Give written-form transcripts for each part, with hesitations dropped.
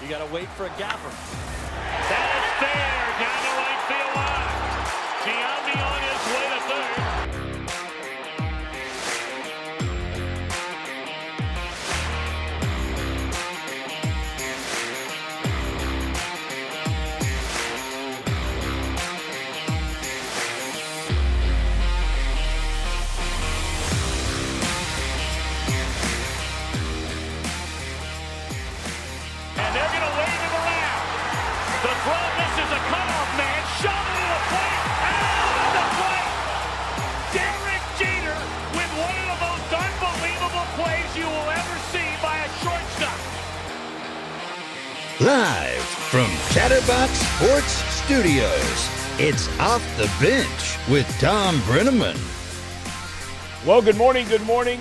You got to wait for a gapper. That is fair. Down the right field line. Giambi on his way to third. And they're going to wave him around. The throw misses a cutoff man. Shot into the plate. Out of the plate. Derek Jeter with one of the most unbelievable plays you will ever see by a shortstop. Live from Chatterbox Sports Studios, it's Off the Bench with Thom Brennaman. Well, good morning,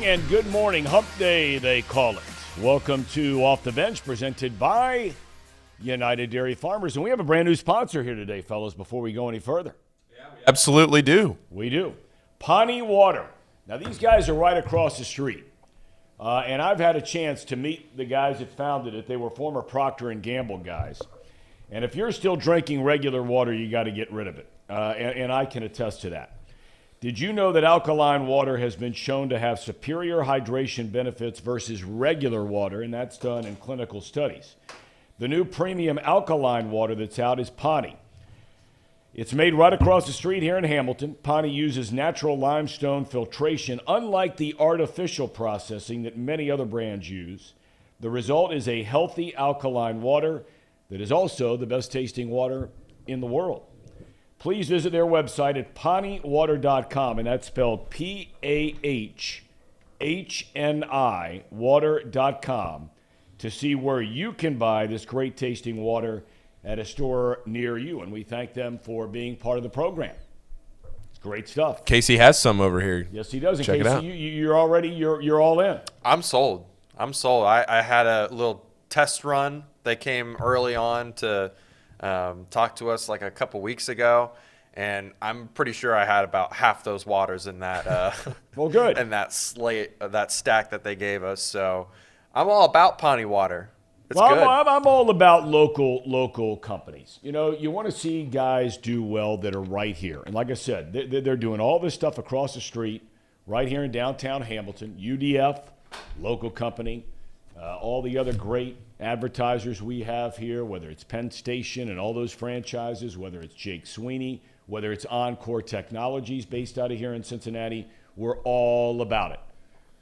and good morning. Hump Day, they call it. Welcome to Off the Bench, presented by United Dairy Farmers. And we have a brand new sponsor here today, fellas, before we go any further. Yeah, we absolutely do. We do. Pawnee Water. Now, these guys are right across the street. And I've had a chance to meet the guys that founded it. They were former Procter & Gamble guys. And if you're still drinking regular water, you got to get rid of it. And I can attest to that. Did you know that alkaline water has been shown to have superior hydration benefits versus regular water, and that's done in clinical studies? The new premium alkaline water that's out is Pawnee. It's made right across the street here in Hamilton. Pawnee uses natural limestone filtration, unlike the artificial processing that many other brands use. The result is a healthy alkaline water that is also the best tasting water in the world. Please visit their website at pawneewater.com, and that's spelled P-A-H-H-N-I water.com, to see where you can buy this great tasting water at a store near you. And we thank them for being part of the program. It's great stuff. Casey has some over here. Yes, he does. And Check it out. Casey, you're all in. I'm sold. I had a little test run. They came early on to talk to us like a couple weeks ago, and I'm pretty sure I had about half those waters in that well, good. in that stack that they gave us. So I'm all about Pawnee Water. It's good. I'm all about local companies. You know, you want to see guys do well that are right here. And like I said, they're doing all this stuff across the street, right here in downtown Hamilton. UDF, local company. All the other great advertisers we have here, whether it's Penn Station and all those franchises, whether it's Jake Sweeney, whether it's Encore Technologies based out of here in Cincinnati, we're all about it.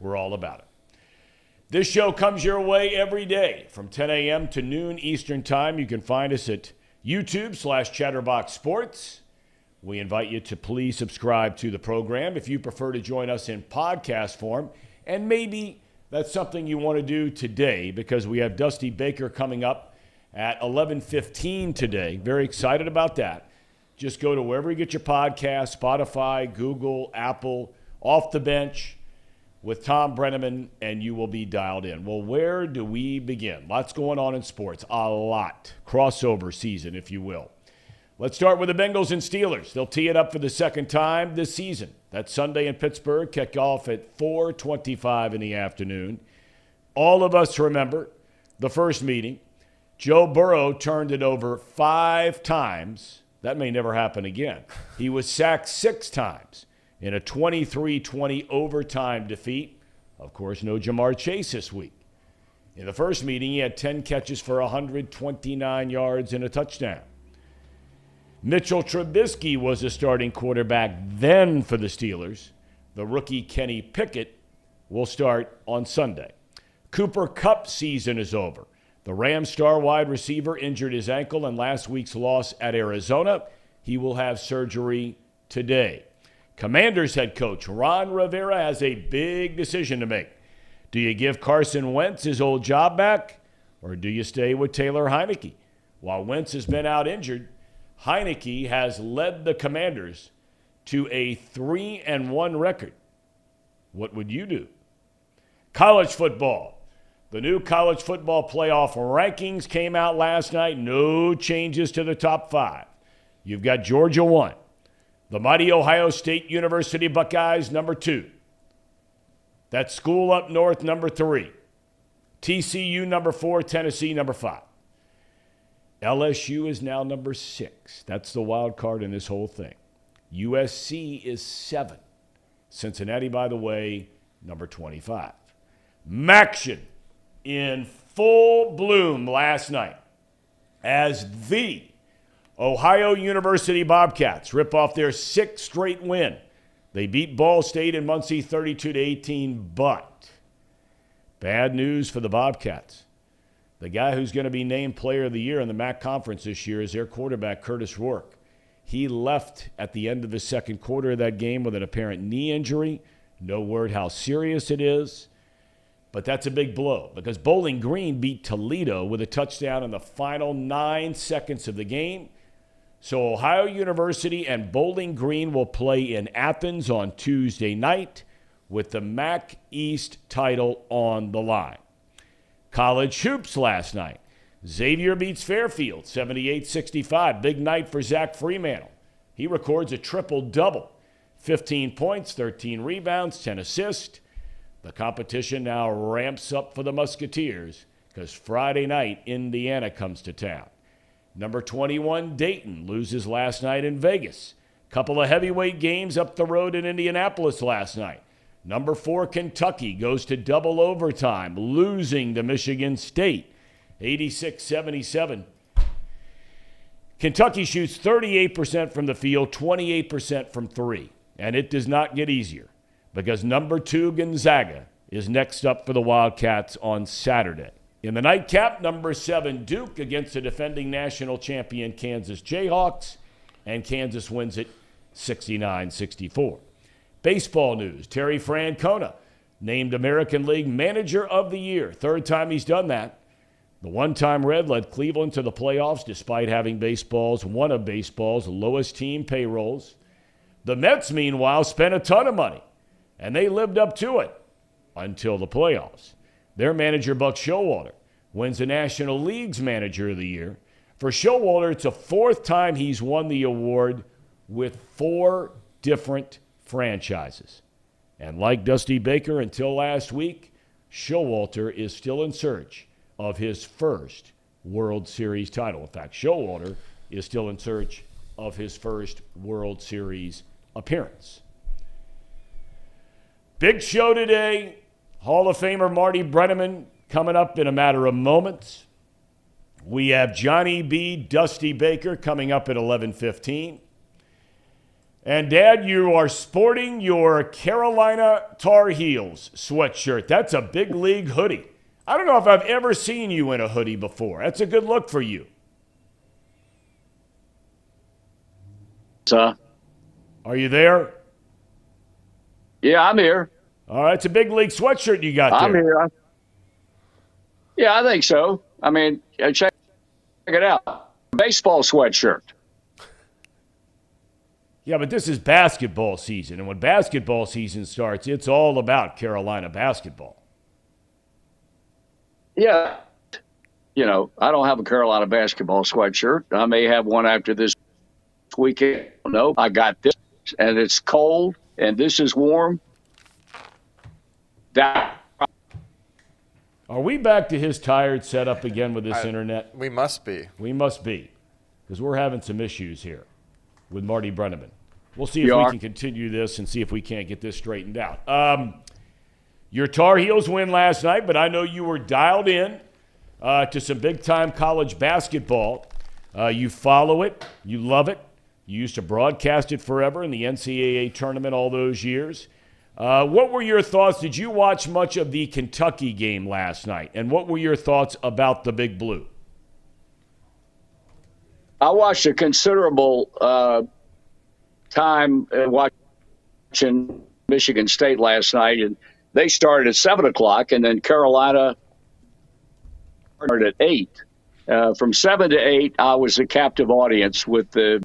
We're all about it. This show comes your way every day from 10 a.m. to noon Eastern Time. You can find us at YouTube/Chatterbox Sports. We invite you to please subscribe to the program if you prefer to join us in podcast form. And maybe that's something you want to do today, because we have Dusty Baker coming up at 11:15 today. Very excited about that. Just go to wherever you get your podcast, Spotify, Google, Apple, Off the Bench with Thom Brennaman, and you will be dialed in. Well, where do we begin? Lots going on in sports. A lot. Crossover season, if you will. Let's start with the Bengals and Steelers. They'll tee it up for the second time this season. That's Sunday in Pittsburgh, kick off at 4:25 in the afternoon. All of us remember the first meeting. Joe Burrow turned it over 5 times. That may never happen again. He was sacked 6 times in a 23-20 overtime defeat. Of course, no Jamar Chase this week. In the first meeting, he had 10 catches for 129 yards and a touchdown. Mitchell Trubisky was the starting quarterback then for the Steelers. The rookie Kenny Pickett will start on Sunday. Cooper Kupp's season is over. The Rams star wide receiver injured his ankle in last week's loss at Arizona. He will have surgery today. Commanders head coach Ron Rivera has a big decision to make. Do you give Carson Wentz his old job back, or do you stay with Taylor Heineke? While Wentz has been out injured, Heineke has led the Commanders to a 3-1 record. What would you do? College football. The new college football playoff rankings came out last night. No changes to the top 5. You've got Georgia 1. The mighty Ohio State University Buckeyes, number 2. That school up north, number 3. TCU, number 4. Tennessee, number 5. LSU is now number 6. That's the wild card in this whole thing. USC is 7. Cincinnati, by the way, number 25. Maction in full bloom last night as the Ohio University Bobcats rip off their 6th straight win. They beat Ball State and Muncie 32-18, but bad news for the Bobcats. The guy who's going to be named Player of the Year in the MAC Conference this year is their quarterback, Curtis Rourke. He left at the end of the second quarter of that game with an apparent knee injury. No word how serious it is, but that's a big blow because Bowling Green beat Toledo with a touchdown in the final 9 seconds of the game. So Ohio University and Bowling Green will play in Athens on Tuesday night with the MAC East title on the line. College hoops last night. Xavier beats Fairfield 78-65. Big night for Zach Fremantle. He records a triple-double. 15 points, 13 rebounds, 10 assists. The competition now ramps up for the Musketeers because Friday night, Indiana comes to town. Number 21, Dayton, loses last night in Vegas. Couple of heavyweight games up the road in Indianapolis last night. Number 4, Kentucky, goes to double overtime, losing to Michigan State, 86-77. Kentucky shoots 38% from the field, 28% from 3. And it does not get easier because number 2, Gonzaga, is next up for the Wildcats on Saturday. In the nightcap, number 7, Duke against the defending national champion Kansas Jayhawks, and Kansas wins it 69-64. Baseball news, Terry Francona named American League Manager of the Year. 3rd time he's done that. The one-time Red led Cleveland to the playoffs despite having one of baseball's lowest team payrolls. The Mets, meanwhile, spent a ton of money, and they lived up to it until the playoffs. Their manager, Buck Showalter, wins the National League's Manager of the Year. For Showalter, it's the 4th time he's won the award with 4 different franchises. And like Dusty Baker until last week, Showalter is still in search of his first World Series title. In fact, Showalter is still in search of his first World Series appearance. Big show today. Hall of Famer Marty Brennaman coming up in a matter of moments. We have Johnny B. Dusty Baker coming up at 11:15. And, Dad, you are sporting your Carolina Tar Heels sweatshirt. That's a big league hoodie. I don't know if I've ever seen you in a hoodie before. That's a good look for you. Are you there? Yeah, I'm here. All right, it's a big league sweatshirt you got there. I'm here. Yeah, I think so. I mean, check it out. Baseball sweatshirt. Yeah, but this is basketball season, and when basketball season starts, it's all about Carolina basketball. Yeah. You know, I don't have a Carolina basketball sweatshirt. I may have one after this weekend. No, I got this, and it's cold, and this is warm. Are we back to his tired setup again with this internet? We must be. We must be, because we're having some issues here with Marty Brennaman. We'll see if we can continue this and see if we can't get this straightened out. Your Tar Heels win last night, but I know you were dialed in to some big-time college basketball. You follow it. You love it. You used to broadcast it forever in the NCAA tournament all those years. What were your thoughts? Did you watch much of the Kentucky game last night? And what were your thoughts about the Big Blue? I watched a considerable time watching Michigan State last night, and they started at 7 o'clock, and then Carolina started at 8. From 7 to 8, I was a captive audience with the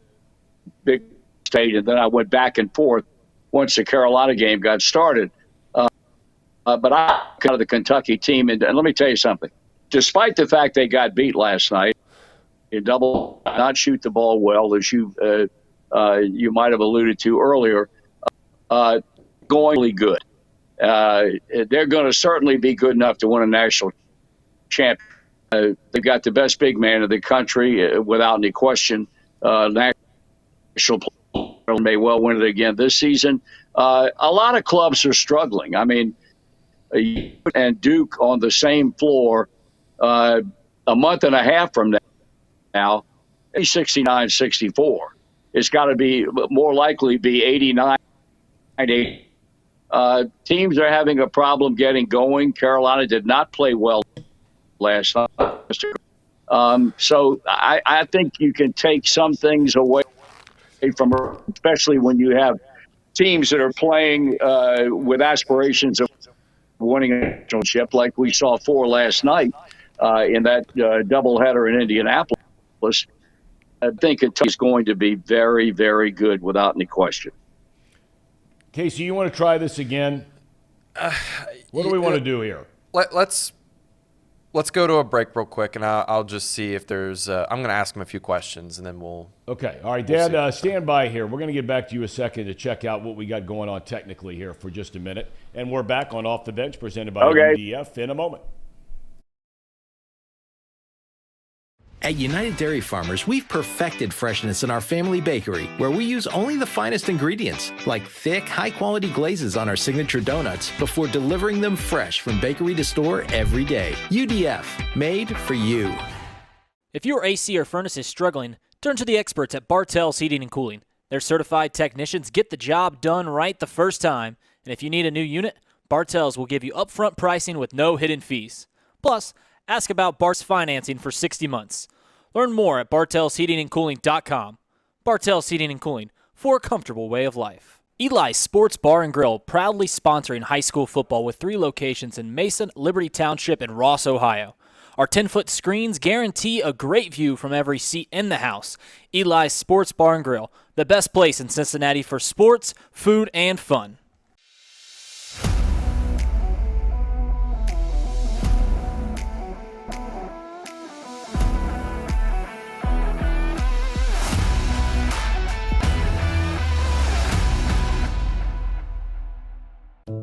Big State, and then I went back and forth once the Carolina game got started. But I kind of the Kentucky team, and let me tell you something. Despite the fact they got beat last night, not shoot the ball well, as you might have alluded to earlier, going really good. They're going to certainly be good enough to win a national championship. they've got the best big man in the country without any question. National player may well win it again this season. A lot of clubs are struggling. I mean, and Duke on the same floor a month and a half from now, 69-64. It's got to be more likely be 89. Teams are having a problem getting going. Carolina did not play well last night. So I think you can take some things away from her, especially when you have teams that are playing with aspirations of winning a championship, like we saw 4 last night in that doubleheader in Indianapolis. I think it is going to be very, very good without any question. Casey, you want to try this again? What do we want to do here? Let's go to a break real quick, and I'll just see if there's I'm going to ask him a few questions, and then we'll – Okay. All right, Dad, stand by here. We're going to get back to you a second to check out what we got going on technically here for just a minute. And we're back on Off the Bench presented by UDF in a moment. At United Dairy Farmers, we've perfected freshness in our family bakery, where we use only the finest ingredients, like thick, high-quality glazes on our signature donuts, before delivering them fresh from bakery to store every day. UDF, made for you. If your AC or furnace is struggling, turn to the experts at Bartell's Heating and Cooling. Their certified technicians get the job done right the first time, and if you need a new unit, Bartell's will give you upfront pricing with no hidden fees. Plus, ask about Bart's financing for 60 months. Learn more at bartellsheatingandcooling.com. Bartell's Heating and Cooling, for a comfortable way of life. Eli's Sports Bar and Grill, proudly sponsoring high school football with 3 locations in Mason, Liberty Township, and Ross, Ohio. Our 10-foot screens guarantee a great view from every seat in the house. Eli's Sports Bar and Grill, the best place in Cincinnati for sports, food, and fun.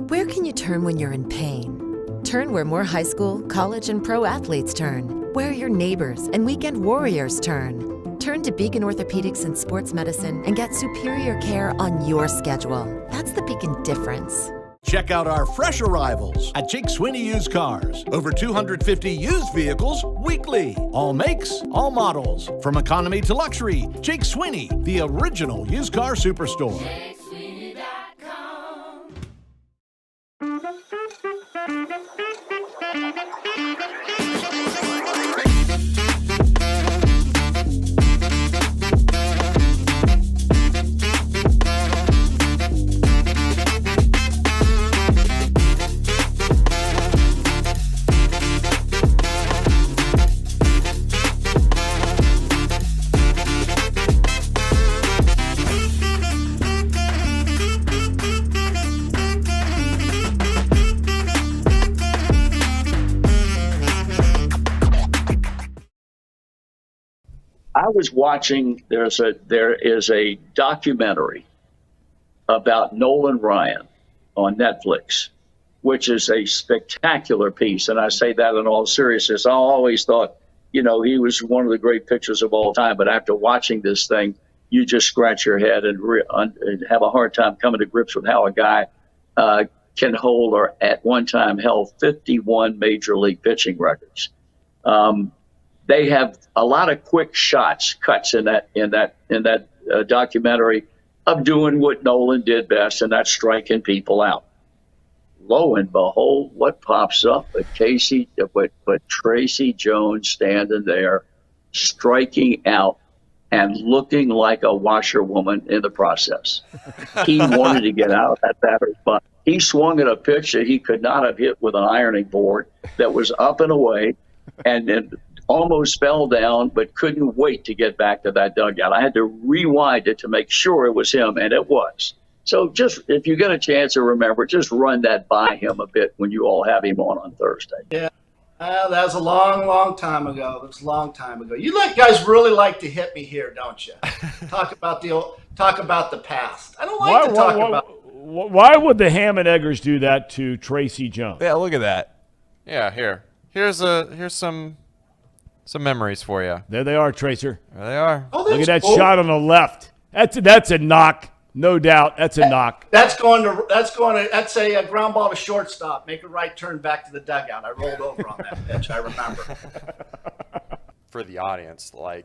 Where can you turn when you're in pain? Turn where more high school, college, and pro athletes turn. Where your neighbors and weekend warriors turn. Turn to Beacon Orthopedics and Sports Medicine and get superior care on your schedule. That's the Beacon difference. Check out our fresh arrivals at Jake Swinney Used Cars. Over 250 used vehicles weekly. All makes, all models. From economy to luxury, Jake Swinney, the original used car superstore. I was watching, there is a documentary about Nolan Ryan on Netflix, which is a spectacular piece. And I say that in all seriousness. I always thought, he was one of the great pitchers of all time. But after watching this thing, you just scratch your head and have a hard time coming to grips with how a guy can hold or at one time held 51 major league pitching records. They have a lot of quick cuts in that documentary of doing what Nolan did best, and that's striking people out. Lo and behold, what pops up? But Tracy Jones standing there, striking out and looking like a washerwoman in the process. He wanted to get out of that batter's butt. He swung at a pitch that he could not have hit with an ironing board that was up and away, and almost fell down, but couldn't wait to get back to that dugout. I had to rewind it to make sure it was him, and it was. So just, if you get a chance to remember, just run that by him a bit when you all have him on Thursday. Yeah, that was a long, long time ago. It was a long time ago. You guys really like to hit me here, don't you? Talk about the past. I don't like to talk about. Why would the Ham and Eggers do that to Tracy Jones? Yeah, look at that. Yeah, here's some Some memories for you. There they are, Tracer. There they are. Oh, Look at that cool. shot on the left. That's a knock, no doubt. That's a knock. That's a ground ball to shortstop. Make a right turn back to the dugout. I rolled over on that pitch. I remember. For the audience, like,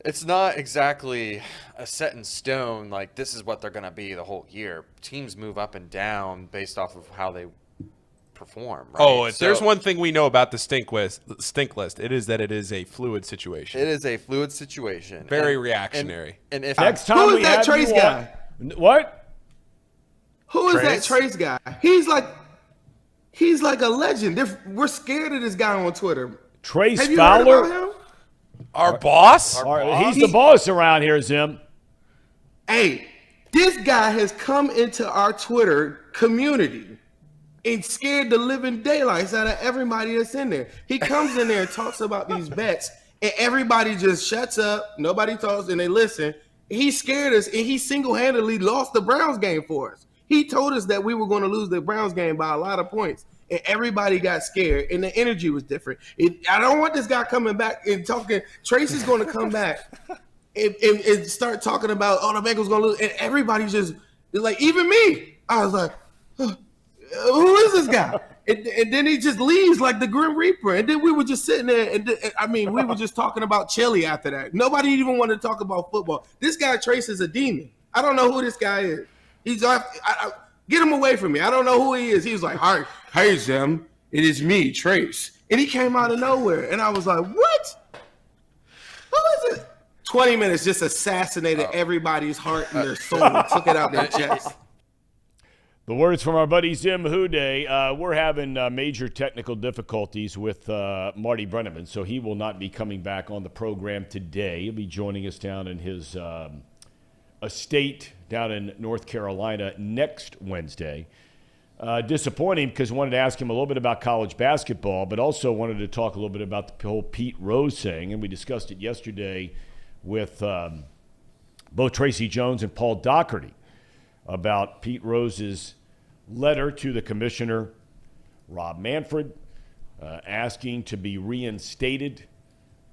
it's not exactly a set in stone. Like, this is what they're going to be the whole year. Teams move up and down based off of how they perform. Right? Oh, if there's one thing we know about the stink list, it is that it is a fluid situation. It is a fluid situation. Very reactionary. And if Next time Who we is that have Trace you guy? on- What? Who is that Trace? Trace guy? He's like a legend. We're scared of this guy on Twitter. Trace Have you heard Fowler? about him? Our boss? He's the boss around here, Zim. Hey, this guy has come into our Twitter community and scared the living daylights out of everybody that's in there. He comes in there and talks about these bets, and everybody just shuts up. Nobody talks, and they listen. He scared us, and he single-handedly lost the Browns game for us. He told us that we were going to lose the Browns game by a lot of points, and everybody got scared, and the energy was different. I don't want this guy coming back and talking. Trace is going to come back and start talking about, oh, the Bengals going to lose, and everybody's just like, even me. I was like, who is this guy? And then he just leaves like the Grim Reaper. And then we were just sitting there, and we were just talking about chili after that. Nobody even wanted to talk about football. This guy Trace is a demon. I don't know who this guy is. He's get him away from me. I don't know who he is. He was like, hey, Zim, it is me, Trace. And he came out of nowhere. And I was like, what? Who is it? 20 minutes just assassinated everybody's heart and their soul and took it out their chest. The words from our buddy Zim Hude. We're having major technical difficulties with Marty Brennaman, so he will not be coming back on the program today. He'll be joining us down in his estate down in North Carolina next Wednesday. Disappointing because I wanted to ask him a little bit about college basketball, but also wanted to talk a little bit about the whole Pete Rose thing, and we discussed it yesterday with both Tracy Jones and Paul Doherty about Pete Rose's letter to the commissioner, Rob Manfred, asking to be reinstated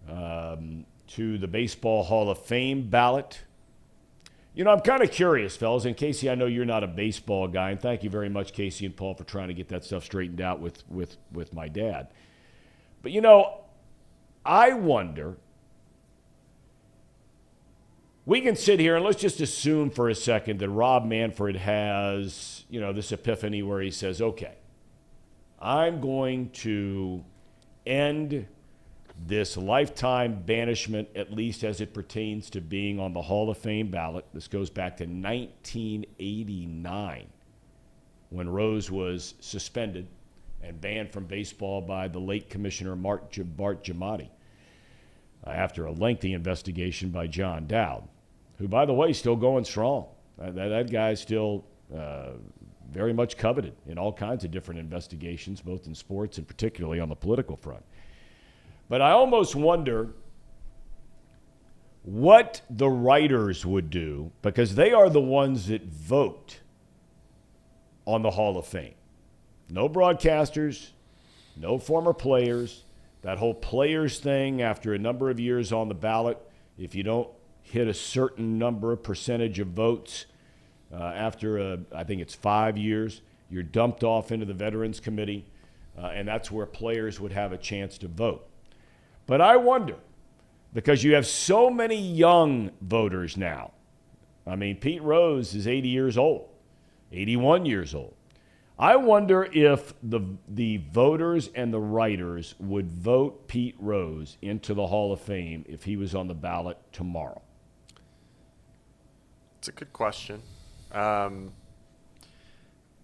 to the Baseball Hall of Fame ballot. You know, I'm kind of curious, fellas, and Casey, I know you're not a baseball guy, and thank you very much, Casey and Paul, for trying to get that stuff straightened out with my dad. But, you know, I wonder, we can sit here and let's just assume for a second that Rob Manfred has, you know, this epiphany where he says, okay, I'm going to end this lifetime banishment, at least as it pertains to being on the Hall of Fame ballot. This goes back to 1989 when Rose was suspended and banned from baseball by the late Commissioner Bart Giamatti after a lengthy investigation by John Dowd, who, by the way, is still going strong. That guy's still very much coveted in all kinds of different investigations, both in sports and particularly on the political front. But I almost wonder what the writers would do, because they are the ones that vote on the Hall of Fame. No broadcasters, no former players. That whole players thing, after a number of years on the ballot, if you don't hit a certain number of percentage of votes after, I think it's 5 years, you're dumped off into the Veterans Committee, and that's where players would have a chance to vote. But I wonder, because you have so many young voters now. I mean, Pete Rose is 80 years old, 81 years old. I wonder if the voters and the writers would vote Pete Rose into the Hall of Fame if he was on the ballot tomorrow. It's a good question. I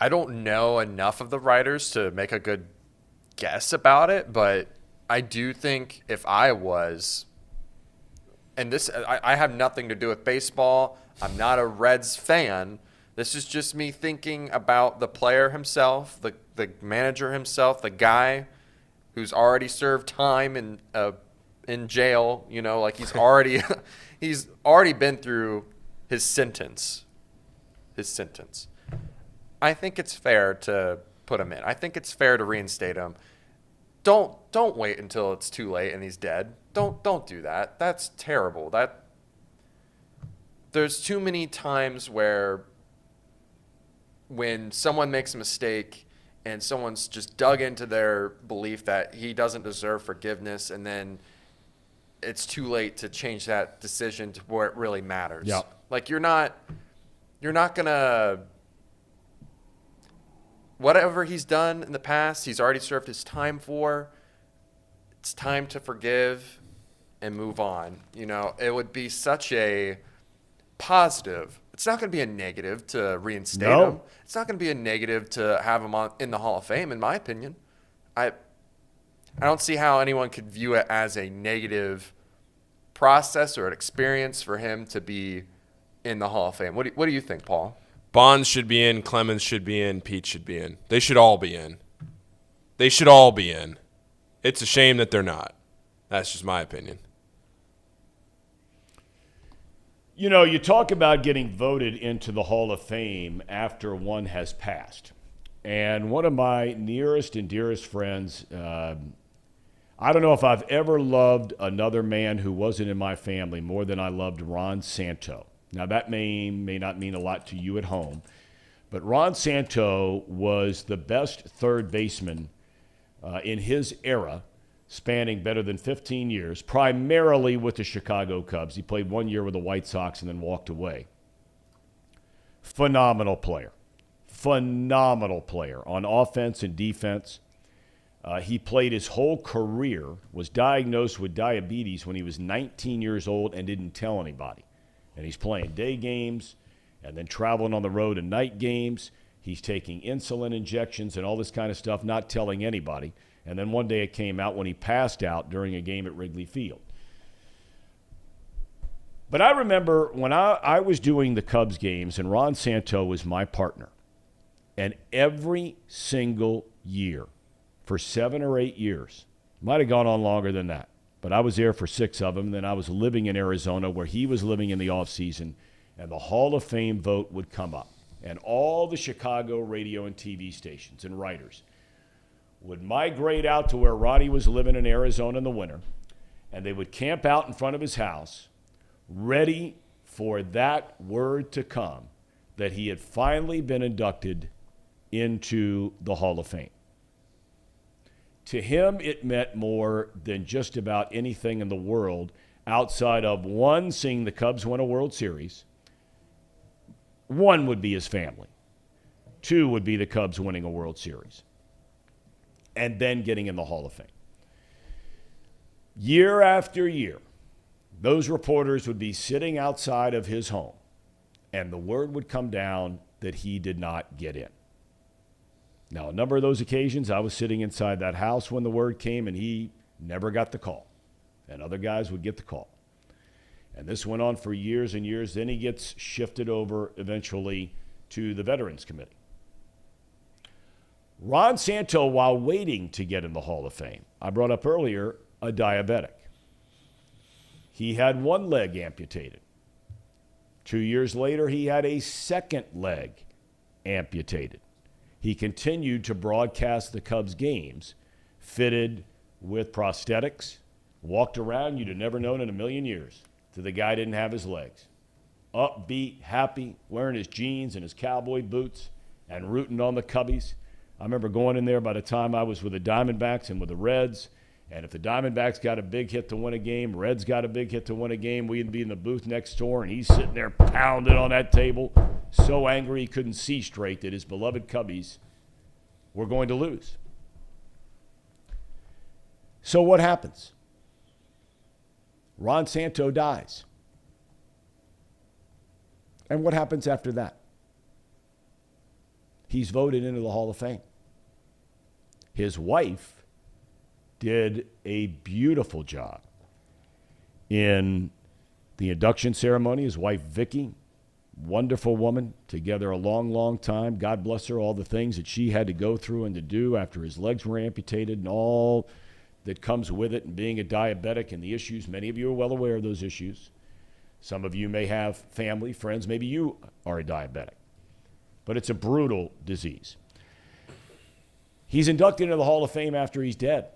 don't know enough of the writers to make a good guess about it, but I do think if I was, and this, I have nothing to do with baseball. I'm not a Reds fan. This is just me thinking about the player himself, the manager himself, the guy who's already served time in jail. You know, like he's already been through his sentence. I think it's fair to put him in. I think it's fair to reinstate him. don't wait until it's too late and he's dead. Don't do that. That's terrible. There's too many times where when someone makes a mistake and someone's just dug into their belief that he doesn't deserve forgiveness, and then it's too late to change that decision to where it really matters. Yeah. Like you're not gonna, whatever he's done in the past, he's already served his time for. It's time to forgive and move on. You know, it would be such a positive. It's not going to be a negative to reinstate him. It's not going to be a negative to have him in the Hall of Fame, in my opinion. I don't see how anyone could view it as a negative process or an experience for him to be in the Hall of Fame. What do you think, Paul? Bonds should be in, Clemens should be in, Pete should be in. They should all be in. They should all be in. It's a shame that they're not. That's just my opinion. You know, you talk about getting voted into the Hall of Fame after one has passed. And one of my nearest and dearest friends, I don't know if I've ever loved another man who wasn't in my family more than I loved Ron Santo. Now, that may not mean a lot to you at home, but Ron Santo was the best third baseman in his era, spanning better than 15 years, primarily with the Chicago Cubs. He played 1 year with the White Sox and then walked away. Phenomenal player. Phenomenal player on offense and defense. He played his whole career, was diagnosed with diabetes when he was 19 years old and didn't tell anybody. And he's playing day games and then traveling on the road and night games. He's taking insulin injections and all this kind of stuff, not telling anybody. And then one day it came out when he passed out during a game at Wrigley Field. But I remember when I was doing the Cubs games, and Ron Santo was my partner. And every single year, for 7 or 8 years, might have gone on longer than that, but I was there for 6 of them. And then I was living in Arizona where he was living in the offseason, and the Hall of Fame vote would come up. And all the Chicago radio and TV stations and writers would migrate out to where Ronnie was living in Arizona in the winter, and they would camp out in front of his house, ready for that word to come that he had finally been inducted into the Hall of Fame. To him, it meant more than just about anything in the world outside of, one, seeing the Cubs win a World Series. One would be his family. 2 would be the Cubs winning a World Series. And then getting in the Hall of Fame. Year after year, those reporters would be sitting outside of his home, and the word would come down that he did not get in. Now, a number of those occasions, I was sitting inside that house when the word came, and he never got the call. And other guys would get the call. And this went on for years and years. Then he gets shifted over eventually to the Veterans Committee. Ron Santo, while waiting to get in the Hall of Fame, I brought up earlier, a diabetic. He had one leg amputated. 2 years later, he had a second leg amputated. He continued to broadcast the Cubs games, fitted with prosthetics, walked around, you'd have never known in a million years that the guy didn't have his legs. Upbeat, happy, wearing his jeans and his cowboy boots and rooting on the Cubbies. I remember going in there by the time I was with the Diamondbacks and with the Reds, and if the Diamondbacks got a big hit to win a game, Reds got a big hit to win a game, we'd be in the booth next door, and he's sitting there pounding on that table, so angry he couldn't see straight that his beloved Cubbies were going to lose. So what happens? Ron Santo dies. And what happens after that? He's voted into the Hall of Fame. His wife did a beautiful job in the induction ceremony. His wife, Vicky, wonderful woman, together a long, long time. God bless her, all the things that she had to go through and to do after his legs were amputated and all that comes with it, and being a diabetic and the issues. Many of you are well aware of those issues. Some of you may have family, friends. Maybe you are a diabetic. But it's a brutal disease. He's inducted into the Hall of Fame after he's dead.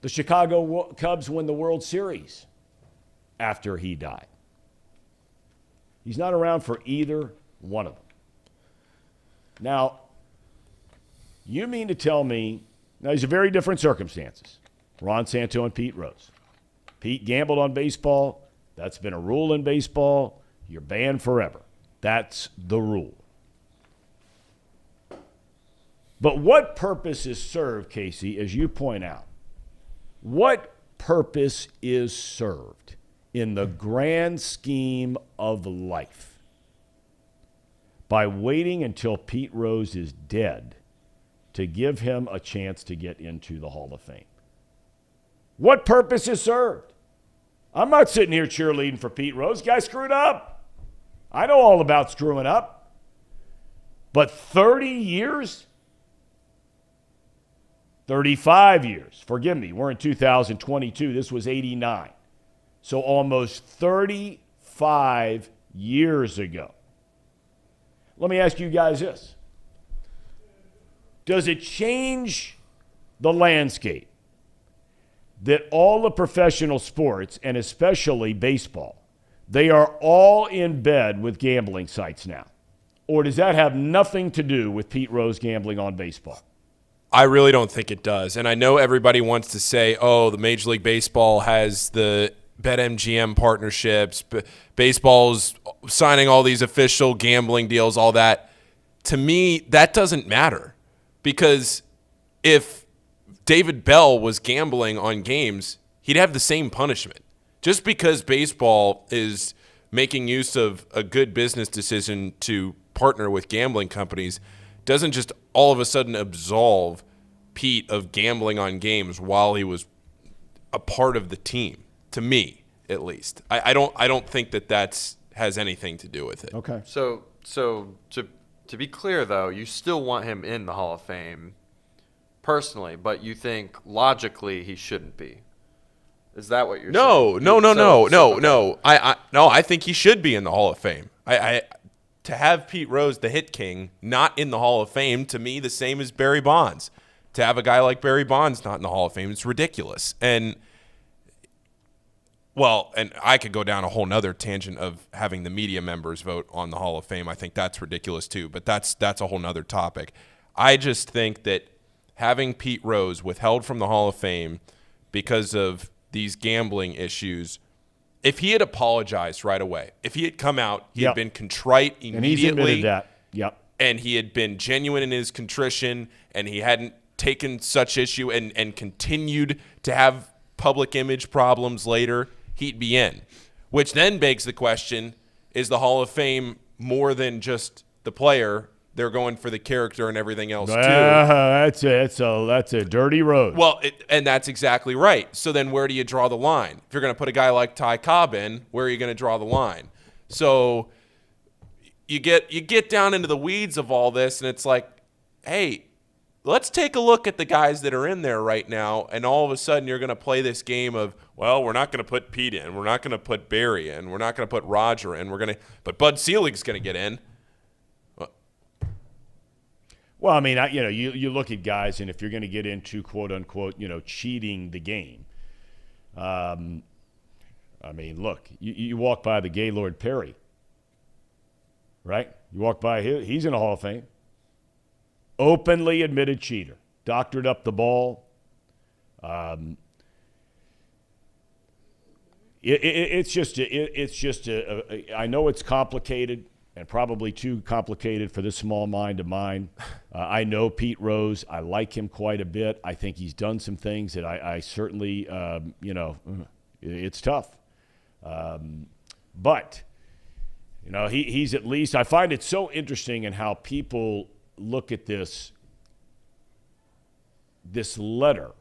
The Chicago Cubs win the World Series after he died. He's not around for either one of them. Now, you mean to tell me, now these are very different circumstances. Ron Santo and Pete Rose. Pete gambled on baseball. That's been a rule in baseball. You're banned forever. That's the rule. But what purpose is served, Casey, as you point out? What purpose is served in the grand scheme of life by waiting until Pete Rose is dead to give him a chance to get into the Hall of Fame? What purpose is served? I'm not sitting here cheerleading for Pete Rose. Guy screwed up. I know all about screwing up. But 30 years? 35 years. Forgive me. We're in 2022. This was 89. So almost 35 years ago. Let me ask you guys this. Does it change the landscape that all the professional sports, and especially baseball, they are all in bed with gambling sites now? Or does that have nothing to do with Pete Rose gambling on baseball? I really don't think it does. And I know everybody wants to say, oh, the Major League Baseball has the BetMGM partnerships, baseball's signing all these official gambling deals, all that. To me, that doesn't matter. Because if David Bell was gambling on games, he'd have the same punishment. Just because baseball is making use of a good business decision to partner with gambling companies doesn't just all of a sudden absolve Pete of gambling on games while he was a part of the team. To me, at least, I don't think that has anything to do with it. Okay. So to be clear though, you still want him in the Hall of Fame, personally, but you think logically he shouldn't be. Is that what you're saying? No. I think he should be in the Hall of Fame. To have Pete Rose, the hit king, not in the Hall of Fame, to me, the same as Barry Bonds. To have a guy like Barry Bonds not in the Hall of Fame, it's ridiculous. And I could go down a whole nother tangent of having the media members vote on the Hall of Fame. I think that's ridiculous too, but that's a whole nother topic. I just think that having Pete Rose withheld from the Hall of Fame because of these gambling issues, if he had apologized right away, if he had come out, he had been contrite immediately. And he's admitted that. Yep. And he had been genuine in his contrition, and he hadn't taken such issue and continued to have public image problems later, he'd be in. Which then begs the question, is the Hall of Fame more than just the player? They're going for the character and everything else, too. That's a dirty road. Well, and that's exactly right. So then where do you draw the line? If you're going to put a guy like Ty Cobb in, where are you going to draw the line? So you get down into the weeds of all this, and it's like, hey, let's take a look at the guys that are in there right now, and all of a sudden you're going to play this game of, well, we're not going to put Pete in, we're not going to put Barry in, we're not going to put Roger in, but Bud Selig's going to get in. Well, I mean, you look at guys, and if you're going to get into quote unquote, cheating the game, I mean, look, you walk by the Gaylord Perry, right? You walk by he's in the Hall of Fame. Openly admitted cheater, doctored up the ball. It's just I know it's complicated. And probably too complicated for this small mind of mine. I know Pete Rose. I like him quite a bit. I think he's done some things that I certainly, it's tough. But, he's at least, I find it so interesting in how people look at this letter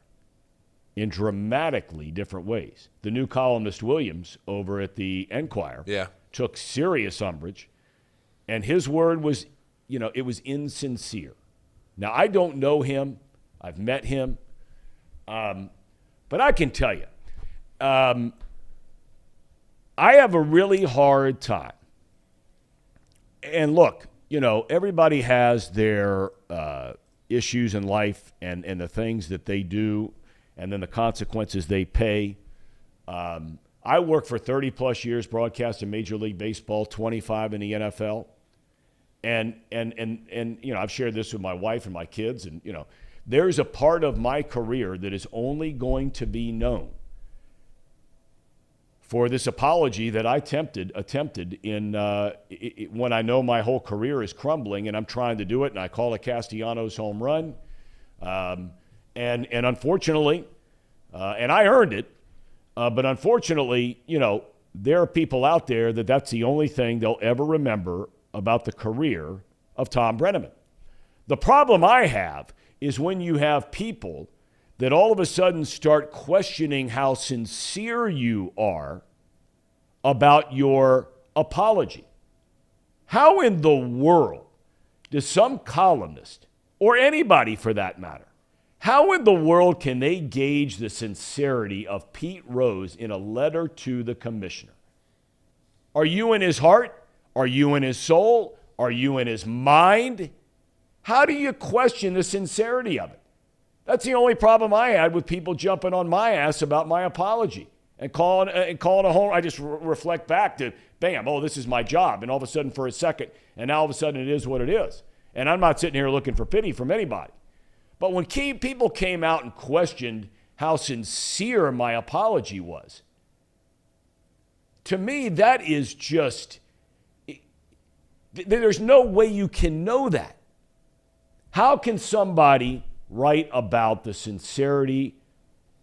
in dramatically different ways. The new columnist Williams over at the Enquirer took serious umbrage. And his word was, it was insincere. Now, I don't know him. I've met him. But I can tell you, I have a really hard time. And look, everybody has their issues in life and the things that they do and then the consequences they pay. I worked for 30-plus years broadcasting Major League Baseball, 25 in the NFL. And I've shared this with my wife and my kids, and, there's a part of my career that is only going to be known for this apology that I attempted in when I know my whole career is crumbling and I'm trying to do it, and I call it Castellanos home run. And unfortunately, and I earned it, but unfortunately, there are people out there that's the only thing they'll ever remember about the career of Thom Brennaman. The problem I have is when you have people that all of a sudden start questioning how sincere you are about your apology. How in the world does some columnist, or anybody for that matter, how in the world can they gauge the sincerity of Pete Rose in a letter to the commissioner? Are you in his heart? Are you in his soul? Are you in hhis mind? How do you question the sincerity of it? That's the only problem I had with people jumping on my ass about my apology and calling a home. I just reflect back to, bam, oh, this is my job. And all of a sudden for a second, and now all of a sudden it is what it is. And I'm not sitting here looking for pity from anybody. But when people came out and questioned how sincere my apology was, to me, that is just, there's no way you can know that. How can somebody write about the sincerity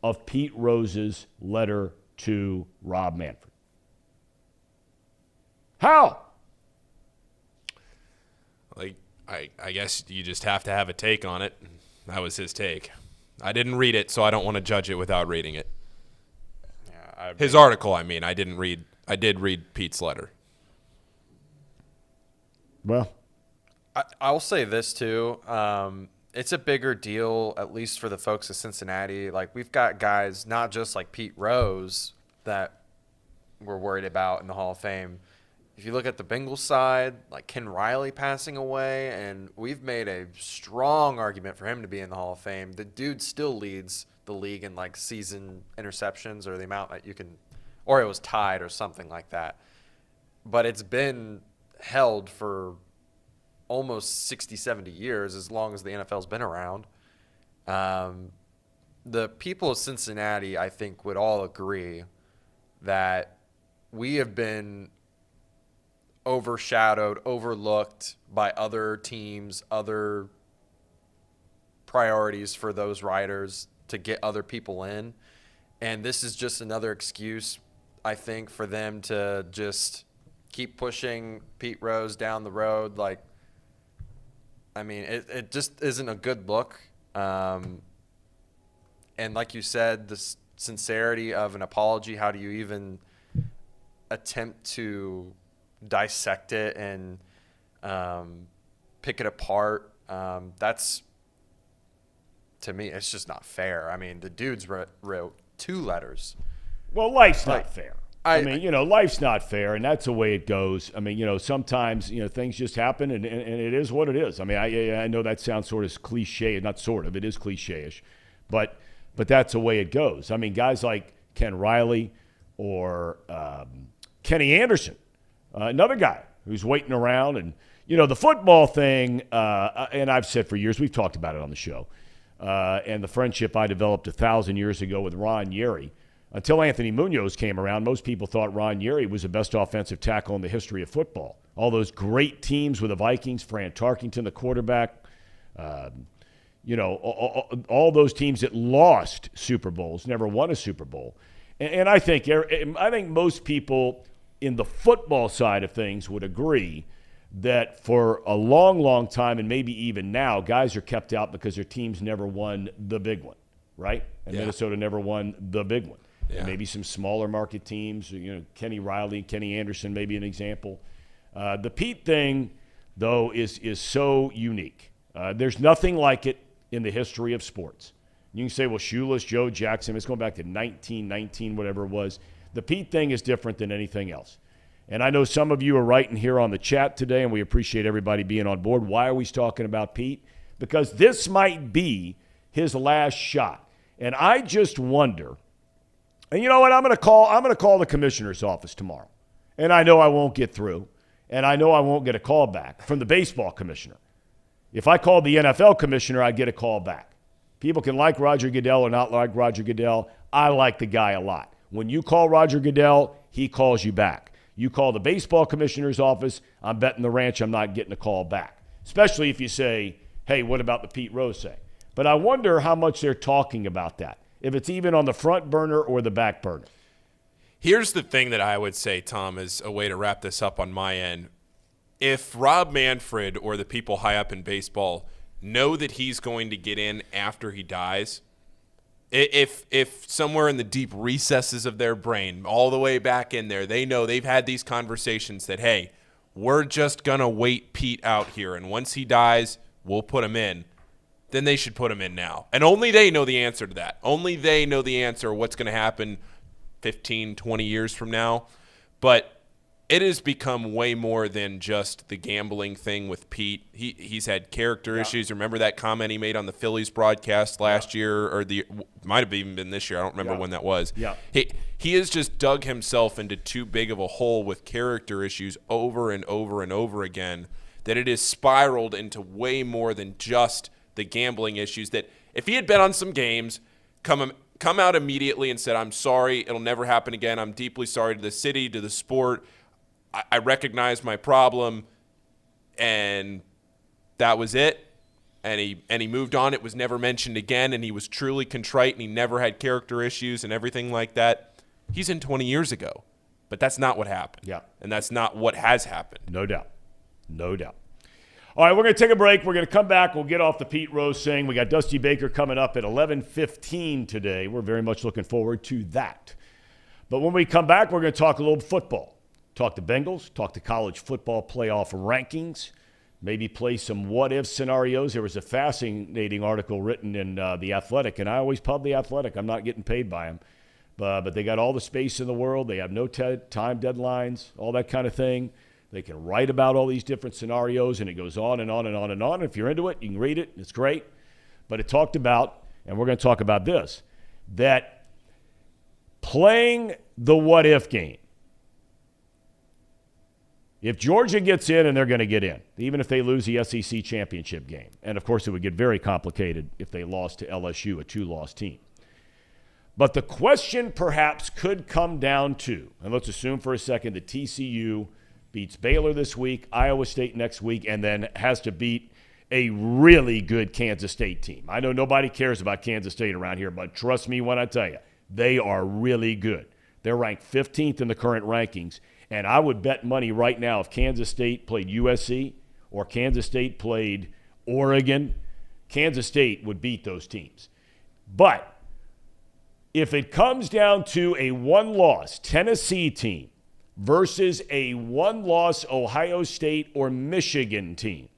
of Pete Rose's letter to Rob Manfred? How? I guess you just have to have a take on it. That was his take. I didn't read it, so I don't want to judge it without reading it. Yeah, his article, I mean. I did read Pete's letter. Well, I'll say this too. It's a bigger deal, at least for the folks of Cincinnati. Like, we've got guys, not just like Pete Rose, that we're worried about in the Hall of Fame. If you look at the Bengals side, like Ken Riley passing away, and we've made a strong argument for him to be in the Hall of Fame. The dude still leads the league in like season interceptions, or the amount that you can, or it was tied or something like that. But it's been held for almost 60, 70 years, as long as the NFL's been around. The people of Cincinnati, I think, would all agree that we have been overshadowed, overlooked by other teams, other priorities for those writers to get other people in. And this is just another excuse, I think, for them to just keep pushing Pete Rose down the road. Like, I mean, it just isn't a good look. And like you said, the sincerity of an apology, how do you even attempt to dissect it and pick it apart? That's, to me, it's just not fair. I mean, the dudes wrote 2 letters. Well, life's not fair. I mean, life's not fair, and that's the way it goes. I mean, sometimes, things just happen, and it is what it is. I mean, I know that sounds sort of cliche, not sort of, it is cliche-ish, but that's the way it goes. I mean, guys like Ken Riley or Kenny Anderson, another guy who's waiting around, and, the football thing, and I've said for years, we've talked about it on the show, and the friendship I developed 1,000 years ago with Ron Yeri. Until Anthony Munoz came around, most people thought Ron Yeri was the best offensive tackle in the history of football. All those great teams with the Vikings, Fran Tarkenton, the quarterback, all those teams that lost Super Bowls, never won a Super Bowl. And I think most people in the football side of things would agree that for a long, long time, and maybe even now, guys are kept out because their teams never won the big one, right? And Minnesota never won the big one. Yeah. Maybe some smaller market teams, Kenny Riley, Kenny Anderson, maybe an example. The Pete thing, though, is so unique. There's nothing like it in the history of sports. You can say, well, Shoeless, Joe Jackson, it's going back to 1919, whatever it was. The Pete thing is different than anything else. And I know some of you are writing here on the chat today, and we appreciate everybody being on board. Why are we talking about Pete? Because this might be his last shot. And I just wonder, and you know what? I'm going to call the commissioner's office tomorrow. And I know I won't get through. And I know I won't get a call back from the baseball commissioner. If I called the NFL commissioner, I'd get a call back. People can like Roger Goodell or not like Roger Goodell. I like the guy a lot. When you call Roger Goodell, he calls you back. You call the baseball commissioner's office, I'm betting the ranch I'm not getting a call back. Especially if you say, hey, what about the Pete Rose thing? But I wonder how much they're talking about that, if it's even on the front burner or the back burner. Here's the thing that I would say, Tom, as a way to wrap this up on my end. If Rob Manfred or the people high up in baseball know that he's going to get in after he dies, if somewhere in the deep recesses of their brain, all the way back in there, they know they've had these conversations that, hey, we're just going to wait Pete out here, and once he dies, we'll put him in, then they should put him in now. And only they know the answer to that. Only they know the answer, what's going to happen 15, 20 years from now. But it has become way more than just the gambling thing with Pete. He's had character issues. Remember that comment he made on the Phillies broadcast last year, or might have even been this year. I don't remember when that was. Yeah. He has just dug himself into too big of a hole with character issues over and over and over again, that it has spiraled into way more than just the gambling issues. That if he had bet on some games, come out immediately and said, I'm sorry, it'll never happen again. I'm deeply sorry to the city, to the sport. I recognize my problem, and that was it. And he moved on. It was never mentioned again, and he was truly contrite, and he never had character issues and everything like that. He's in 20 years ago, but that's not what happened. Yeah. And that's not what has happened. No doubt. No doubt. All right, we're going to take a break. We're going to come back. We'll get off the Pete Rose thing. We got Dusty Baker coming up at 11:15 today. We're very much looking forward to that. But when we come back, we're going to talk a little football. Talk to Bengals, talk to college football playoff rankings, maybe play some what-if scenarios. There was a fascinating article written in The Athletic, and I always pub The Athletic. I'm not getting paid by them. But they got all the space in the world. They have no time deadlines, all that kind of thing. They can write about all these different scenarios, and it goes on and on and on and on. If you're into it, you can read it. It's great. But it talked about, and we're going to talk about this, that playing the what-if game, if Georgia gets in, and they're going to get in, even if they lose the SEC championship game, and of course it would get very complicated if they lost to LSU, a two-loss team. But the question perhaps could come down to, and let's assume for a second that TCU beats Baylor this week, Iowa State next week, and then has to beat a really good Kansas State team. I know nobody cares about Kansas State around here, but trust me when I tell you, they are really good. They're ranked 15th in the current rankings, and I would bet money right now if Kansas State played USC or Kansas State played Oregon, Kansas State would beat those teams. But if it comes down to a one-loss Tennessee team versus a one-loss Ohio State or Michigan team,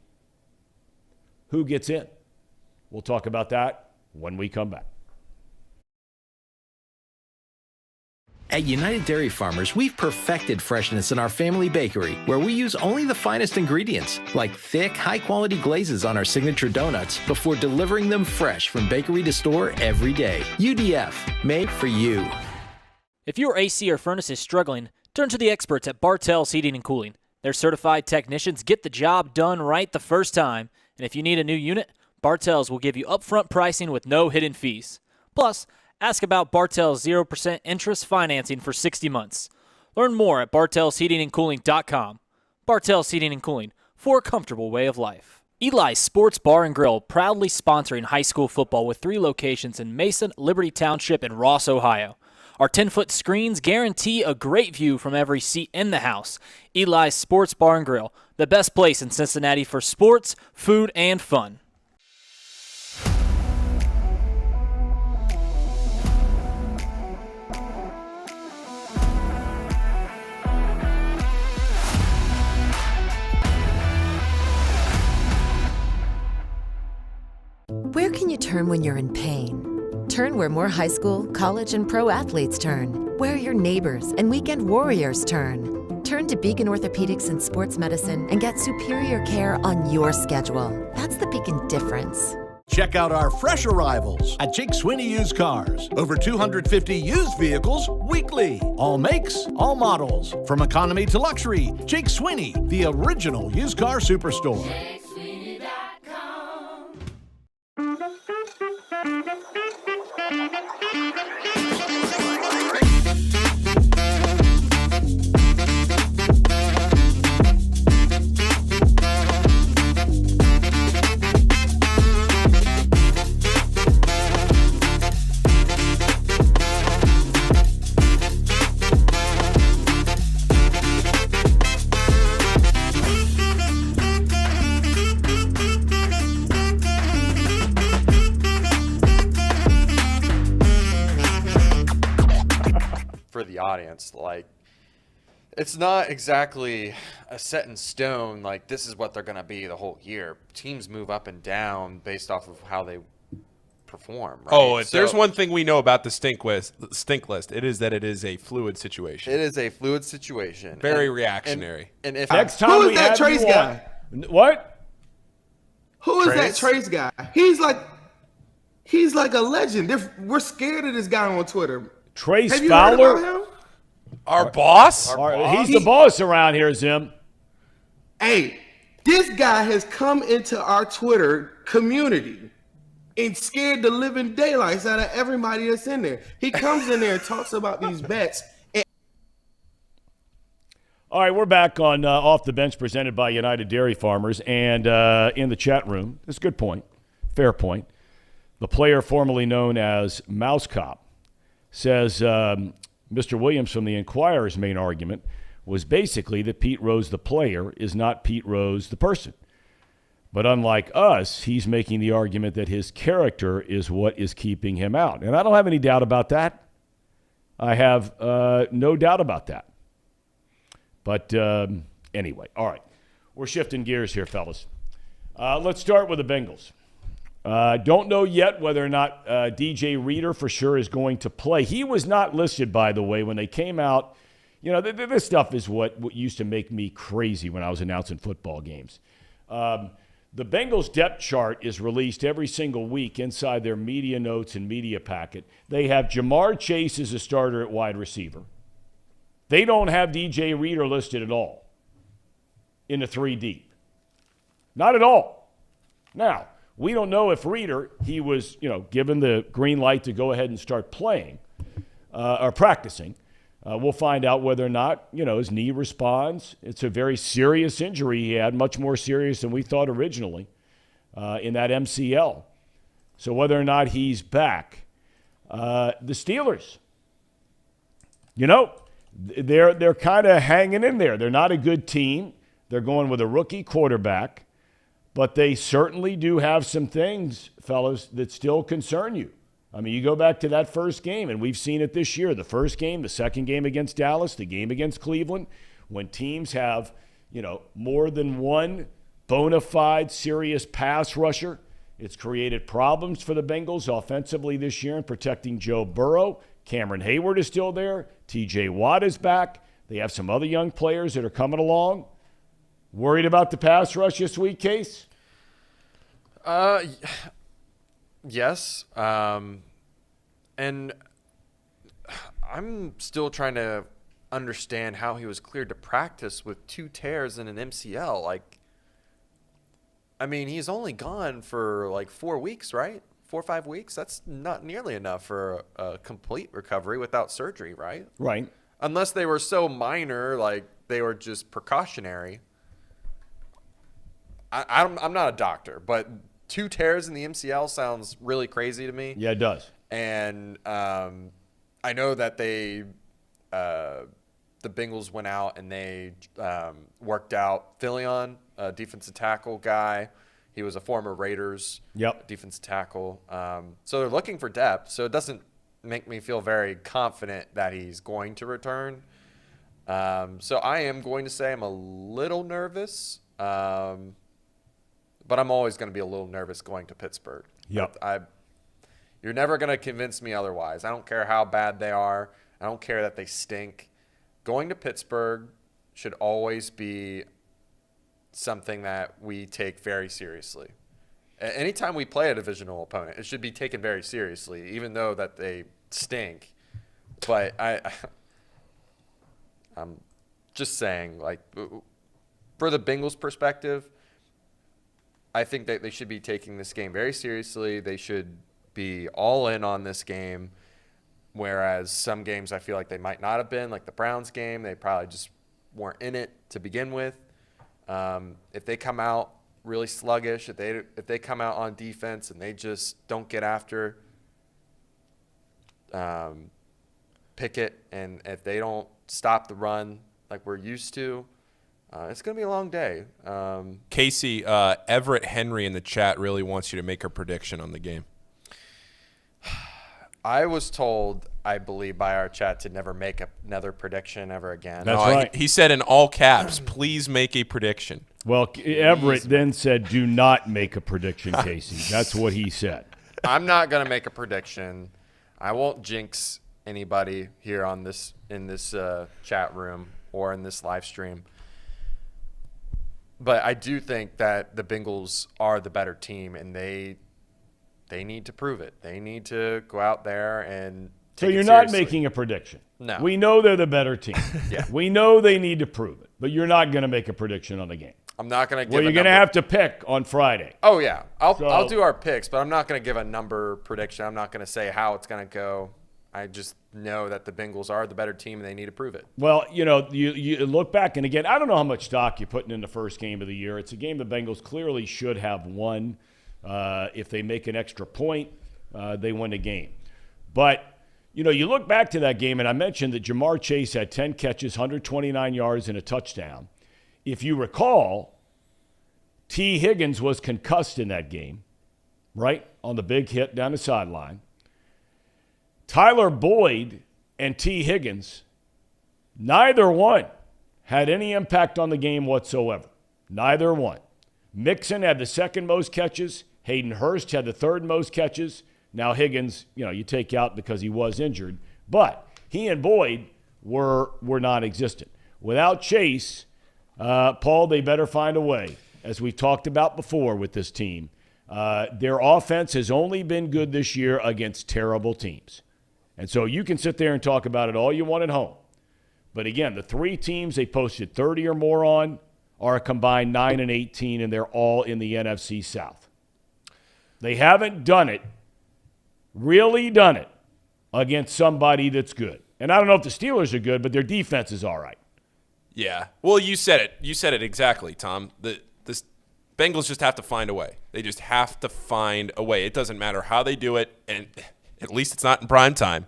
who gets in? We'll talk about that when we come back. At United Dairy Farmers, we've perfected freshness in our family bakery, where we use only the finest ingredients, like thick, high-quality glazes on our signature donuts, before delivering them fresh from bakery to store every day. UDF, made for you. If your AC or furnace is struggling, turn to the experts at Bartell's Heating and Cooling. Their certified technicians get the job done right the first time, and if you need a new unit, Bartell's will give you upfront pricing with no hidden fees. Plus, ask about Bartell's 0% interest financing for 60 months. Learn more at bartellsheatingandcooling.com. Bartell's Heating and Cooling, for a comfortable way of life. Eli's Sports Bar and Grill, proudly sponsoring high school football with 3 locations in Mason, Liberty Township, and Ross, Ohio. Our 10-foot screens guarantee a great view from every seat in the house. Eli's Sports Bar and Grill, the best place in Cincinnati for sports, food, and fun. Where can you turn when you're in pain? Turn where more high school, college, and pro athletes turn. Where your neighbors and weekend warriors turn. Turn to Beacon Orthopedics and Sports Medicine and get superior care on your schedule. That's the Beacon difference. Check out our fresh arrivals at Jake Sweeney Used Cars. Over 250 used vehicles weekly. All makes, all models. From economy to luxury, Jake Sweeney, the original used car superstore. For the audience, like, it's not exactly a set in stone, like this is what they're going to be the whole year. Teams move up and down based off of how they perform, right? Oh, if there's one thing we know about the stink list, it is that it is a fluid situation. It is a fluid situation. Very reactionary. And if Next time Who we is that have Trace you guy? on- What? Who is that Trace? Trace guy? He's like a legend. We're scared of this guy on Twitter. Trace Have you heard Fowler? about him? Our boss? He's the boss around here, Zim. Hey, this guy has come into our Twitter community and scared the living daylights out of everybody that's in there. He comes in there and talks about these bets. All right, we're back on Off the Bench presented by United Dairy Farmers. And in the chat room, that's a good point, fair point. The player formerly known as Mouse Cop says Mr. Williams from the Enquirer's main argument was basically that Pete Rose, the player, is not Pete Rose, the person. But unlike us, he's making the argument that his character is what is keeping him out. And I don't have any doubt about that. I have no doubt about that. But anyway, all right. We're shifting gears here, fellas. Let's start with the Bengals. Don't know yet whether or not DJ Reader for sure is going to play. He was not listed, by the way, when they came out. You know, this stuff is what used to make me crazy when I was announcing football games. The Bengals depth chart is released every single week inside their media notes and media packet. They have Jamar Chase as a starter at wide receiver. They don't have DJ Reader listed at all in the 3 deep. Not at all. Now, we don't know if Reader, he was, given the green light to go ahead and start playing or practicing. We'll find out whether or not, his knee responds. It's a very serious injury he had, much more serious than we thought originally in that MCL. So whether or not he's back. The Steelers, they're kind of hanging in there. They're not a good team. They're going with a rookie quarterback. But they certainly do have some things, fellas, that still concern you. I mean, you go back to that first game, and we've seen it this year. The first game, the second game against Dallas, the game against Cleveland. When teams have, more than one bona fide serious pass rusher, it's created problems for the Bengals offensively this year in protecting Joe Burrow. Cameron Hayward is still there. TJ Watt is back. They have some other young players that are coming along. Worried about the pass rush this week, Case? Yes. And I'm still trying to understand how he was cleared to practice with 2 tears and an MCL. He's only gone for 4 weeks, right? 4 or 5 weeks. That's not nearly enough for a complete recovery without surgery, right? Right. Unless they were so minor, they were just precautionary. I'm not a doctor, but 2 tears in the MCL sounds really crazy to me. Yeah, it does. And I know that the Bengals went out and they worked out Philion, a defensive tackle guy. He was a former Raiders defensive tackle. So they're looking for depth. So it doesn't make me feel very confident that he's going to return. So I am going to say I'm a little nervous. But I'm always going to be a little nervous going to Pittsburgh. Yep. You're never going to convince me otherwise. I don't care how bad they are. I don't care that they stink. Going to Pittsburgh should always be something that we take very seriously. Anytime we play a divisional opponent, it should be taken very seriously, even though that they stink. But I'm just saying, like, for the Bengals' perspective, I think that they should be taking this game very seriously. They should be all in on this game, whereas some games I feel like they might not have been, like the Browns game. They probably just weren't in it to begin with. If they come out really sluggish, if they come out on defense and they just don't get after Pickett, and if they don't stop the run like we're used to, it's going to be a long day. Casey, Everett Henry in the chat really wants you to make a prediction on the game. I was told, I believe, by our chat to never make another prediction ever again. That's right. He said in all caps, please make a prediction. Well, Everett then said, do not make a prediction, Casey. That's what he said. I'm not going to make a prediction. I won't jinx anybody here in this chat room or in this live stream. But I do think that the Bengals are the better team, and they need to prove it. They need to go out there and So take you're it not seriously. making a prediction. No. We know they're the better team. Yeah. We know they need to prove it, but you're not going to make a prediction on the game. I'm not going to give Well, you're going to have to pick on Friday. Oh, yeah. So- I'll do our picks, but I'm not going to give a number prediction. I'm not going to say how it's going to go. I just know that the Bengals are the better team, and they need to prove it. Well, you look back, and again, I don't know how much stock you're putting in the first game of the year. It's a game the Bengals clearly should have won. If they make an extra point, they win the game. But, you look back to that game, and I mentioned that Jamar Chase had 10 catches, 129 yards, and a touchdown. If you recall, T. Higgins was concussed in that game, right, on the big hit down the sideline. Tyler Boyd and T. Higgins, neither one had any impact on the game whatsoever. Neither one. Mixon had the second most catches. Hayden Hurst had the third most catches. Now Higgins, you take out because he was injured. But he and Boyd were non-existent. Without Chase, Paul, they better find a way. As we've talked about before with this team, their offense has only been good this year against terrible teams. And so you can sit there and talk about it all you want at home. But again, the three teams they posted 30 or more on are a combined 9-18, and they're all in the NFC South. They haven't really done it, against somebody that's good. And I don't know if the Steelers are good, but their defense is all right. Yeah. Well, you said it. You said it exactly, Tom. The Bengals just have to find a way. They just have to find a way. It doesn't matter how they do it, and at least it's not in prime time.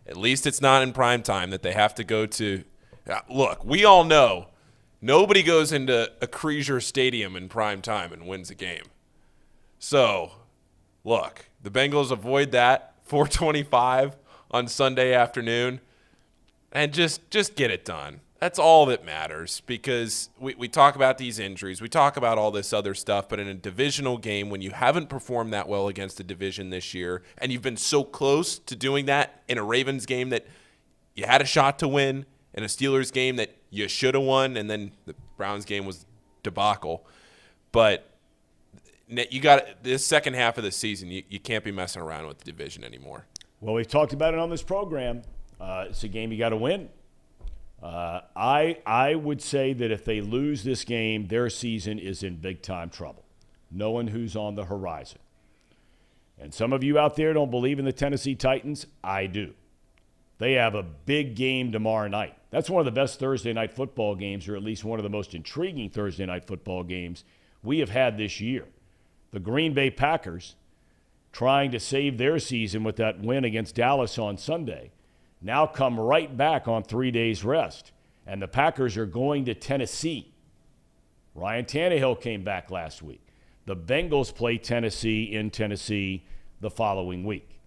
At least it's not in prime time that they have to go to. Look, we all know nobody goes into a Creasier Stadium in prime time and wins a game. So, look, the Bengals avoid that 4:25 on Sunday afternoon and just get it done. That's all that matters, because we talk about these injuries. We talk about all this other stuff, but in a divisional game, when you haven't performed that well against the division this year, and you've been so close to doing that in a Ravens game that you had a shot to win, in a Steelers game that you should have won, and then the Browns game was debacle. But you got this second half of the season, you can't be messing around with the division anymore. Well, we've talked about it on this program. It's a game you got to win. I would say that if they lose this game, their season is in big-time trouble, knowing who's on the horizon. And some of you out there don't believe in the Tennessee Titans. I do. They have a big game tomorrow night. That's one of the best Thursday night football games, or at least one of the most intriguing Thursday night football games we have had this year. The Green Bay Packers, trying to save their season with that win against Dallas on Sunday, now come right back on 3 days rest. And the Packers are going to Tennessee. Ryan Tannehill came back last week. The Bengals play Tennessee in Tennessee the following week.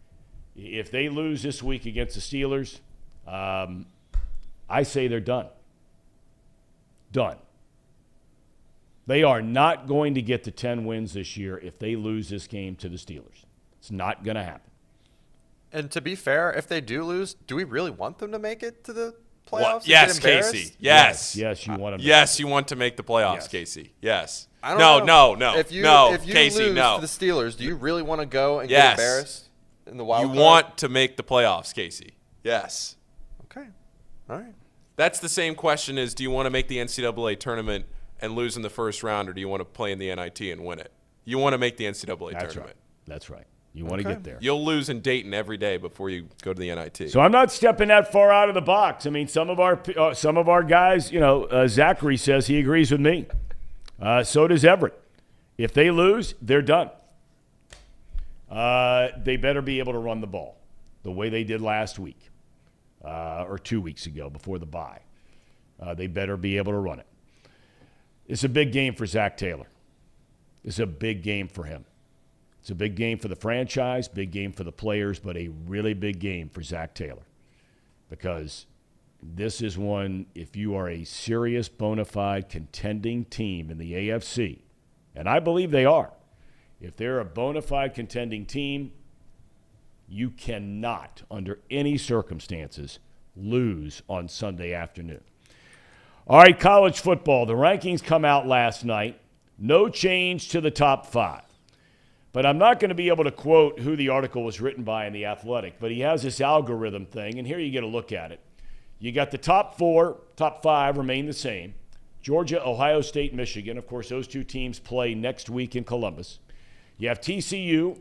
If they lose this week against the Steelers, I say they're done. Done. They are not going to get to 10 wins this year if they lose this game to the Steelers. It's not going to happen. And to be fair, if they do lose, do we really want them to make it to the playoffs? Yes, Casey. Yes. Yes, you want to. Yes, you want to make the playoffs, Yes. Casey. Yes. I don't No. If you Casey, lose no. to the Steelers, do you really want to go and Yes. get embarrassed in the wild You card? want to make the playoffs, Casey. Yes. Okay. All right. That's the same question as, do you want to make the NCAA tournament and lose in the first round, or do you want to play in the NIT and win it? You want to make the NCAA That's tournament. right. That's right. You want to get there. You'll lose in Dayton every day before you go to the NIT. So I'm not stepping that far out of the box. I mean, some of our guys, Zachary says he agrees with me. So does Everett. If they lose, they're done. They better be able to run the ball the way they did last week or 2 weeks ago before the bye. They better be able to run it. It's a big game for Zach Taylor. It's a big game for him. It's a big game for the franchise, big game for the players, but a really big game for Zach Taylor. Because this is one, if you are a serious, bona fide contending team in the AFC, and I believe they are, if they're a bona fide contending team, you cannot, under any circumstances, lose on Sunday afternoon. All right, college football. The rankings come out last night. No change to the top 5. But I'm not going to be able to quote who the article was written by in The Athletic, but he has this algorithm thing, and here you get a look at it. You got the top 5 remain the same. Georgia, Ohio State, Michigan. Of course, those two teams play next week in Columbus. You have TCU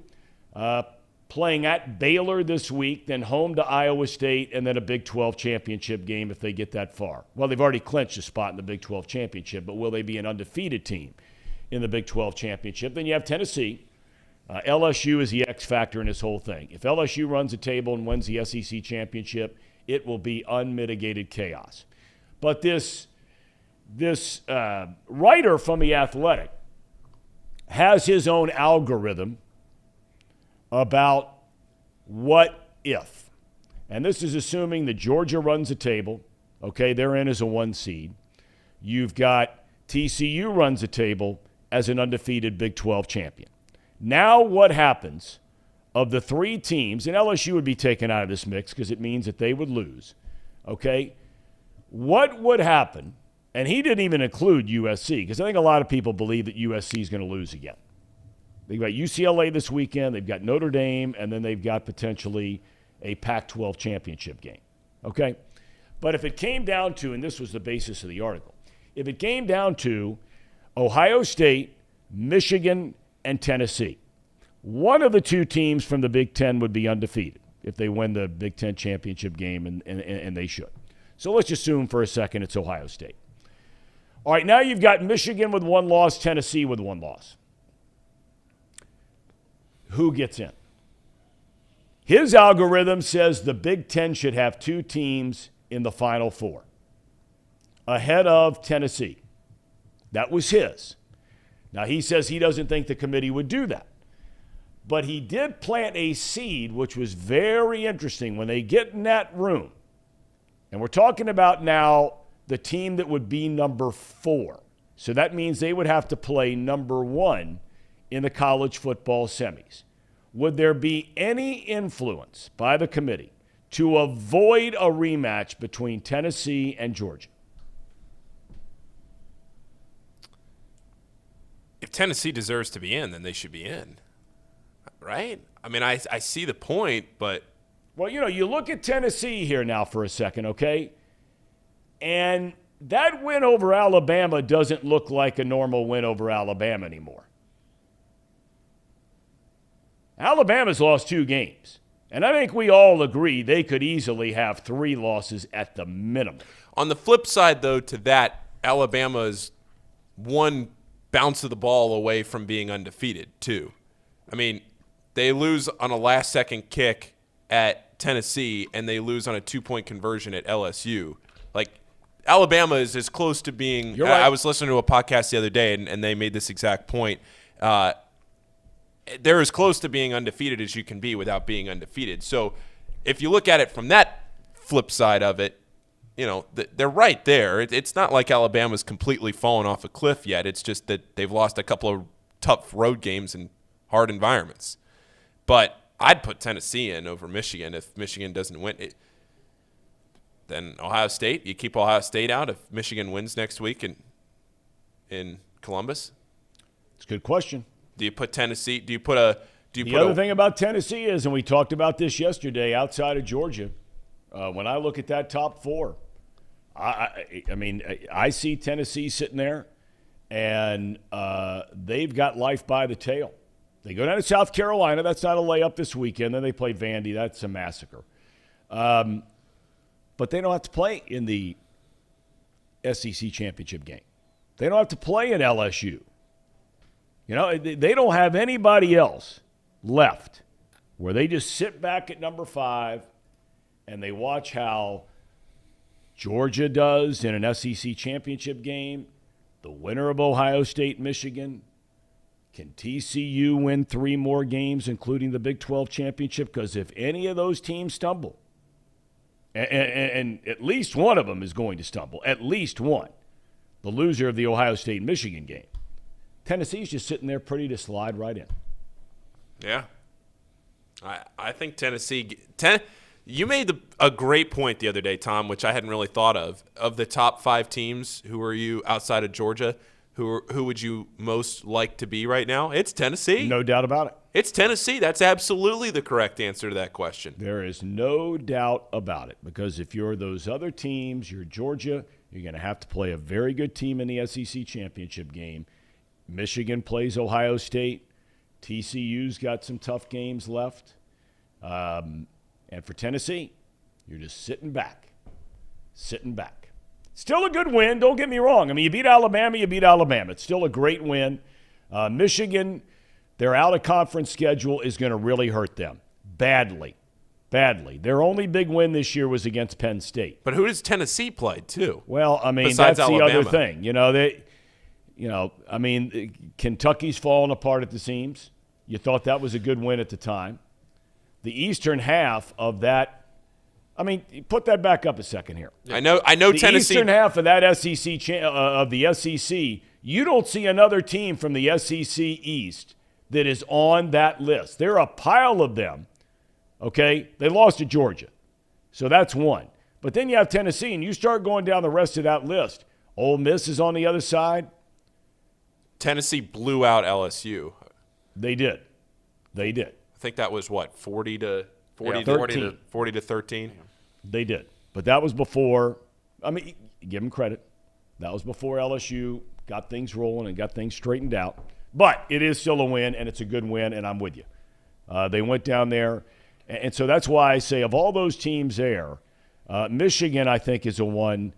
playing at Baylor this week, then home to Iowa State, and then a Big 12 championship game if they get that far. Well, they've already clinched a spot in the Big 12 championship, but will they be an undefeated team in the Big 12 championship? Then you have Tennessee. LSU is the X factor in this whole thing. If LSU runs a table and wins the SEC championship, it will be unmitigated chaos. But this writer from The Athletic has his own algorithm about what if. And this is assuming that Georgia runs a table. Okay, they're in as a 1 seed. You've got TCU runs a table as an undefeated Big 12 champion. Now what happens of the 3 teams, and LSU would be taken out of this mix because it means that they would lose, okay? What would happen, and he didn't even include USC because I think a lot of people believe that USC is going to lose again. They've got UCLA this weekend, they've got Notre Dame, and then they've got potentially a Pac-12 championship game, okay? But if it came down to, and this was the basis of the article, if it came down to Ohio State, Michigan, and Tennessee, one of the 2 teams from the Big Ten would be undefeated if they win the Big Ten championship game, and they should. So let's assume for a second it's Ohio State. All right, now you've got Michigan with 1 loss, Tennessee with 1 loss. Who gets in? His algorithm says the Big Ten should have 2 teams in the Final 4 ahead of Tennessee. That was his. Now, he says he doesn't think the committee would do that. But he did plant a seed, which was very interesting when they get in that room. And we're talking about now the team that would be number 4. So that means they would have to play number 1 in the college football semis. Would there be any influence by the committee to avoid a rematch between Tennessee and Georgia? If Tennessee deserves to be in, then they should be in, right? I mean, I see the point, but. Well, you look at Tennessee here now for a second, okay? And that win over Alabama doesn't look like a normal win over Alabama anymore. Alabama's lost 2 games. And I think we all agree they could easily have 3 losses at the minimum. On the flip side, though, to that, Alabama's 1 bounce of the ball away from being undefeated, too. I mean, they lose on a last-second kick at Tennessee, and they lose on a 2-point conversion at LSU. Like, Alabama is as close to being – You're right. I was listening to a podcast the other day, and they made this exact point. They're as close to being undefeated as you can be without being undefeated. So if you look at it from that flip side of it, they're right there. It's not like Alabama's completely fallen off a cliff yet. It's just that they've lost a couple of tough road games in hard environments. But I'd put Tennessee in over Michigan if Michigan doesn't win. Then Ohio State. You keep Ohio State out if Michigan wins next week in Columbus. It's a good question. Do you put Tennessee? The other thing about Tennessee is, and we talked about this yesterday, outside of Georgia, when I look at that top four, I see Tennessee sitting there, and they've got life by the tail. They go down to South Carolina. That's not a layup this weekend. Then they play Vandy. That's a massacre. But they don't have to play in the SEC championship game. They don't have to play in LSU. You know, they don't have anybody else left where they just sit back at number 5 and they watch how Georgia does in an SEC championship game, the winner of Ohio State, Michigan. Can TCU win 3 more games, including the Big 12 championship? Because if any of those teams stumble, and at least one of them is going to stumble, at least one, the loser of the Ohio State-Michigan game, Tennessee's just sitting there pretty to slide right in. Yeah. I think Tennessee you made a great point the other day, Tom, which I hadn't really thought of. Of the top 5 teams, who are you outside of Georgia? Who would you most like to be right now? It's Tennessee. No doubt about it. It's Tennessee. That's absolutely the correct answer to that question. There is no doubt about it, because if you're those other teams, you're Georgia, you're going to have to play a very good team in the SEC championship game. Michigan plays Ohio State. TCU's got some tough games left. And for Tennessee, you're just sitting back. Still a good win, don't get me wrong. I mean, you beat Alabama. It's still a great win. Michigan, their out-of-conference schedule is going to really hurt them badly. Their only big win this year was against Penn State. But who does Tennessee play, too? Well, I mean, besides that's Alabama? The other thing. Kentucky's falling apart at the seams. You thought that was a good win at the time. The eastern half of that, put that back up a second here. I know the Tennessee. The eastern half of that of the SEC, you don't see another team from the SEC East that is on that list. There are a pile of them, okay? They lost to Georgia, so that's one. But then you have Tennessee, and you start going down the rest of that list. Ole Miss is on the other side. Tennessee blew out LSU. They did. I think that was, 40 to 13. 40 to 13? They did. But that was before – give them credit. That was before LSU got things rolling and got things straightened out. But it is still a win, and it's a good win, and I'm with you. They went down there. And so that's why I say of all those teams there, Michigan, I think, is the one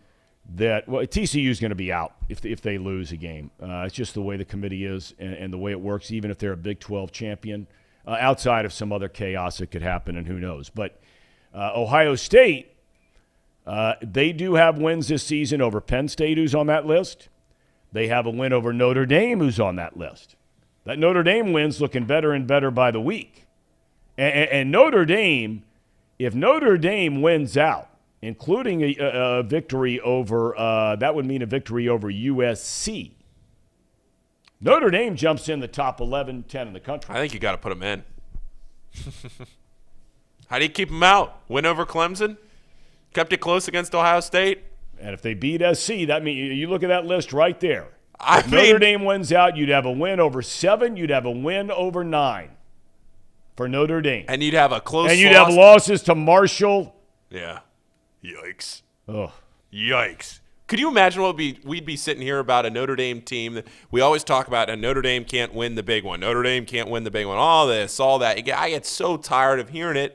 that – TCU is going to be out if they lose a game. It's just the way the committee is and the way it works, even if they're a Big 12 champion. Outside of some other chaos that could happen, and who knows. But Ohio State, they do have wins this season over Penn State, who's on that list. They have a win over Notre Dame, who's on that list. That Notre Dame win's looking better and better by the week. And Notre Dame, if Notre Dame wins out, including a victory over, that would mean a victory over USC. Notre Dame jumps in the top 11, 10 in the country. I think you got to put them in. How do you keep them out? Win over Clemson? Kept it close against Ohio State? And if they beat SC, that means you look at that list right there. If Notre Dame wins out, you'd have a win over 7. You'd have a win over 9 for Notre Dame. And you'd have a close And you'd have losses to Marshall. Yeah. Yikes. Ugh. Yikes. Could you imagine what we'd be sitting here about a Notre Dame team that we always talk about, and Notre Dame can't win the big one. Notre Dame can't win the big one. All this, all that. I get so tired of hearing it.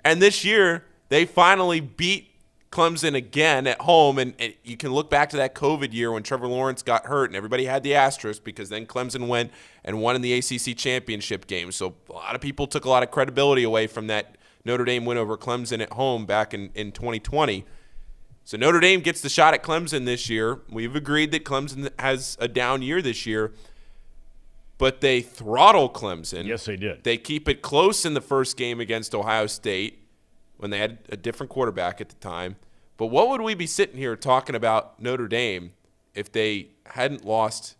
And this year, they finally beat Clemson again at home. And you can look back to that COVID year when Trevor Lawrence got hurt and everybody had the asterisk because then Clemson went and won in the ACC championship game. So a lot of people took a lot of credibility away from that Notre Dame win over Clemson at home back in 2020. So Notre Dame gets the shot at Clemson this year. We've agreed that Clemson has a down year this year, but they throttle Clemson. Yes, they did. They keep it close in the first game against Ohio State when they had a different quarterback at the time. But what would we be sitting here talking about Notre Dame if they hadn't lost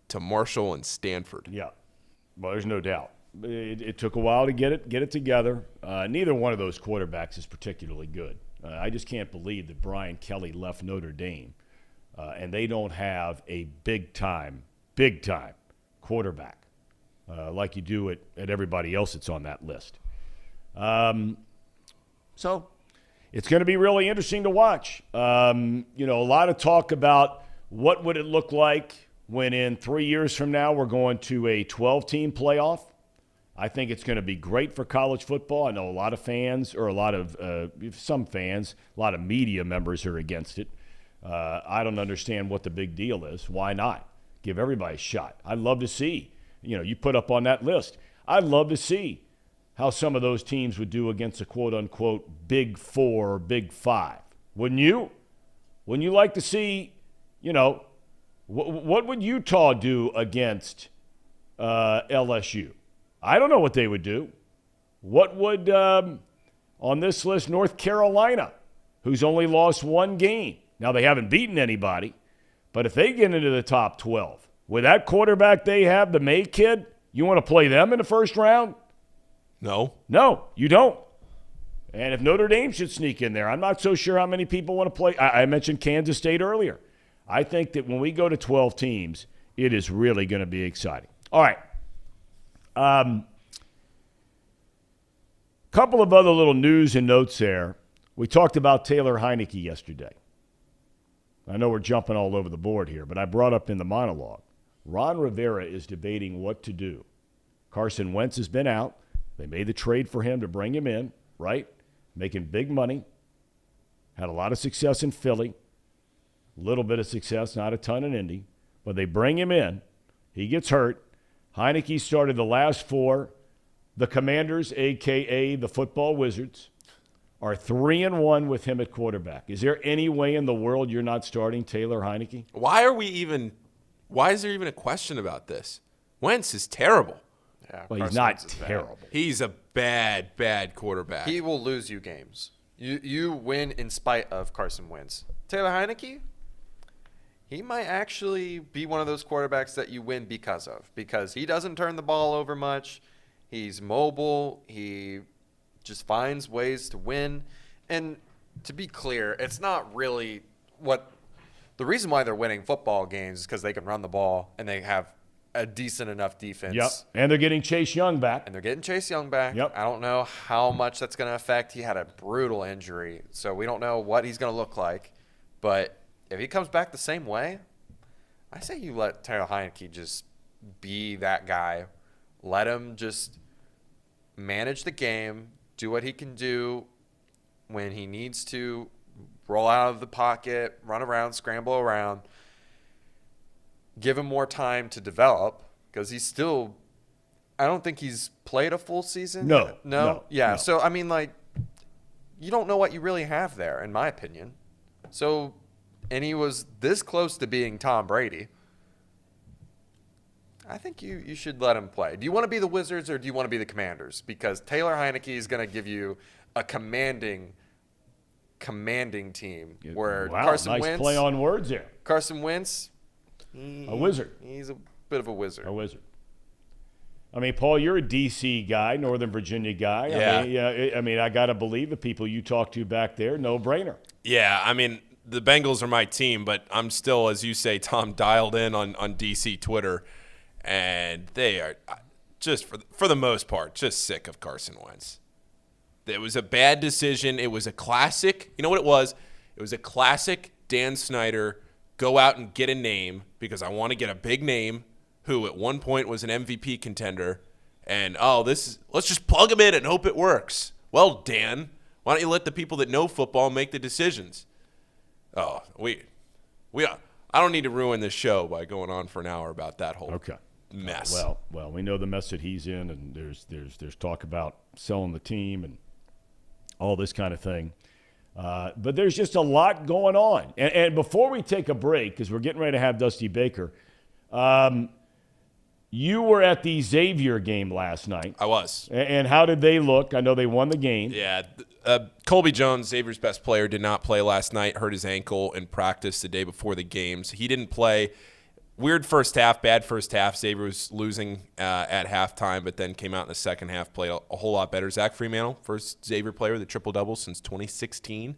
to Marshall and Stanford? Yeah, well, there's no doubt. It took a while to get it together. Neither one of those quarterbacks is particularly good. I just can't believe that Brian Kelly left Notre Dame, and they don't have a big-time quarterback like you do at everybody else that's on that list. So it's going to be really interesting to watch. A lot of talk about what would it look like when in 3 years from now we're going to a 12-team playoff. I think it's going to be great for college football. I know a lot of fans, or some fans, a lot of media members are against it. I don't understand what the big deal is. Why not? Give everybody a shot. I'd love to see, you put up on that list. I'd love to see how some of those teams would do against a quote-unquote Big Four or Big Five. Wouldn't you? Wouldn't you like to see, what would Utah do against LSU? I don't know what they would do. What would, on this list, North Carolina, who's only lost one game. Now, they haven't beaten anybody, but if they get into the top 12, with that quarterback they have, the May kid, you want to play them in the first round? No. No, you don't. And if Notre Dame should sneak in there, I'm not so sure how many people want to play. I mentioned Kansas State earlier. I think that when we go to 12 teams, it is really going to be exciting. All right. Couple of other little news and notes there. We talked about Taylor Heineke yesterday. I know we're jumping all over the board here, but I brought up in the monologue. Ron Rivera is debating what to do. Carson Wentz has been out. They made the trade for him to bring him in, right? Making big money. Had a lot of success in Philly. A little bit of success, not a ton in Indy. But they bring him in. He gets hurt. Heineke started the last four. The Commanders, a.k.a. the Football Wizards, are 3-1 with him at quarterback. Is there any way in the world you're not starting Taylor Heineke? Why is there even a question about this? Wentz is terrible. Yeah, well, he's not terrible. He's a bad quarterback. He will lose you games. You win in spite of Carson Wentz. Taylor Heineke, he might actually be one of those quarterbacks that you win because he doesn't turn the ball over much. He's mobile. He just finds ways to win. And to be clear, it's not really the reason why they're winning football games is because they can run the ball and they have a decent enough defense. Yep. And they're getting Chase Young back. Yep. I don't know how much that's going to affect. He had a brutal injury, so we don't know what he's going to look like. But if he comes back the same way, I say you let Taylor Heineke just be that guy. Let him just manage the game, do what he can do when he needs to, roll out of the pocket, run around, scramble around. Give him more time to develop because he's still – I don't think he's played a full season. No. Yeah, so, I mean, you don't know what you really have there, in my opinion. So – and he was this close to being Tom Brady. I think you should let him play. Do you want to be the Wizards or do you want to be the Commanders? Because Taylor Heineke is going to give you a commanding team where Carson Wentz. Nice play on words there. Carson Wentz. A wizard. He's a bit of a wizard. I mean, Paul, you're a D.C. guy, Northern Virginia guy. Yeah. I mean, I got to believe the people you talk to back there, no brainer. Yeah, I mean, the Bengals are my team, but I'm still, as you say, Tom, dialed in on D.C. Twitter. And they are just, for the most part, just sick of Carson Wentz. It was a bad decision. It was a classic. You know what it was? It was a classic Dan Snyder, go out and get a name because I want to get a big name who at one point was an MVP contender. And, let's just plug him in and hope it works. Well, Dan, why don't you let the people that know football make the decisions? I don't need to ruin this show by going on for an hour about that whole mess. Well, we know the mess that he's in, and there's talk about selling the team and all this kind of thing. But there's just a lot going on. And before we take a break, because we're getting ready to have Dusty Baker, you were at the Xavier game last night. I was. And how did they look? I know they won the game. Yeah. Colby Jones, Xavier's best player, did not play last night, hurt his ankle in practice the day before the game. So he didn't play. Weird first half, bad first half. Xavier was losing at halftime, but then came out in the second half, played a whole lot better. Zach Fremantle, first Xavier player with a triple-double since 2016.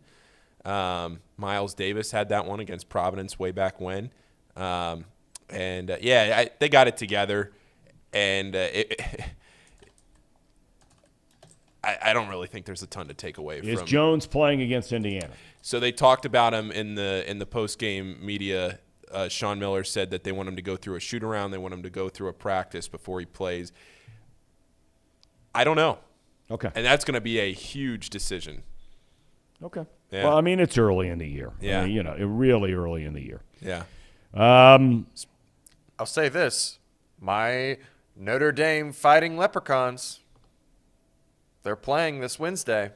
Miles Davis had that one against Providence way back when. They got it together. And I don't really think there's a ton to take away from. Is Jones playing against Indiana? So they talked about him in the post-game media. Sean Miller said that they want him to go through a shoot-around. They want him to go through a practice before he plays. I don't know. Okay. And that's going to be a huge decision. Okay. Yeah. Well, I mean, it's early in the year. Yeah. I mean, really early in the year. Yeah. I'll say this. My Notre Dame Fighting Leprechauns, they're playing this Wednesday.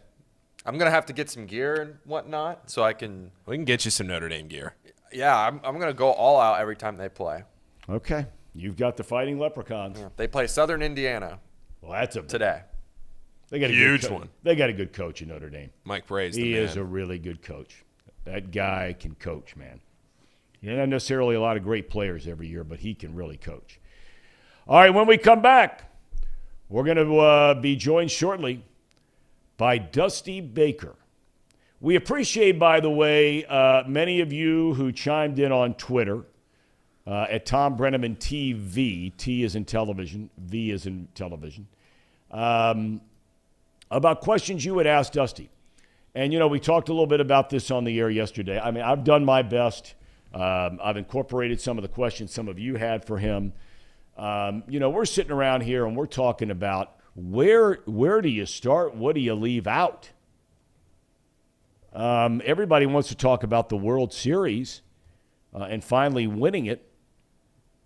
I'm going to have to get some gear and whatnot so I can – We can get you some Notre Dame gear. Yeah, I'm going to go all out every time they play. Okay. You've got the Fighting Leprechauns. Yeah. They play Southern Indiana Well, today. They got a huge good one. They got a good coach in Notre Dame. Mike Bray's He the man. is a really good coach. That guy can coach, man. Not necessarily a lot of great players every year, but he can really coach. All right, when we come back, we're going to be joined shortly by Dusty Baker. We appreciate, by the way, many of you who chimed in on Twitter at Thom Brennaman TV. T is in television, V is in television. About questions you had asked Dusty. And, we talked a little bit about this on the air yesterday. I mean, I've done my best. I've incorporated some of the questions some of you had for him. We're sitting around here and we're talking about where do you start? What do you leave out? Everybody wants to talk about the World Series and finally winning it.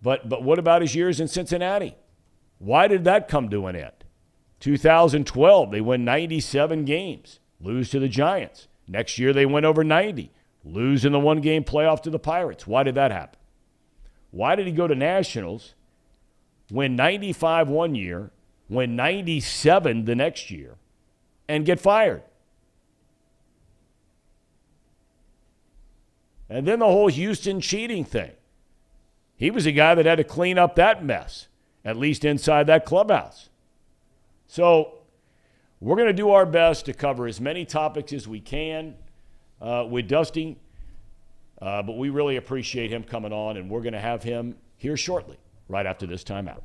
But what about his years in Cincinnati? Why did that come to an end? 2012, they win 97 games, lose to the Giants. Next year, they win over 90, lose in the one-game playoff to the Pirates. Why did that happen? Why did he go to Nationals, win 95 one year, win 97 the next year, and get fired? And then the whole Houston cheating thing. He was a guy that had to clean up that mess, at least inside that clubhouse. So we're going to do our best to cover as many topics as we can with Dusty, but we really appreciate him coming on, and we're going to have him here shortly, right after this timeout.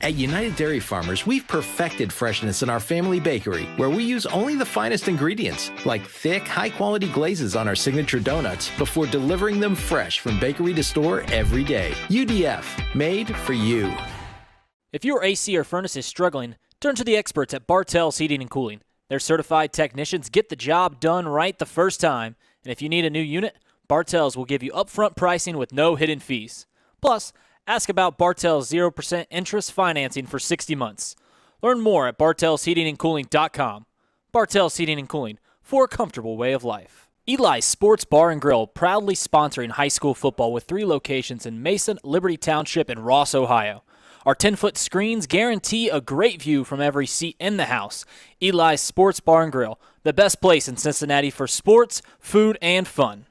At United Dairy Farmers, we've perfected freshness in our family bakery, where we use only the finest ingredients, like thick, high-quality glazes on our signature donuts, before delivering them fresh from bakery to store every day. UDF, made for you. If your AC or furnace is struggling, turn to the experts at Bartell's Heating and Cooling. Their certified technicians get the job done right the first time, and if you need a new unit, Bartell's will give you upfront pricing with no hidden fees. Plus, ask about Bartell's 0% interest financing for 60 months. Learn more at bartellsheatingandcooling.com. Bartell's Heating and Cooling, for a comfortable way of life. Eli's Sports Bar and Grill, proudly sponsoring high school football with 3 locations in Mason, Liberty Township, and Ross, Ohio. Our 10-foot screens guarantee a great view from every seat in the house. Eli's Sports Bar and Grill, the best place in Cincinnati for sports, food, and fun.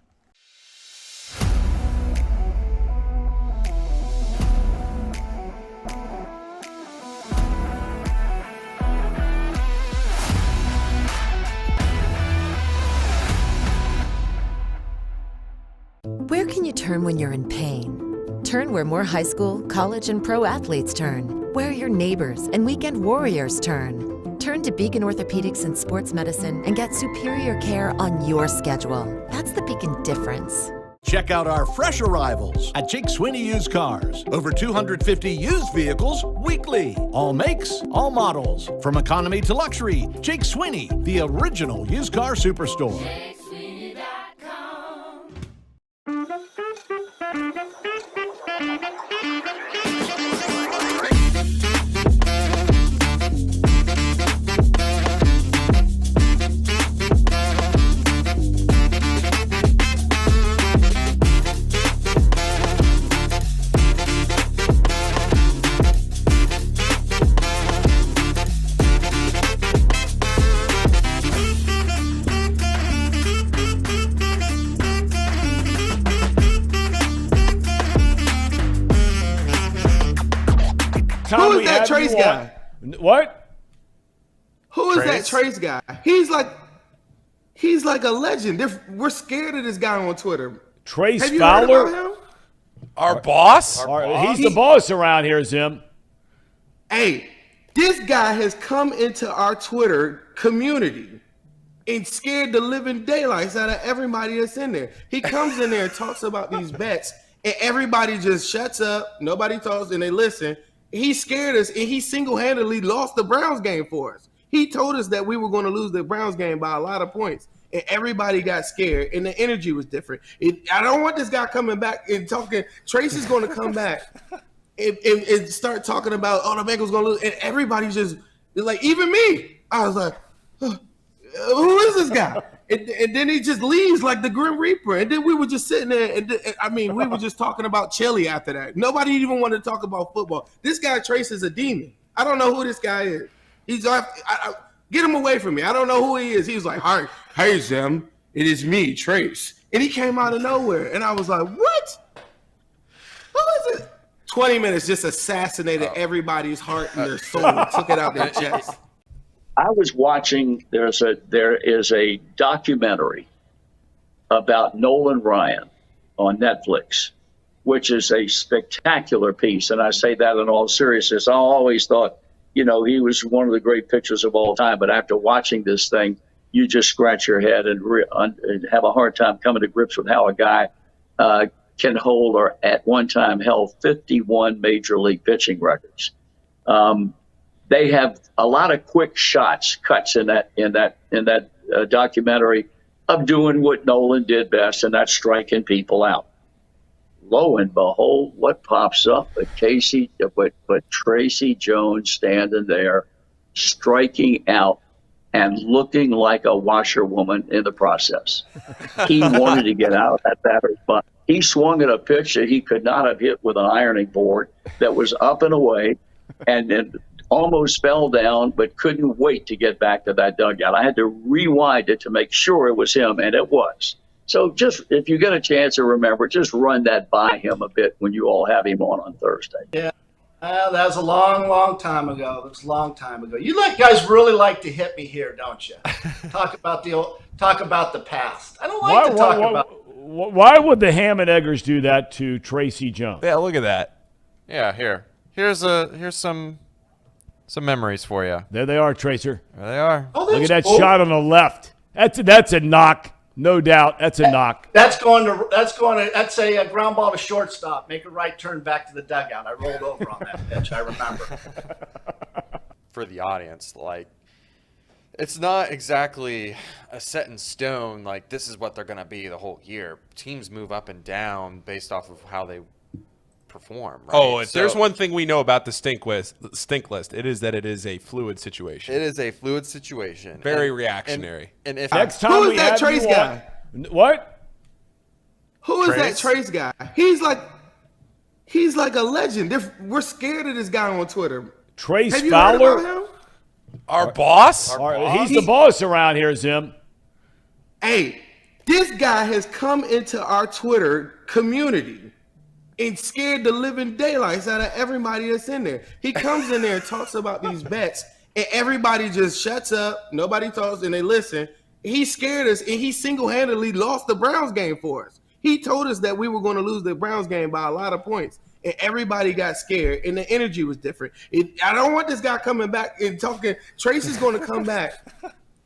Where can you turn when you're in pain? Turn where more high school, college, and pro athletes turn. Where your neighbors and weekend warriors turn. Turn to Beacon Orthopedics and Sports Medicine and get superior care on your schedule. That's the Beacon difference. Check out our fresh arrivals at Jake Sweeney Used Cars. Over 250 used vehicles weekly. All makes, all models. From economy to luxury, Jake Sweeney, the original used car superstore. Who is that Trace guy? What? Who is that Trace guy? He's like a legend. We're scared of this guy on Twitter. Trace Have you Fowler? heard about him? Our boss? He's the boss around here, Zim. Hey, this guy has come into our Twitter community and scared the living daylights out of everybody that's in there. He comes in there and talks about these bets, and everybody just shuts up. Nobody talks, and they listen. He scared us, and he single-handedly lost the Browns game for us. He told us that we were going to lose the Browns game by a lot of points, and everybody got scared, and the energy was different. I don't want this guy coming back and talking. Trace is going to come back and start talking about, the Bengals going to lose, and everybody's just like, even me. I was like, who is this guy? And then he just leaves like the Grim Reaper. And then we were just sitting there, and we were just talking about chili after that. Nobody even wanted to talk about football. This guy Trace is a demon. I don't know who this guy is. Get him away from me. I don't know who he is. He was like, hey, Zim, it is me, Trace. And he came out of nowhere. And I was like, what? Who is it? 20 minutes just assassinated everybody's heart and their soul and took it out their chest. I was watching, there is a documentary about Nolan Ryan on Netflix, which is a spectacular piece. And I say that in all seriousness. I always thought, he was one of the great pitchers of all time. But after watching this thing, you just scratch your head and have a hard time coming to grips with how a guy can hold or at one time held 51 major league pitching records. They have a lot of quick cuts in that documentary of doing what Nolan did best, and that's striking people out. Lo and behold, what pops up? But Tracy Jones standing there, striking out and looking like a washerwoman in the process. He wanted to get out of that batter's butt. He swung at a pitch that he could not have hit with an ironing board that was up and away, and then almost fell down, but couldn't wait to get back to that dugout. I had to rewind it to make sure it was him, and it was. So just, if you get a chance to remember, just run that by him a bit when you all have him on Thursday. Yeah, that was a long, long time ago. That was a long time ago. You guys really like to hit me here, don't you? Talk about the past. I don't like to talk about. Why would the Ham and Eggers do that to Tracy Jones? Yeah, look at that. Yeah, here's some memories for you. There they are, Tracer. There they are. Oh, look at that shot on the left. That's a knock, no doubt. That's a knock. That's a ground ball to shortstop. Make a right turn back to the dugout. I rolled over on that pitch. I remember. For the audience, it's not exactly a set in stone. This is what they're going to be the whole year. Teams move up and down based off of how they perform. Right? Oh, if there's one thing we know about the stink list, it is that it is a fluid situation. It is a fluid situation. Very reactionary. And if next time who is that Trace guy? What? Who is that Trace guy? He's like a legend. We're scared of this guy on Twitter. Trace Have you Fowler? heard about him? Our boss? He's the boss around here, Zim. Hey, this guy has come into our Twitter community and scared the living daylights out of everybody that's in there. He comes in there and talks about these bets, and everybody just shuts up. Nobody talks, and they listen. He scared us, and he single-handedly lost the Browns game for us. He told us that we were going to lose the Browns game by a lot of points, and everybody got scared, and the energy was different. I don't want this guy coming back and talking. Tracy's going to come back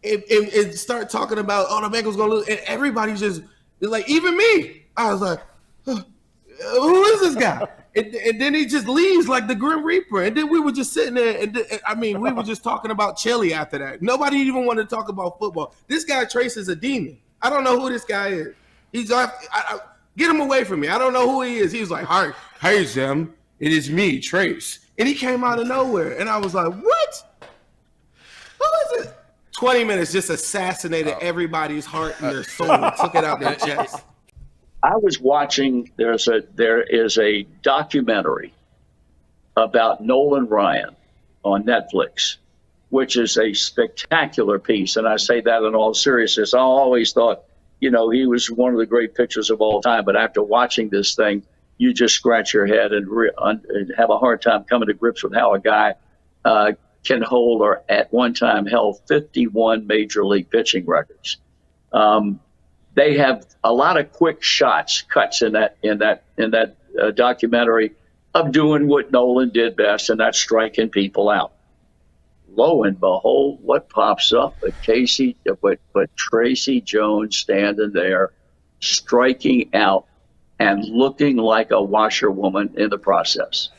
and start talking about, the Bengals going to lose, and everybody's just like, even me. I was like, who is this guy? And then he just leaves like the Grim Reaper. And then we were just sitting there, we were just talking about chili after that. Nobody even wanted to talk about football. This guy Trace is a demon. I don't know who this guy is. Get him away from me. I don't know who he is. He was like, hey, Zim, it is me, Trace. And he came out of nowhere. And I was like, what? Who is it? 20 minutes just assassinated everybody's heart and their soul and took it out their chest. I was watching, there is a documentary about Nolan Ryan on Netflix, which is a spectacular piece. And I say that in all seriousness. I always thought, he was one of the great pitchers of all time. But after watching this thing, you just scratch your head and have a hard time coming to grips with how a guy can hold or at one time held 51 major league pitching records. They have a lot of quick cuts in that documentary of doing what Nolan did best, and that's striking people out. Lo and behold, what pops up? But Tracy Jones standing there, striking out and looking like a washerwoman in the process.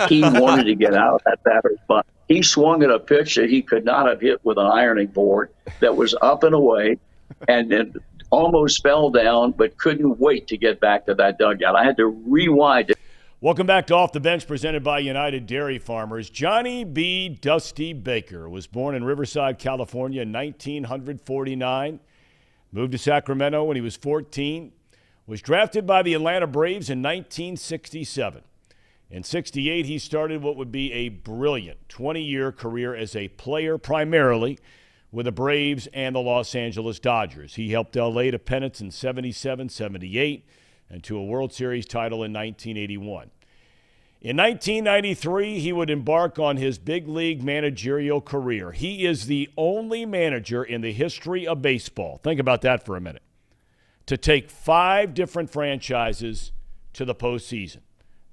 He wanted to get out of that batter's butt. He swung at a pitch that he could not have hit with an ironing board that was up and away, and almost fell down, but couldn't wait to get back to that dugout. I had to rewind it. Welcome back to Off the Bench, presented by United Dairy Farmers. Johnny B. Dusty Baker was born in Riverside, California in 1949. Moved to Sacramento when he was 14. Was drafted by the Atlanta Braves in 1967. In 68, he started what would be a brilliant 20-year career as a player, primarily with the Braves and the Los Angeles Dodgers. He helped L.A. to pennants in 77, 78, and to a World Series title in 1981. In 1993, he would embark on his big league managerial career. He is the only manager in the history of baseball, think about that for a minute, to take 5 different franchises to the postseason.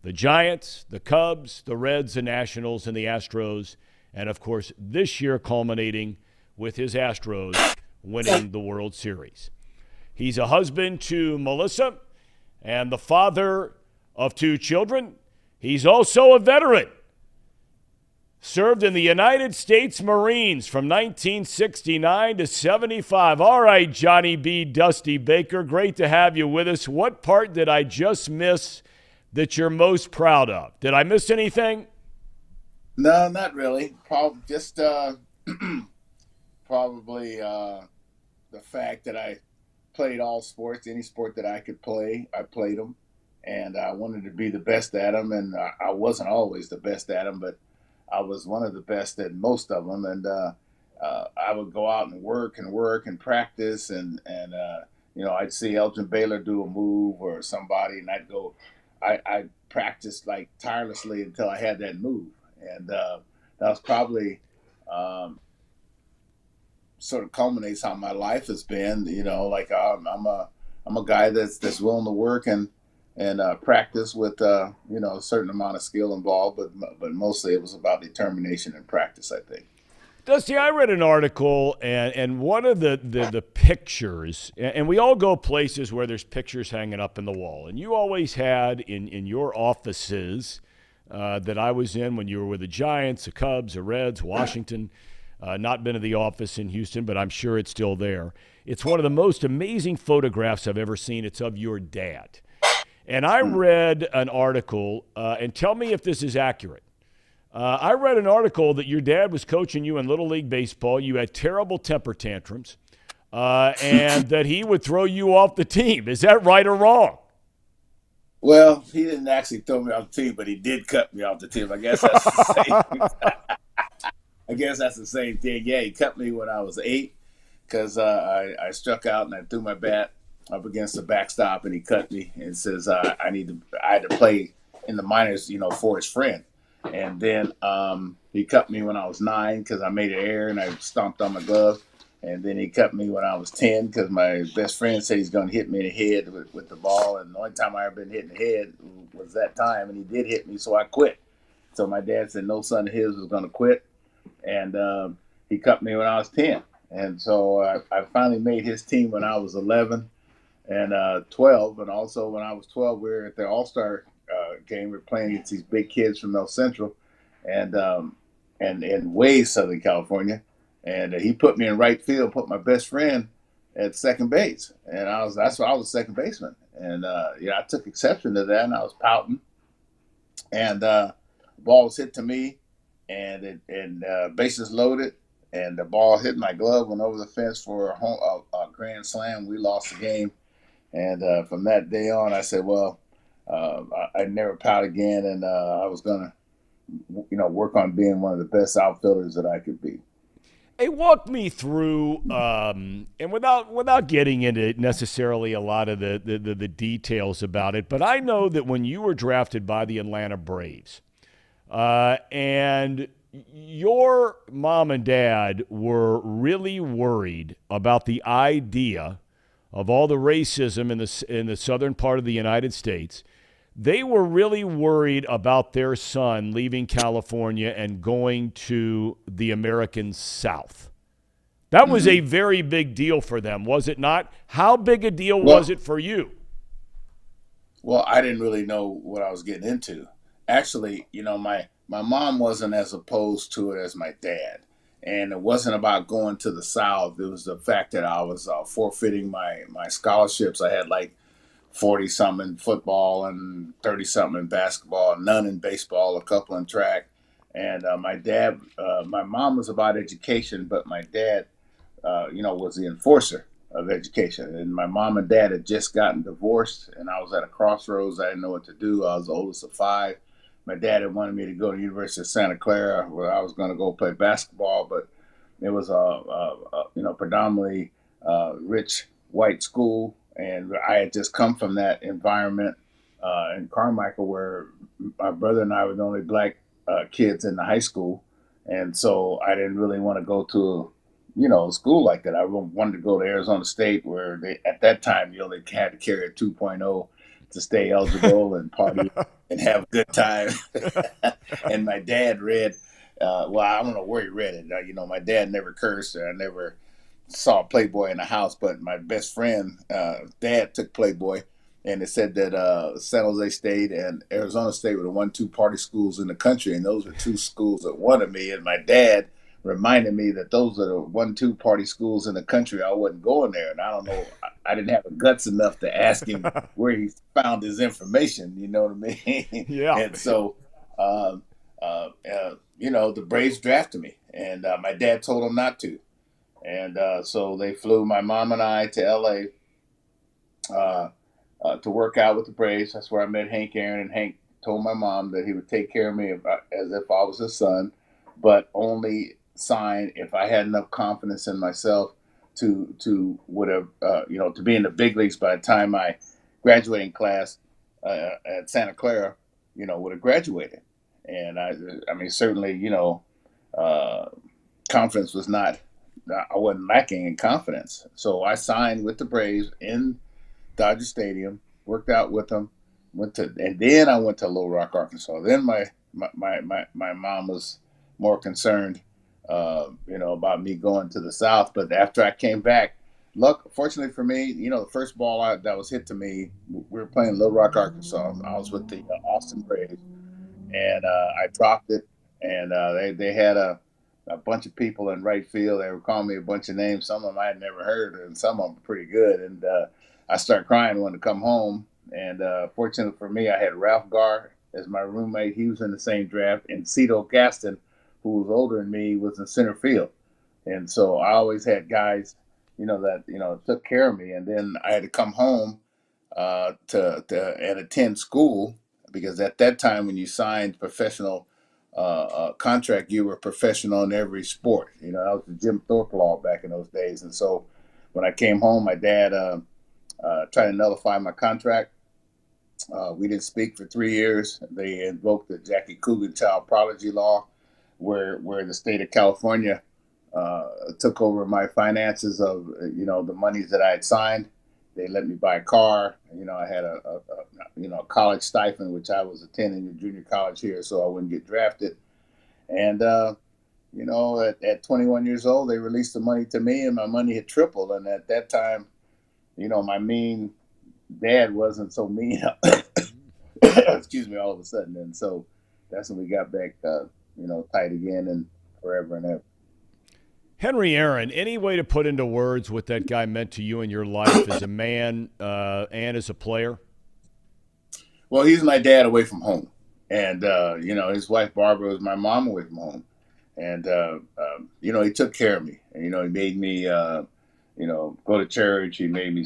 The Giants, the Cubs, the Reds, the Nationals, and the Astros, and of course this year culminating with his Astros winning the World Series. He's a husband to Melissa and the father of 2 children. He's also a veteran. Served in the United States Marines from 1969 to 75. All right, Johnny B. Dusty Baker, great to have you with us. What part did I just miss that you're most proud of? Did I miss anything? No, not really. Probably the fact that I played all sports, any sport that I could play, I played them. And I wanted to be the best at them. And I wasn't always the best at them, but I was one of the best at most of them. And I would go out and work and practice. And I'd see Elgin Baylor do a move or somebody, and I'd go, I practiced like tirelessly until I had that move. And that was probably sort of culminates how my life has been. Like I'm a guy that's willing to work and practice with a certain amount of skill involved, but mostly it was about determination and practice, I think. Dusty, I read an article, and one of the pictures, and we all go places where there's pictures hanging up in the wall, and you always had in your offices that I was in when you were with the Giants, the Cubs, the Reds, Washington. Not been to the office in Houston, but I'm sure it's still there. It's one of the most amazing photographs I've ever seen. It's of your dad. And I read an article, and tell me if this is accurate. I read an article that your dad was coaching you in Little League Baseball. You had terrible temper tantrums, and that he would throw you off the team. Is that right or wrong? Well, he didn't actually throw me off the team, but he did cut me off the team. I guess that's the same thing. Yeah, he cut me when I was 8 because I struck out and I threw my bat up against the backstop, and he cut me and says I had to play in the minors, for his friend. And then he cut me when I was 9 because I made an error and I stomped on my glove. And then he cut me when I was 10 because my best friend said he's going to hit me in the head with the ball. And the only time I ever been hit in the head was that time, and he did hit me, so I quit. So my dad said no son of his was going to quit. And he cut me when I was 10. And so I finally made his team when I was 11 and 12. And also when I was 12, we were at the All-Star game. We were playing against these big kids from El Centro and in way Southern California. And he put me in right field, put my best friend at second base. And that's why I was second baseman. And, I took exception to that, and I was pouting. And the ball was hit to me, and bases loaded, and the ball hit my glove, went over the fence for a grand slam. We lost the game. And from that day on, I said, well, I'd never pout again, and I was going to, work on being one of the best outfielders that I could be. Hey, walk me through, and without getting into necessarily a lot of the details about it, but I know that when you were drafted by the Atlanta Braves, and your mom and dad were really worried about the idea of all the racism in the southern part of the United States. They were really worried about their son leaving California and going to the American South. That was a very big deal for them, was it not? How big a deal was it for you? Well, I didn't really know what I was getting into. Actually, my mom wasn't as opposed to it as my dad. And it wasn't about going to the South. It was the fact that I was forfeiting my scholarships. I had like 40-something in football and 30-something in basketball, none in baseball, a couple in track. And my mom was about education, but my dad, was the enforcer of education. And my mom and dad had just gotten divorced, and I was at a crossroads. I didn't know what to do. I was the oldest of 5. My dad had wanted me to go to the University of Santa Clara, where I was going to go play basketball, but it was a predominantly rich white school, and I had just come from that environment in Carmichael, where my brother and I were the only black kids in the high school, and so I didn't really want to go to a school like that. I wanted to go to Arizona State, where at that time you only had to carry a 2.0 to stay eligible and party and have a good time. And my dad read, I don't know where he read it. My dad never cursed, and I never saw Playboy in the house, but my best friend, dad took Playboy, and it said that San Jose State and Arizona State were the 1-2 party schools in the country, and those were 2 schools that wanted me. And my dad reminded me that those are the 1-2 party schools in the country. I wasn't going there, and I don't know. I didn't have the guts enough to ask him where he found his information. You know what I mean? Yeah. And so, the Braves drafted me, and my dad told him not to. And so they flew my mom and I to L.A. To work out with the Braves. That's where I met Hank Aaron, and Hank told my mom that he would take care of me as if I was his son, but only sign if I had enough confidence in myself to be in the big leagues by the time my graduating class at Santa Clara, would have graduated. And I mean, certainly, confidence was not. I wasn't lacking in confidence. So I signed with the Braves in Dodger Stadium, worked out with them, and then I went to Little Rock, Arkansas. Then my mom was more concerned, about me going to the South. But after I came back, fortunately for me, the first ball that was hit to me, we were playing Little Rock, Arkansas. I was with the Austin Braves, and I dropped it, and they had a bunch of people in right field. They were calling me a bunch of names. Some of them I had never heard, and some of them were pretty good. And I started crying, wanted to come home. And fortunately for me, I had Ralph Garr as my roommate. He was in the same draft. And Cito Gaston, who was older than me, was in center field. And so I always had guys, that took care of me. And then I had to come home and attend school, because at that time when you signed professional contract, you were professional in every sport. That was the Jim Thorpe law back in those days. And so when I came home, my dad tried to nullify my contract. We didn't speak for 3 years. They invoked the Jackie Coogan child prodigy law, where the state of California took over my finances of the monies that I had signed. They let me buy a car. I had a college stipend, which I was attending a junior college here, so I wouldn't get drafted. And at 21 years old, they released the money to me, and my money had tripled. And at that time, my mean dad wasn't so mean. Excuse me, all of a sudden. And so that's when we got back, tight again and forever and ever. Henry Aaron, any way to put into words what that guy meant to you in your life as a man and as a player? Well, he's my dad away from home. And, his wife Barbara was my mom away from home. And, he took care of me. And, he made me, go to church. He made me,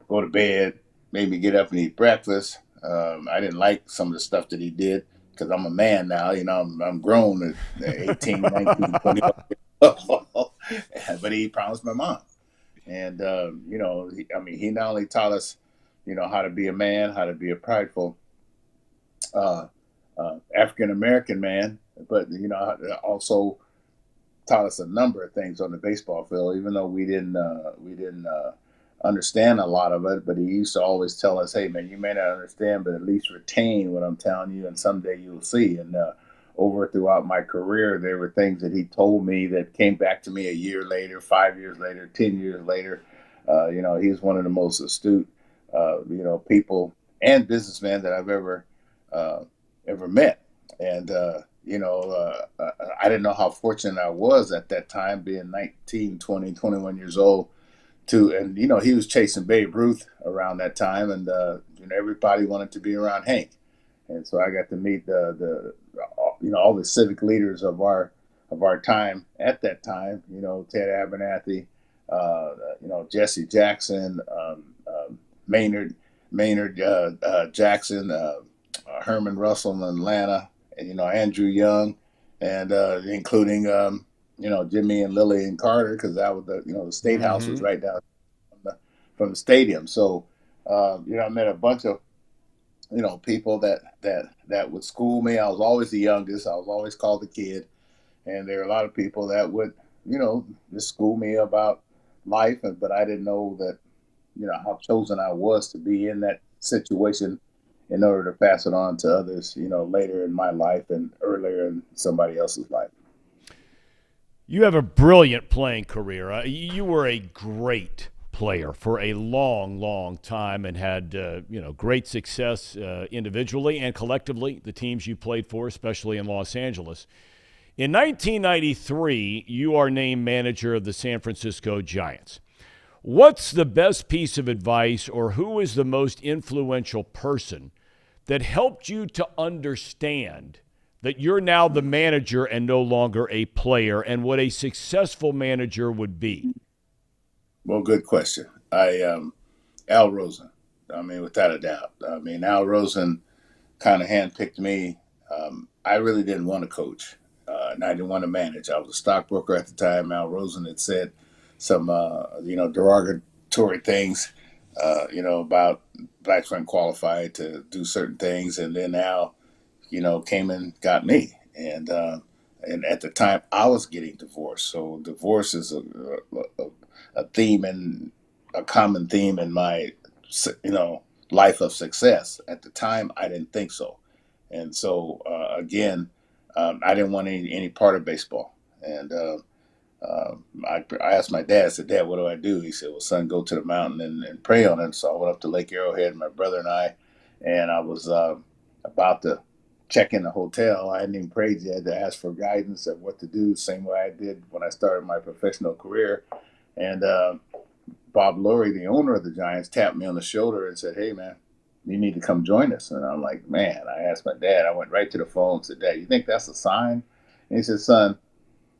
go to bed, made me get up and eat breakfast. I didn't like some of the stuff that he did, because I'm a man now. I'm grown at 18, 19, 20. But he promised my mom. And, he not only taught us, how to be a man, how to be a prideful African-American man, but also taught us a number of things on the baseball field, even though we didn't understand a lot of it. But he used to always tell us, "Hey, man, you may not understand, but at least retain what I'm telling you, and someday you'll see." And over throughout my career, there were things that he told me that came back to me a year later, 5 years later, 10 years later. He's one of the most astute, people and businessmen that I've ever met. And I didn't know how fortunate I was at that time, being 19, 20, 21 years old. And he was chasing Babe Ruth around that time, and everybody wanted to be around Hank. And so I got to meet all the civic leaders of our time at that time. Ted Abernathy, Jesse Jackson, Maynard Jackson, Herman Russell in Atlanta, and Andrew Young, and including Jimmy and Lily and Carter, because that was the state house was right down from the stadium. So I met a bunch of people that would school me. I was always the youngest. I was always called the kid, and there were a lot of people that would just school me about life, but I didn't know that how chosen I was to be in that situation in order to pass it on to others, later in my life and earlier in somebody else's life. You have a brilliant playing career. You were a great player for a long, long time and had, great success individually and collectively, the teams you played for, especially in Los Angeles. In 1993, you are named manager of the San Francisco Giants. What's the best piece of advice, or who is the most influential person that helped you to understand that you're now the manager and no longer a player, and what a successful manager would be? Well, good question. Al Rosen, without a doubt. Al Rosen kind of handpicked me. I really didn't want to coach, and I didn't want to manage. I was a stockbroker at the time. Al Rosen had said some, derogatory things, about blacks weren't qualified to do certain things. And then Al, came and got me. And at the time I was getting divorced. So divorce is a theme and a common theme in my, life of success. At the time, I didn't think so. And so, I didn't want any part of baseball. And I asked my dad, I said, "Dad, what do I do?" He said, "Well, son, go to the mountain and pray on it." So I went up to Lake Arrowhead, my brother and I was about to check in the hotel. I hadn't even prayed yet, to ask for guidance of what to do, same way I did when I started my professional career. And Bob Lurie, the owner of the Giants, tapped me on the shoulder and said, "Hey, man, you need to come join us." And I'm like, man, I asked my dad, I went right to the phone and said, "Dad, you think that's a sign?" And he said, "Son,"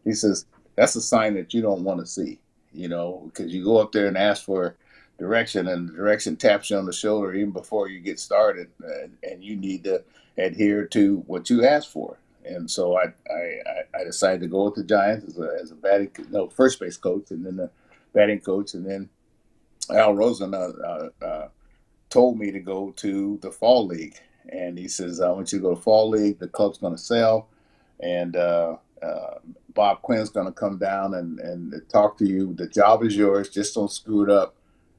he says, "that's a sign that you don't want to see, because you go up there and ask for direction, and the direction taps you on the shoulder even before you get started, and you need to adhere to what you asked for." And so I decided to go with the Giants as a batting, first base coach, and then the batting coach, and then Al Rosen told me to go to the fall league, and he says, "I want you to go to fall league. The club's going to sell, and Bob Quinn's going to come down and talk to you. The job is yours. Just don't screw it up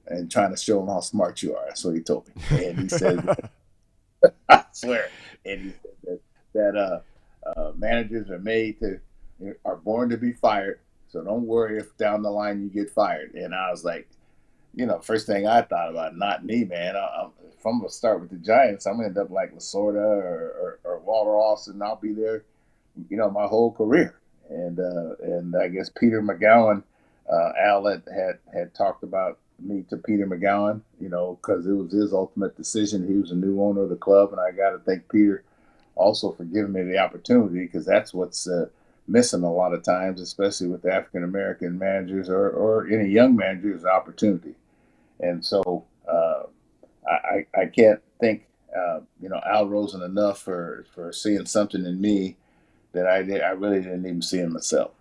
and trying to show him how smart you are." That's what he told me. And he said, I swear. And he said that managers are born to be fired. So don't worry if down the line you get fired. And I was like, first thing I thought about, not me, man. If I'm going to start with the Giants, I'm going to end up like Lasorda or Walter Austin. I'll be there, my whole career. And I guess Peter McGowan, Al had talked about me to Peter McGowan, because it was his ultimate decision. He was a new owner of the club, and I got to thank Peter also for giving me the opportunity, because that's what's missing a lot of times, especially with the African American managers or any young managers, opportunity. And so I can't thank Al Rosen enough for seeing something in me that I really didn't even see in myself.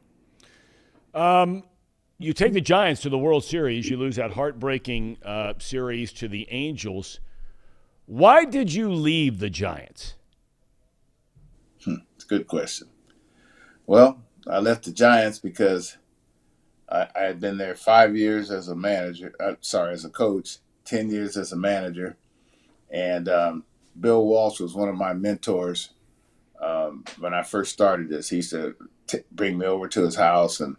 You take the Giants to the World Series. You lose that heartbreaking series to the Angels. Why did you leave the Giants? It's a good question. Well, I left the Giants because I had been there 5 years as a manager. As a coach, 10 years as a manager, and Bill Walsh was one of my mentors when I first started this. He used to bring me over to his house, and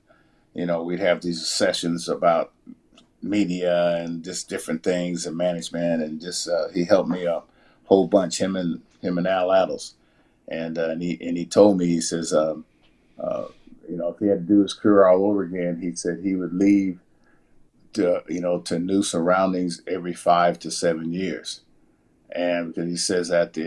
we'd have these sessions about media and just different things and management, and just he helped me a whole bunch. Him and Al Addles, and he told me, he says, if he had to do his career all over again, he said he would leave to new surroundings every 5 to 7 years, and because he says that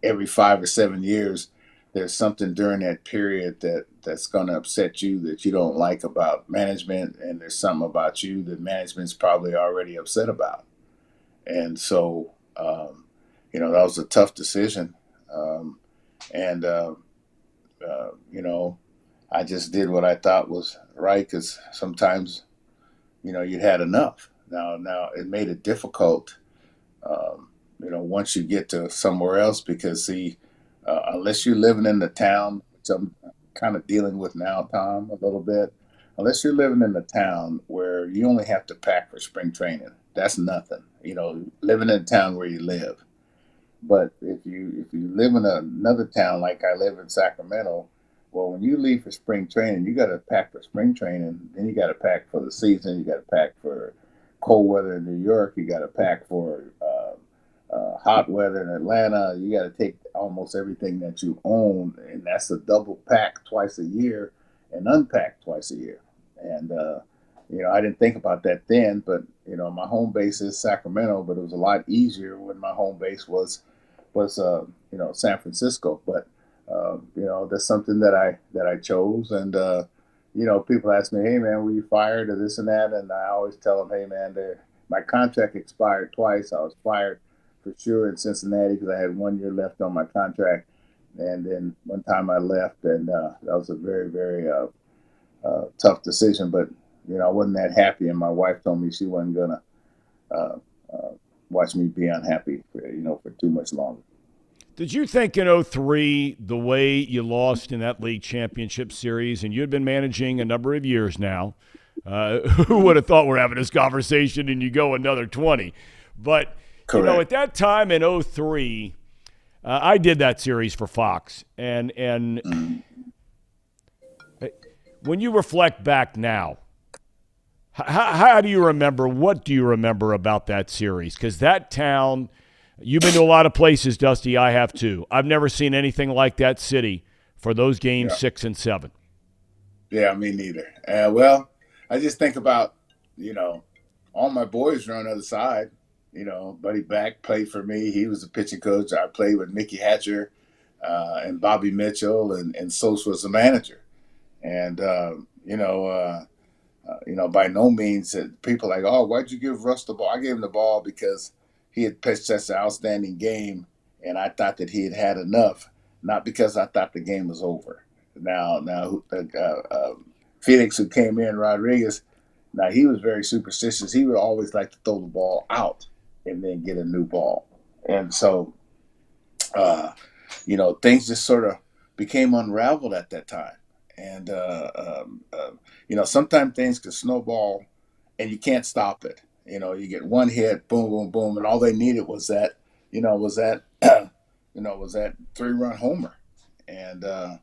every 5 or 7 years, there's something during that period that's going to upset you, that you don't like about management, and there's something about you that management's probably already upset about. And so, that was a tough decision. And I just did what I thought was right, because sometimes, you'd had enough. Now it made it difficult, once you get to somewhere else, because unless you're living in the town, which I'm kind of dealing with now, Tom, a little bit. Unless you're living in the town where you only have to pack for spring training, that's nothing. Living in a town where you live. But if you live in another town, like I live in Sacramento, well, when you leave for spring training, you got to pack for spring training. Then you got to pack for the season. You got to pack for cold weather in New York. You got to pack for hot weather in Atlanta. You got to take almost everything that you own, and that's a double pack twice a year and unpack twice a year. And I didn't think about that then, but my home base is Sacramento, but it was a lot easier when my home base was San Francisco. But that's something that I chose. And people ask me, hey man, were you fired or this and that? And I always tell them, hey man, my contract expired twice. I was fired for sure in Cincinnati because I had 1 year left on my contract, and then one time I left, and that was a very, very tough decision. But I wasn't that happy, and my wife told me she wasn't gonna watch me be unhappy for too much longer. Did you think in 2003, the way you lost in that league championship series, and you'd been managing a number of years now, who would have thought we're having this conversation and you go another 20? But, Correct. At that time in 2003, I did that series for Fox. And when you reflect back now, how do you remember, what do you remember about that series? Because that town – you've been to a lot of places, Dusty. I have too. I've never seen anything like that city for those games 6 and 7. Yeah, me neither. Well, I just think about, all my boys were on the other side. Buddy Back played for me. He was the pitching coach. I played with Mickey Hatcher and Bobby Mitchell, and Sos was the manager. And, by no means people like, oh, why'd you give Russ the ball? I gave him the ball because he had pitched such an outstanding game, and I thought that he had enough, not because I thought the game was over. Now, Felix, who came in, Rodriguez, now he was very superstitious. He would always like to throw the ball out and then get a new ball. And so, things just sort of became unraveled at that time. And, sometimes things can snowball and you can't stop it. You get one hit, boom, boom, boom, and all they needed was that 3-run homer. And I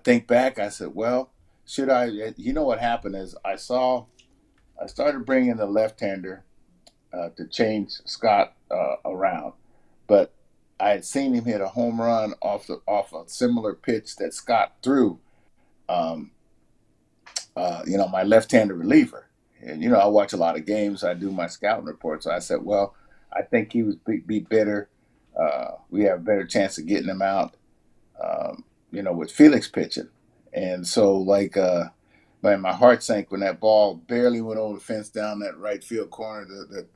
think back, I said, well, should I? What happened is I started bringing the left-hander to change Scott around, but I had seen him hit a home run off a similar pitch that Scott threw. My left-handed reliever. And, I watch a lot of games. I do my scouting report. So I said, well, I think he would be better. We have a better chance of getting him out, with Felix pitching. And so, man, my heart sank when that ball barely went over the fence down that right field corner. The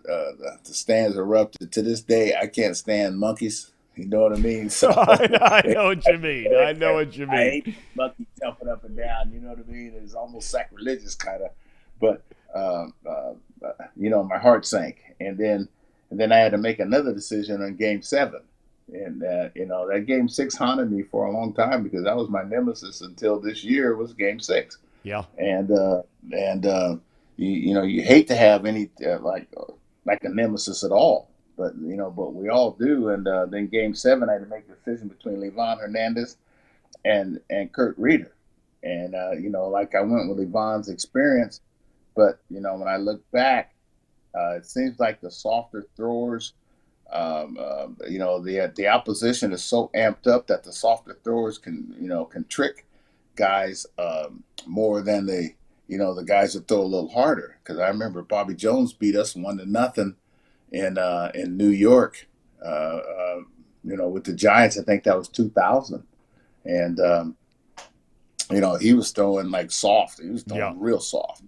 stands erupted. To this day, I can't stand monkeys. You know what I mean? So I know what you mean. I know what you mean. I hate monkeys jumping up and down. You know what I mean? It's almost sacrilegious, kind of. But my heart sank, and then I had to make another decision on Game 7. And that Game 6 haunted me for a long time because that was my nemesis until this year was Game 6. Yeah. And you hate to have any like a nemesis at all, but we all do. And then Game 7, I had to make a decision between Levon Hernandez and Kurt Reeder. And like I went with Levon's experience, but when I look back, it seems like the softer throwers. The opposition is so amped up that the softer throwers can trick guys more than the guys that throw a little harder. Because I remember Bobby Jones beat us 1-0 in New York. With the Giants, I think that was 2000, and he was throwing like soft. He was throwing real soft.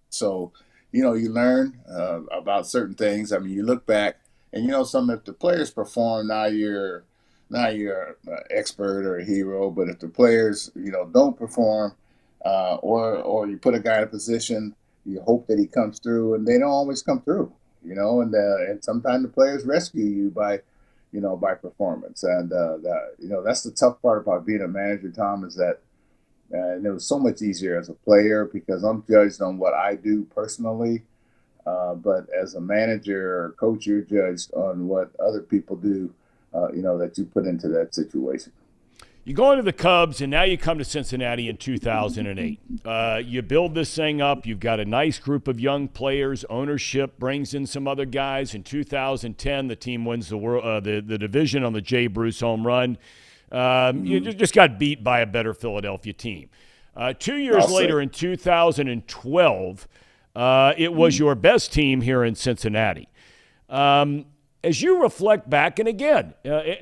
So you learn about certain things. I mean, you look back. And if the players perform, now you're an expert or a hero. But if the players, don't perform, or you put a guy in a position, you hope that he comes through, and they don't always come through. And sometimes the players rescue you by performance. And that's the tough part about being a manager, Tom, is that, and it was so much easier as a player because I'm judged on what I do personally. But as a manager or coach, you're judged on what other people do, that you put into that situation. You go into the Cubs, and now you come to Cincinnati in 2008. You build this thing up. You've got a nice group of young players. Ownership brings in some other guys. In 2010, the team wins the division on the Jay Bruce home run. You just got beat by a better Philadelphia team. 2 years later, in 2012, it was your best team here in Cincinnati. As you reflect back, and again,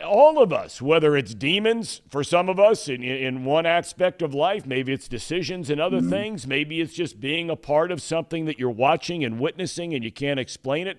all of us, whether it's demons for some of us in one aspect of life, maybe it's decisions and other things, maybe it's just being a part of something that you're watching and witnessing and you can't explain it.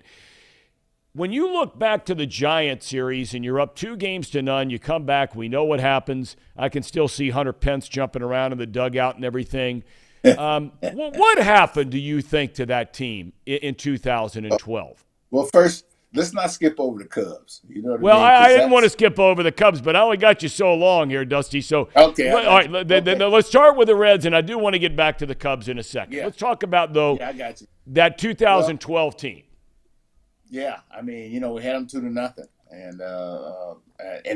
When you look back to the Giant series and you're up 2-0, you come back, we know what happens. I can still see Hunter Pence jumping around in the dugout and everything. What happened, do you think, to that team in 2012? Well, first, let's not skip over the Cubs. You know what well, I mean? I didn't want to skip over the Cubs, but I only got you so long here, Dusty. So, okay. All right, let's start with the Reds, and I do want to get back to the Cubs in a second. Yeah. Let's talk about, though, I got you. That 2012 team. Yeah, I mean, we had them 2-0, and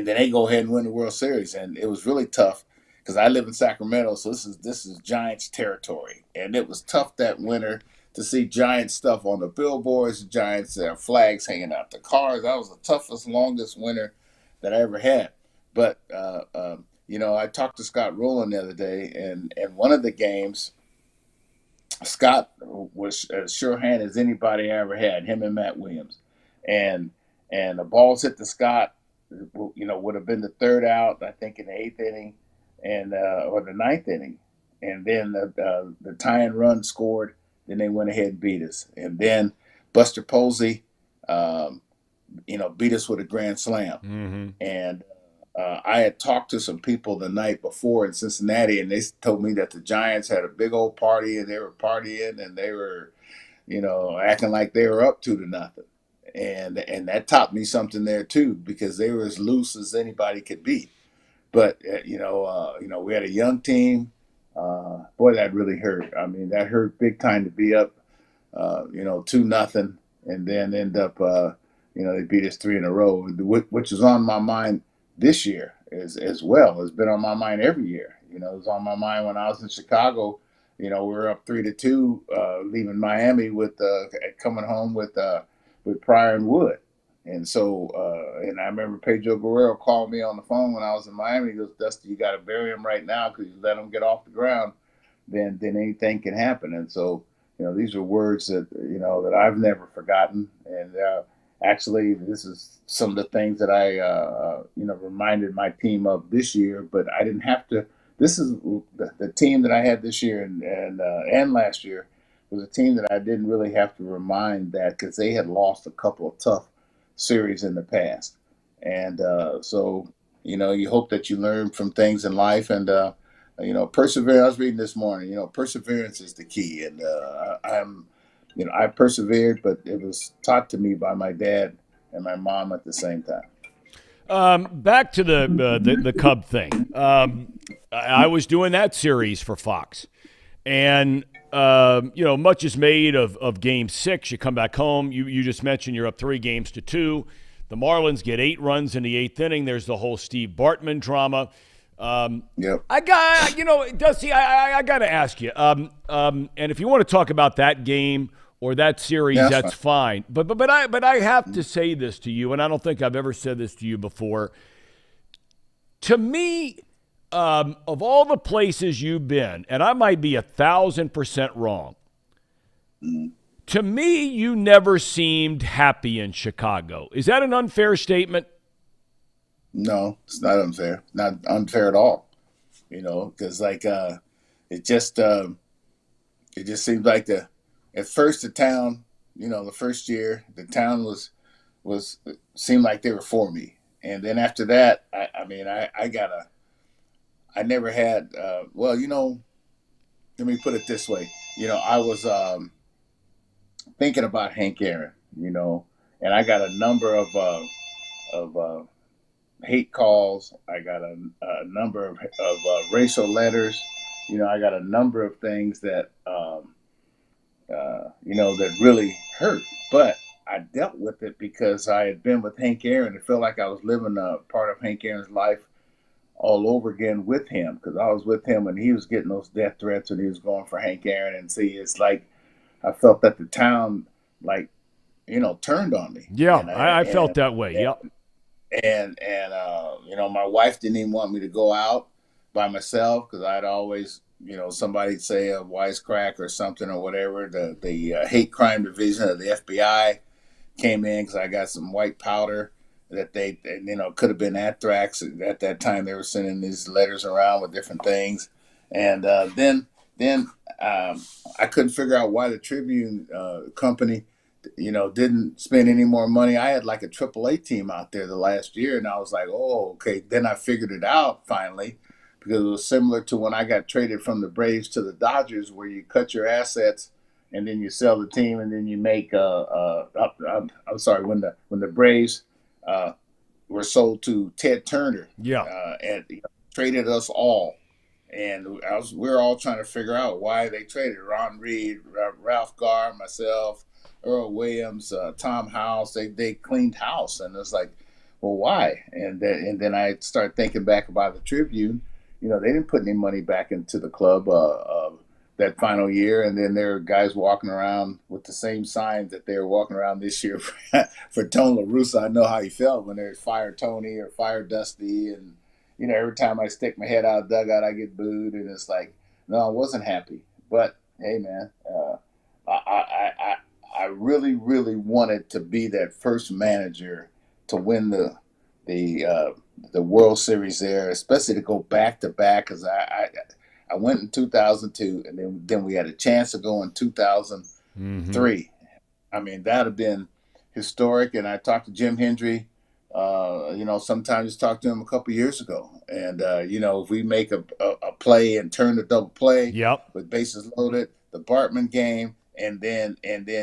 then they go ahead and win the World Series, and it was really tough. Because I live in Sacramento, so this is Giants territory, and it was tough that winter to see Giants stuff on the billboards, Giants flags hanging out the cars. That was the toughest, longest winter that I ever had. But I talked to Scott Rowland the other day, and one of the games, Scott was as sure hand as anybody I ever had. Him and Matt Williams, and the balls hit to Scott. Would have been the third out, I think, in the 8th inning. Or the 9th inning, and then the tying run scored. Then they went ahead and beat us, and then Buster Posey, beat us with a grand slam. Mm-hmm. And I had talked to some people the night before in Cincinnati, and they told me that the Giants had a big old party, and they were partying, and they were, acting like they were up 2-0, and that taught me something there too, because they were as loose as anybody could be. But, we had a young team. Boy, that really hurt. I mean, that hurt big time to be up, 2-0, and then end up, they beat us 3 in a row, which was on my mind this year as well. It's been on my mind every year. It was on my mind when I was in Chicago. We were up 3-2, leaving Miami with coming home with Pryor and Wood. And so, and I remember Pedro Guerrero called me on the phone when I was in Miami. He goes, "Dusty, you got to bury him right now because you let him get off the ground, then anything can happen." And so, these are words that, that I've never forgotten. And actually, this is some of the things that I, reminded my team of this year. But I didn't have to. This is the team that I had this year and last year was a team that I didn't really have to remind that because they had lost a couple of tough series in the past. And so, you hope that you learn from things in life and, perseverance. I was reading this morning, perseverance is the key. And I persevered, but it was taught to me by my dad and my mom at the same time. Back to the Cub thing. I was doing that series for Fox, and much is made of Game 6. You come back home. You just mentioned you're up 3-2. The Marlins get 8 runs in the 8th inning. There's the whole Steve Bartman drama. Yep. I got to ask you. And if you want to talk about that game or that series, that's fine. But I have to say this to you, and I don't think I've ever said this to you before. To me, of all the places you've been, and I might be 1,000% wrong. To me, you never seemed happy in Chicago. Is that an unfair statement? No, it's not unfair. Not unfair at all. Because it just seems like at first the town, the first year the town was seemed like they were for me, and then after that, I never had. Let me put it this way. I was thinking about Hank Aaron. And I got a number of hate calls. I got a number of racial letters. I got a number of things that that really hurt. But I dealt with it because I had been with Hank Aaron. It felt like I was living a part of Hank Aaron's life all over again with him, because I was with him when he was getting those death threats when he was going for Hank Aaron. And see, it's like I felt that the town turned on me. Yeah, I felt that way. Yep. And my wife didn't even want me to go out by myself, because I'd always, somebody'd say a wisecrack or something or whatever. The hate crime division of the FBI came in because I got some white powder that they could have been anthrax. At that time, they were sending these letters around with different things. And then I couldn't figure out why the Tribune company didn't spend any more money. I had like a AAA team out there the last year, and I was like, oh, okay. Then I figured it out finally, because it was similar to when I got traded from the Braves to the Dodgers, where you cut your assets and then you sell the team, and then you make when the Braves were sold to Ted Turner, and traded us all. And we were all trying to figure out why they traded Ron Reed, Ralph Garr, myself, Earl Williams, Tom House. They cleaned house, and it's like, well, why? And then I started thinking back about the Tribune. They didn't put any money back into the club that final year, and then there were guys walking around with the same signs that they were walking around this year for Tony La Russa. I know how he felt when there's Fire Tony or Fire Dusty, and every time I stick my head out of the dugout, I get booed, and it's like, no, I wasn't happy. But hey, man, I really, really wanted to be that first manager to win the World Series there, especially to go back to back, because I went in 2002, and then we had a chance to go in 2003. I mean, that had been historic. And I talked to Jim Hendry. Sometimes just talked to him a couple of years ago. And, if we make a play and turn the double play with bases loaded, the Bartman game, and then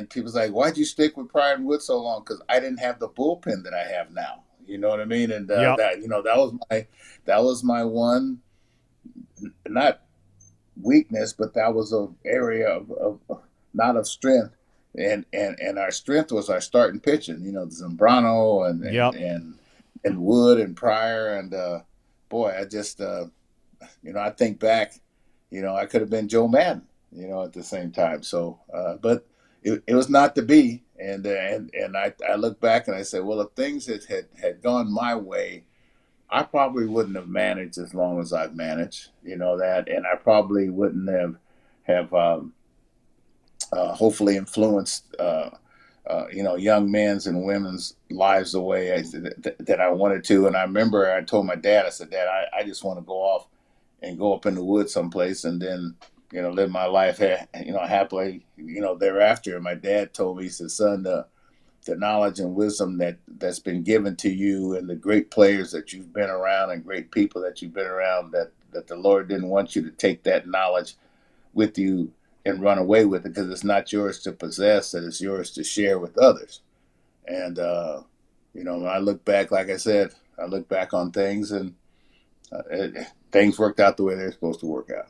people's like, why'd you stick with Pryor and Wood so long? Because I didn't have the bullpen that I have now. You know what I mean? And that was my one, not weakness, but that was an area of not of strength. And our strength was our starting pitching, Zambrano and Wood and Pryor. And boy, I just, I think back, I could have been Joe Madden, at the same time. So, but it was not to be. And I look back and I say, well, if things had gone my way, I probably wouldn't have managed as long as I've managed, that, and I probably wouldn't have hopefully influenced, young men's and women's lives the way that I wanted to. And I remember I told my dad, I said, Dad, I just want to go off and go up in the woods someplace and then, live my life, happily, thereafter. And my dad told me, he said, son, the knowledge and wisdom that's been given to you, and the great players that you've been around and great people that you've been around, that the Lord didn't want you to take that knowledge with you and run away with it, because it's not yours to possess, that it's yours to share with others. And, when I look back, like I said, I look back on things, and things worked out the way they're supposed to work out.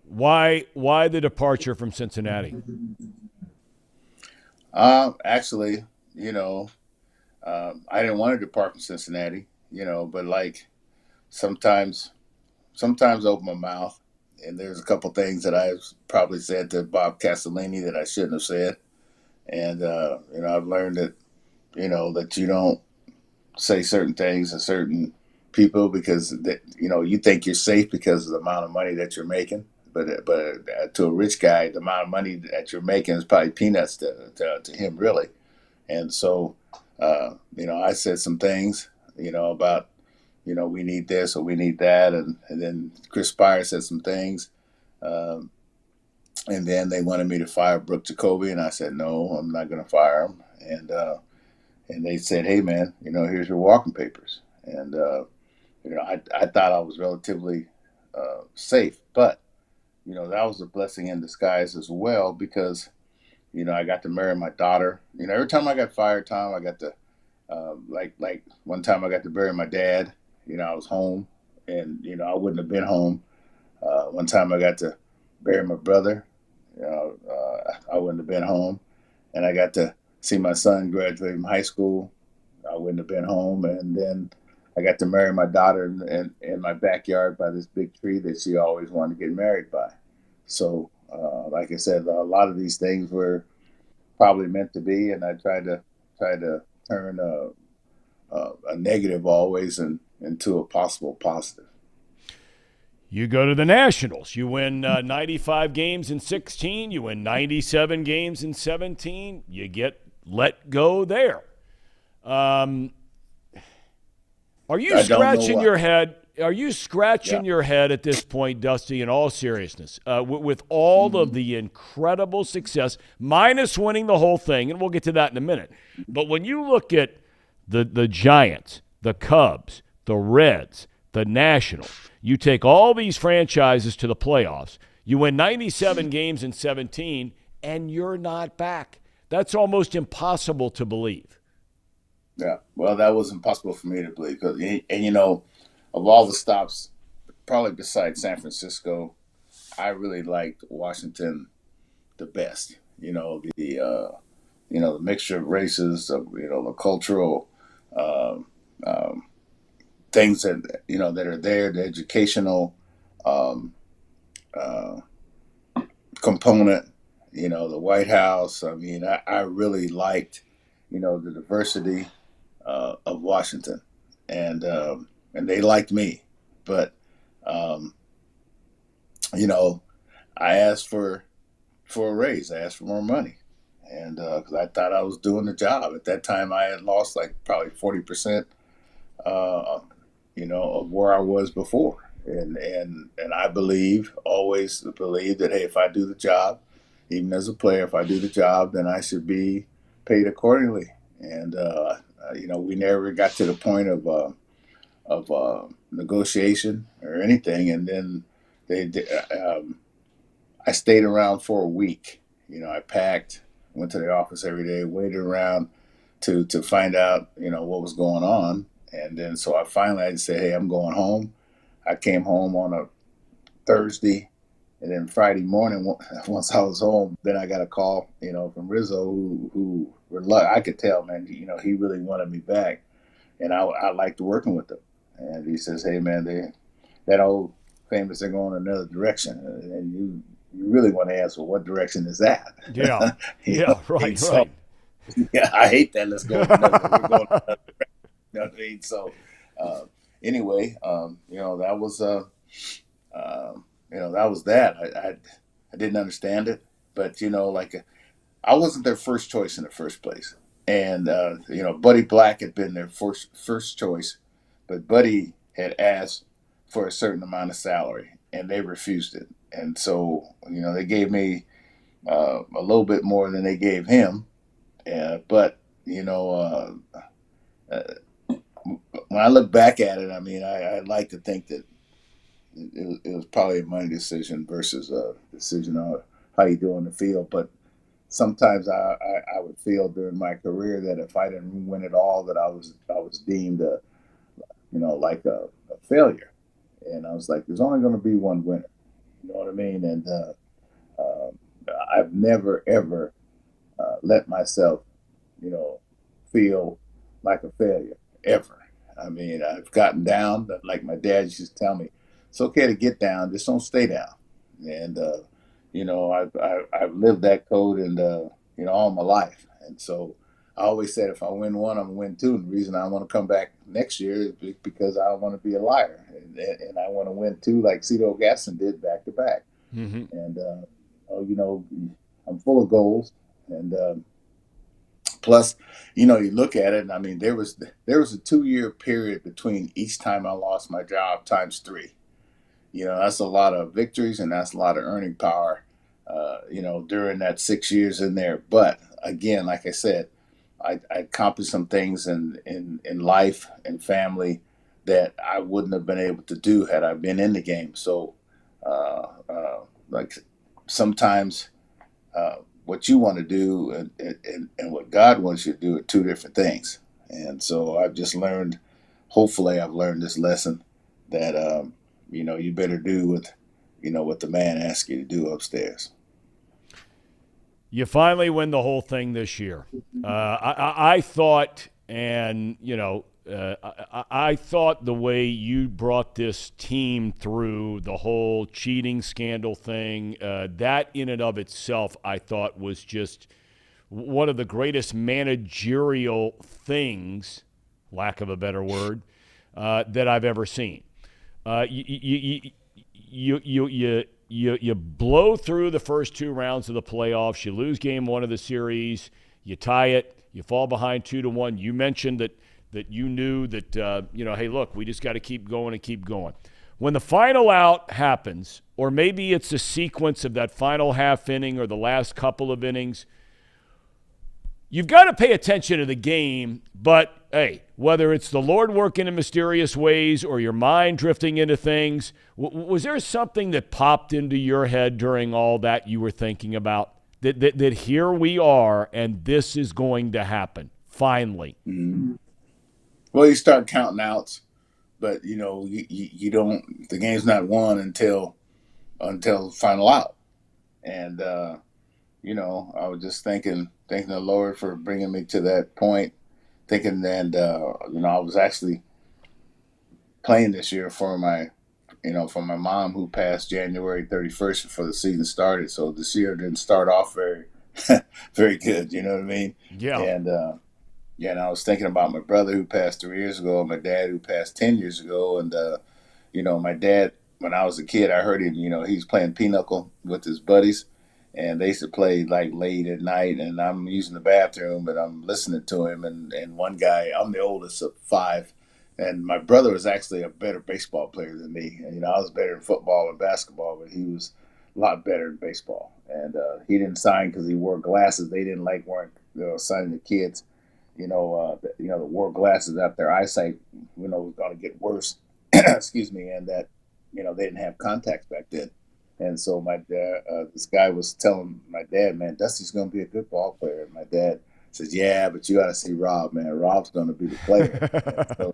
Why the departure from Cincinnati? Actually, I didn't want to depart from Cincinnati, but like sometimes I open my mouth, and there's a couple things that I've probably said to Bob Castellini that I shouldn't have said. And, I've learned that, that you don't say certain things to certain people because, you think you're safe because of the amount of money that you're making. But to a rich guy, the amount of money that you're making is probably peanuts to him, really. And so, I said some things, about, we need this or we need that. And then Chris Spire said some things. And then they wanted me to fire Brooke Jacoby. And I said, no, I'm not going to fire him. And they said, hey, man, here's your walking papers. And, I thought I was relatively safe. But, that was a blessing in disguise as well because, I got to marry my daughter. Every time I got fired, Tom, I got to, like one time I got to bury my dad. I was home and, I wouldn't have been home. One time I got to bury my brother. I wouldn't have been home. And I got to see my son graduate from high school. I wouldn't have been home. And then I got to marry my daughter in my backyard by this big tree that she always wanted to get married by. So, like I said, a lot of these things were probably meant to be, and I tried to turn a negative always into a possible positive. You go to the Nationals. You win 95 games in 16. You win 97 games in 17. You get let go there. Are you scratching your head? Are you scratching your head at this point, Dusty, in all seriousness, with all of the incredible success, minus winning the whole thing, and we'll get to that in a minute. But when you look at the Giants, the Cubs, the Reds, the Nationals, you take all these franchises to the playoffs, you win 97 games in 17, and you're not back. That's almost impossible to believe. Yeah, well, that was impossible for me to believe. And of all the stops, probably besides San Francisco, I really liked Washington the best. The mixture of races, the cultural things that that are there, the educational component. The White House. I mean, I really liked the diversity of Washington, and they liked me, but I asked for a raise. I asked for more money, and because I thought I was doing the job. At that time, I had lost like probably 40%, of where I was before, and I always believe that hey, if I do the job, even as a player, if I do the job, then I should be paid accordingly. And we never got to the point of negotiation or anything. And then I stayed around for a week. I packed, went to the office every day, waited around to find out, what was going on. And then so I finally said, hey, I'm going home. I came home on a Thursday. And then Friday morning, once I was home, then I got a call, from Rizzo, who I could tell, man, he really wanted me back, and I liked working with him. And he says, hey, man, that old famous, they're going another direction, and you really want to ask, well, what direction is that? Yeah, right. So, yeah, I hate that. Let's go. We're going another direction. You know what I mean? So, anyway, that was that was that. I didn't understand it, but I wasn't their first choice in the first place. And Buddy Black had been their first choice, but Buddy had asked for a certain amount of salary, and they refused it. And so they gave me a little bit more than they gave him. But when I look back at it, I mean, I like to think that it was probably a money decision versus a decision on how you do on the field. But sometimes I would feel during my career that if I didn't win it all, that I was deemed like a failure. And I was like, there's only going to be one winner. You know what I mean? And I've never, ever let myself, feel like a failure, ever. I mean, I've gotten down, like my dad used to tell me, it's okay to get down, just don't stay down. And, I've lived that code and, all my life. And so I always said, if I win one, I'm going to win two. And the reason I want to come back next year is because I don't want to be a liar. And I want to win two like Cito Gaston did back to back. Mm-hmm. And, I'm full of goals. And plus, you look at it, and I mean, there was a 2-year period between each time I lost my job times 3. That's a lot of victories and that's a lot of earning power, during that 6 years in there. But again, like I said, I accomplished some things in life and family that I wouldn't have been able to do had I been in the game. So, like sometimes what you want to do and what God wants you to do are two different things. And so I've just learned, hopefully I've learned this lesson that, you better do what the man asks you to do upstairs. You finally win the whole thing this year. I thought, and I thought the way you brought this team through the whole cheating scandal thing, that in and of itself, I thought was just one of the greatest managerial things, lack of a better word, that I've ever seen. You blow through the first 2 rounds of the playoffs. You lose game 1 of the series. You tie it. You fall behind 2-1. You mentioned that you knew that, hey, look, we just got to keep going and keep going. When the final out happens, or maybe it's a sequence of that final half inning or the last couple of innings, you've got to pay attention to the game, but, hey, whether it's the Lord working in mysterious ways or your mind drifting into things, was there something that popped into your head during all that you were thinking about? That here we are and this is going to happen, finally? Mm-hmm. Well, you start counting outs, but, you don't – the game's not won until final out. And, I was just thanking the Lord for bringing me to that point, thinking that, I was actually playing this year for my mom who passed January 31st before the season started. So this year didn't start off very, very good. You know what I mean? Yeah. And, and I was thinking about my brother who passed 3 years ago, and my dad who passed 10 years ago. And, my dad, when I was a kid, I heard him, he was playing pinochle with his buddies. And they used to play like late at night, and I'm using the bathroom, but I'm listening to him. And one guy, I'm the oldest of 5, and my brother was actually a better baseball player than me. And, I was better in football and basketball, but he was a lot better in baseball. And he didn't sign because he wore glasses. They didn't like signing the kids, that wore glasses that their eyesight, was going to get worse. Excuse me, and that, they didn't have contacts back then. And so my dad, this guy was telling my dad, man, Dusty's going to be a good ball player. And my dad says, yeah, but you got to see Rob, man. Rob's going to be the player.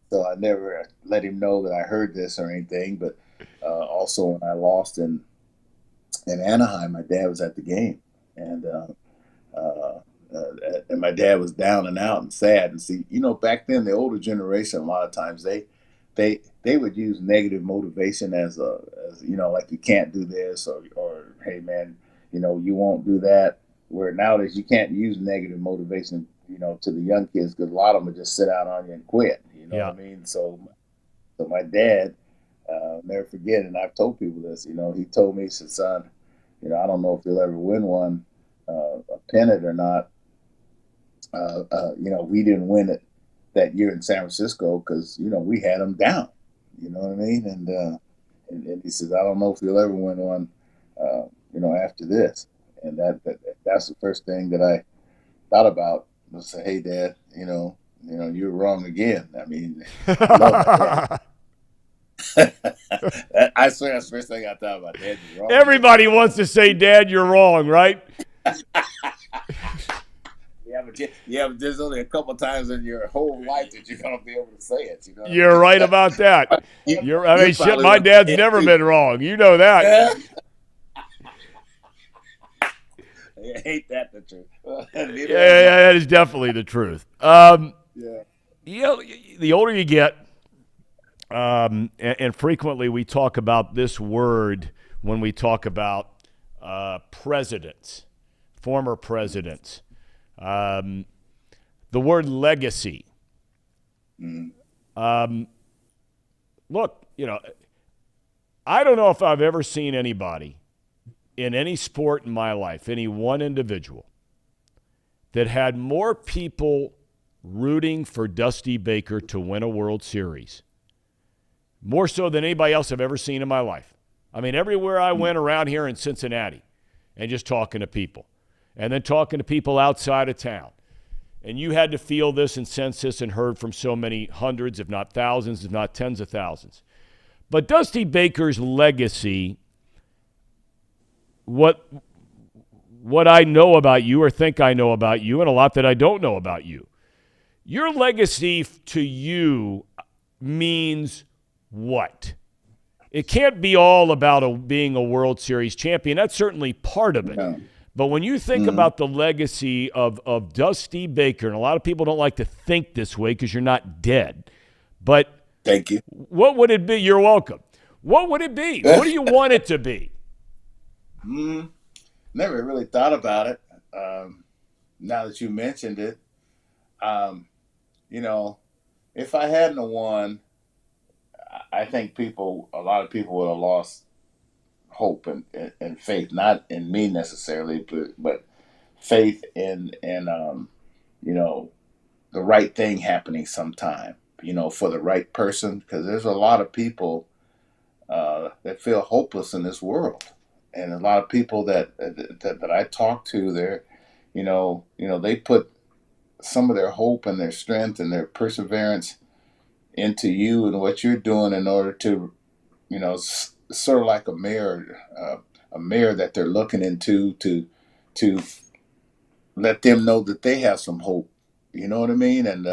so I never let him know that I heard this or anything. But also when I lost in Anaheim, my dad was at the game. And my dad was down and out and sad. And see, back then, the older generation, a lot of times they would use negative motivation as like you can't do this or hey man, you won't do that. Where nowadays you can't use negative motivation, to the young kids, because a lot of them would just sit out on you and quit. You know what I mean? So my dad, I'll never forget, and I've told people this. He told me, he said, son, I don't know if you'll ever win one, a pennant or not. We didn't win it that year in San Francisco because, we had them down. You know what I mean? And he says, I don't know if you'll ever win one, after this. And that's the first thing that I thought about was say, hey, Dad, you're wrong again. I mean, I swear that's the first thing I thought about. Dad, you're wrong. Everybody wants to say, Dad, you're wrong, right? Yeah, but there's only a couple times in your whole life that you're gonna be able to say it. You know. You're right about that. Shit, my dad's never been wrong. You know that. I hate that the truth. Yeah, that is definitely the truth. The older you get, and frequently we talk about this word when we talk about presidents, former presidents. The word legacy. Look, I don't know if I've ever seen anybody in any sport in my life, any one individual, that had more people rooting for Dusty Baker to win a World Series, more so than anybody else I've ever seen in my life. I mean, everywhere I went around here in Cincinnati and just talking to people, and then talking to people outside of town, and you had to feel this and sense this and heard from so many hundreds, if not thousands, if not tens of thousands. But Dusty Baker's legacy, what I know about you or think I know about you, and a lot that I don't know about you. Your legacy to you means what? It can't be all about being a World Series champion. That's certainly part of it. No. But when you think about the legacy of Dusty Baker, and a lot of people don't like to think this way because you're not dead, but thank you. What would it be? You're welcome. What would it be? What do you want it to be? Never really thought about it. Now that you mentioned it, if I hadn't won, I think a lot of people would have lost hope and faith, not in me necessarily, but faith in the right thing happening sometime, for the right person, because there's a lot of people that feel hopeless in this world. And a lot of people that I talk to, they put some of their hope and their strength and their perseverance into you and what you're doing in order to, sort of like a mirror that they're looking into to let them know that they have some hope. You know what I mean? And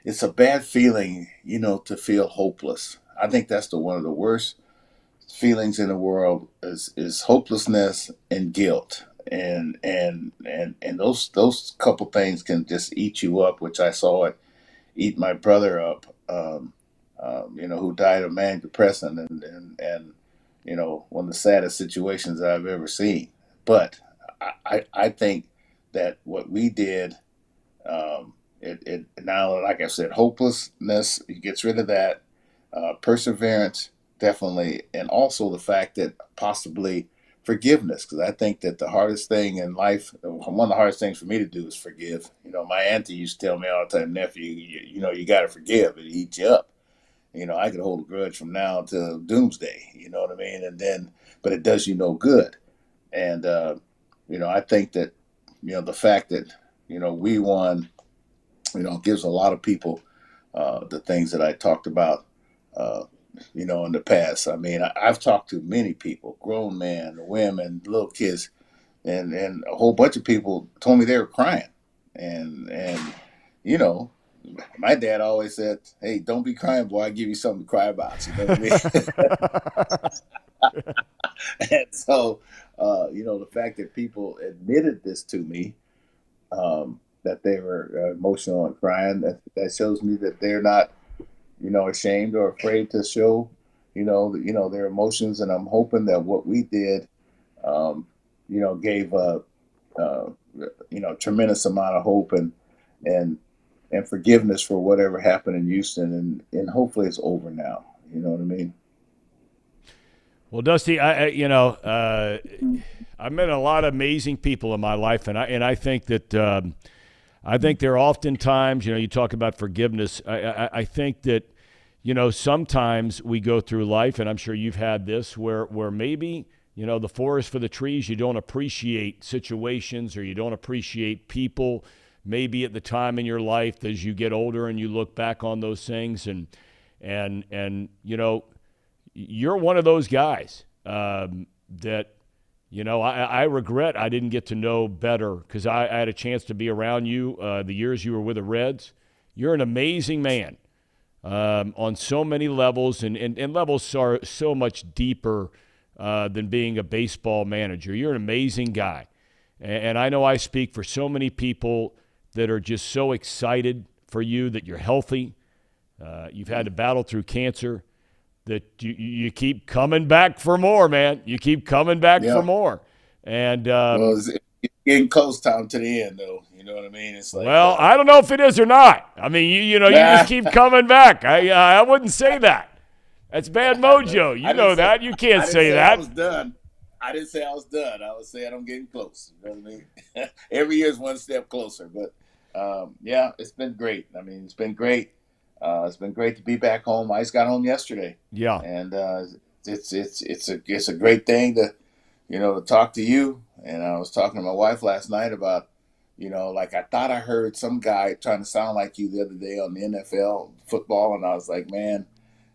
it's a bad feeling, to feel hopeless. I think that's one of the worst feelings in the world is hopelessness and guilt, and those couple things can just eat you up, which I saw it eat my brother up, who died of manic depression, and one of the saddest situations I've ever seen. But I think that what we did, it now, like I said, hopelessness, it gets rid of that, perseverance, definitely, and also the fact that possibly forgiveness, because I think that the hardest thing in life, one of the hardest things for me to do is forgive. My auntie used to tell me all the time, nephew, you got to forgive. It eats you up. I could hold a grudge from now to doomsday. You know what I mean? But it does you no good. And I think that the fact that we won, gives a lot of people the things that I talked about. In the past. I mean, I've talked to many people, grown men, women, little kids, and a whole bunch of people told me they were crying. And my dad always said, "Hey, don't be crying, boy. I give you something to cry about." You know what I mean? And so, the fact that people admitted this to me, that they were emotional and crying, that shows me that they're not ashamed or afraid to show, their emotions. And I'm hoping that what we did, gave a tremendous amount of hope and forgiveness for whatever happened in Houston. And hopefully it's over now. You know what I mean? Well, Dusty, I've met a lot of amazing people in my life, and I think that I think there are often times, you talk about forgiveness. I think that, sometimes we go through life, and I'm sure you've had this, where maybe, the forest for the trees, you don't appreciate situations or you don't appreciate people maybe at the time in your life as you get older and you look back on those things. And you're one of those guys that, I regret I didn't get to know better because I had a chance to be around you the years you were with the Reds. You're an amazing man on so many levels, and levels are so much deeper than being a baseball manager. You're an amazing guy. And I know I speak for so many people that are just so excited for you that you're healthy. You've had to battle through cancer, that you keep coming back for more, man. You keep coming back for more. And well, it's getting close time to the end, though. You know what I mean? It's like, well, I don't know if it is or not. I mean, you just keep coming back. I wouldn't say that. That's bad mojo. You know that. You can't say that. I was done. I didn't say I was done. I was saying I'm getting close. You know what I mean? Every year is one step closer. But, yeah, it's been great. I mean, it's been great. It's been great to be back home. I just got home yesterday. Yeah. And it's a great thing to talk to you. And I was talking to my wife last night about, like I thought I heard some guy trying to sound like you the other day on the NFL football. And I was like, man,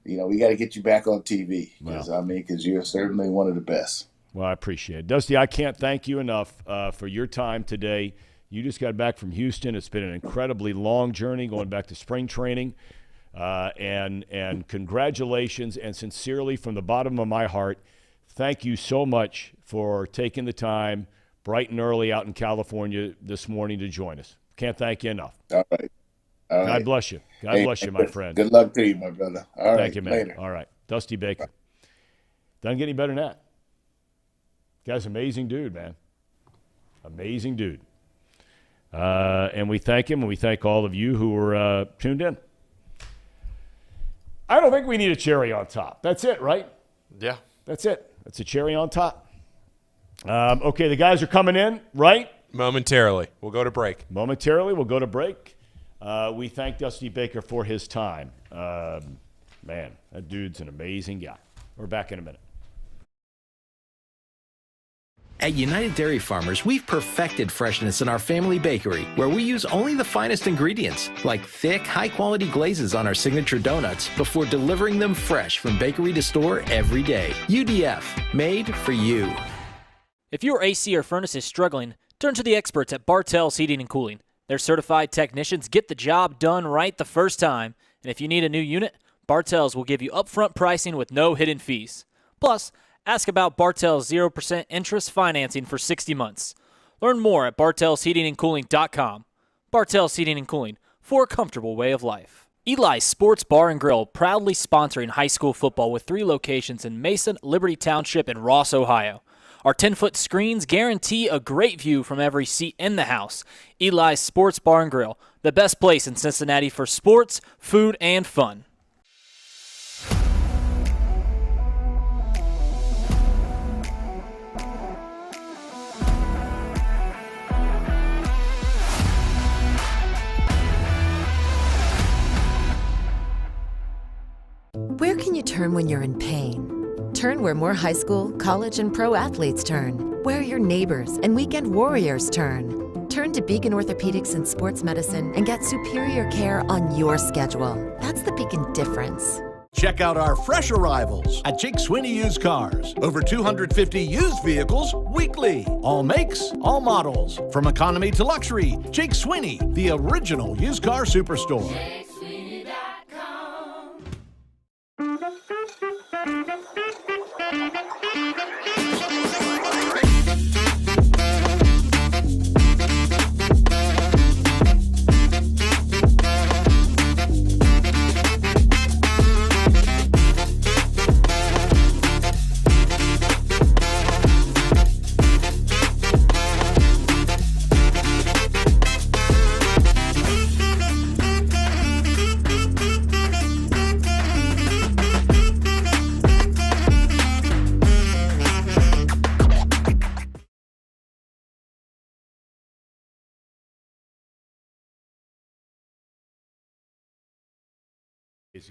we got to get you back on TV. Because you're certainly one of the best. Well, I appreciate it. Dusty, I can't thank you enough for your time today. You just got back from Houston. It's been an incredibly long journey going back to spring training. And congratulations, and sincerely from the bottom of my heart, thank you so much for taking the time bright and early out in California this morning to join us. Can't thank you enough. All right. God bless you. God bless you, my friend. Good luck to you, my brother. All right. Thank you, man. Later. All right. Dusty Baker. Doesn't get any better than that. Guy's an amazing dude, man. Amazing dude. And we thank him, and we thank all of you who were tuned in. I don't think we need a cherry on top. That's it, right? Yeah. That's it. That's a cherry on top. Okay, the guys are coming in, right? Momentarily. We'll go to break. We thank Dusty Baker for his time. Man, that dude's an amazing guy. We're back in a minute. At United Dairy Farmers, we've perfected freshness in our family bakery, where we use only the finest ingredients, like thick, high-quality glazes on our signature donuts, before delivering them fresh from bakery to store every day. UDF, made for you. If your AC or furnace is struggling, turn to the experts at Bartell's Heating and Cooling. Their certified technicians get the job done right the first time. And if you need a new unit, Bartell's will give you upfront pricing with no hidden fees. Plus, ask about Bartell's 0% interest financing for 60 months. Learn more at bartellsheatingandcooling.com. Bartell's Heating and Cooling, for a comfortable way of life. Eli's Sports Bar and Grill, proudly sponsoring high school football with 3 locations in Mason, Liberty Township, and Ross, Ohio. Our 10-foot screens guarantee a great view from every seat in the house. Eli's Sports Bar and Grill, the best place in Cincinnati for sports, food, and fun. Where can you turn when you're in pain? Turn where more high school, college, and pro athletes turn. Where your neighbors and weekend warriors turn. Turn to Beacon Orthopedics and Sports Medicine and get superior care on your schedule. That's the Beacon difference. Check out our fresh arrivals at Jake Sweeney Used Cars. Over 250 used vehicles weekly. All makes, all models. From economy to luxury, Jake Sweeney, the original used car superstore.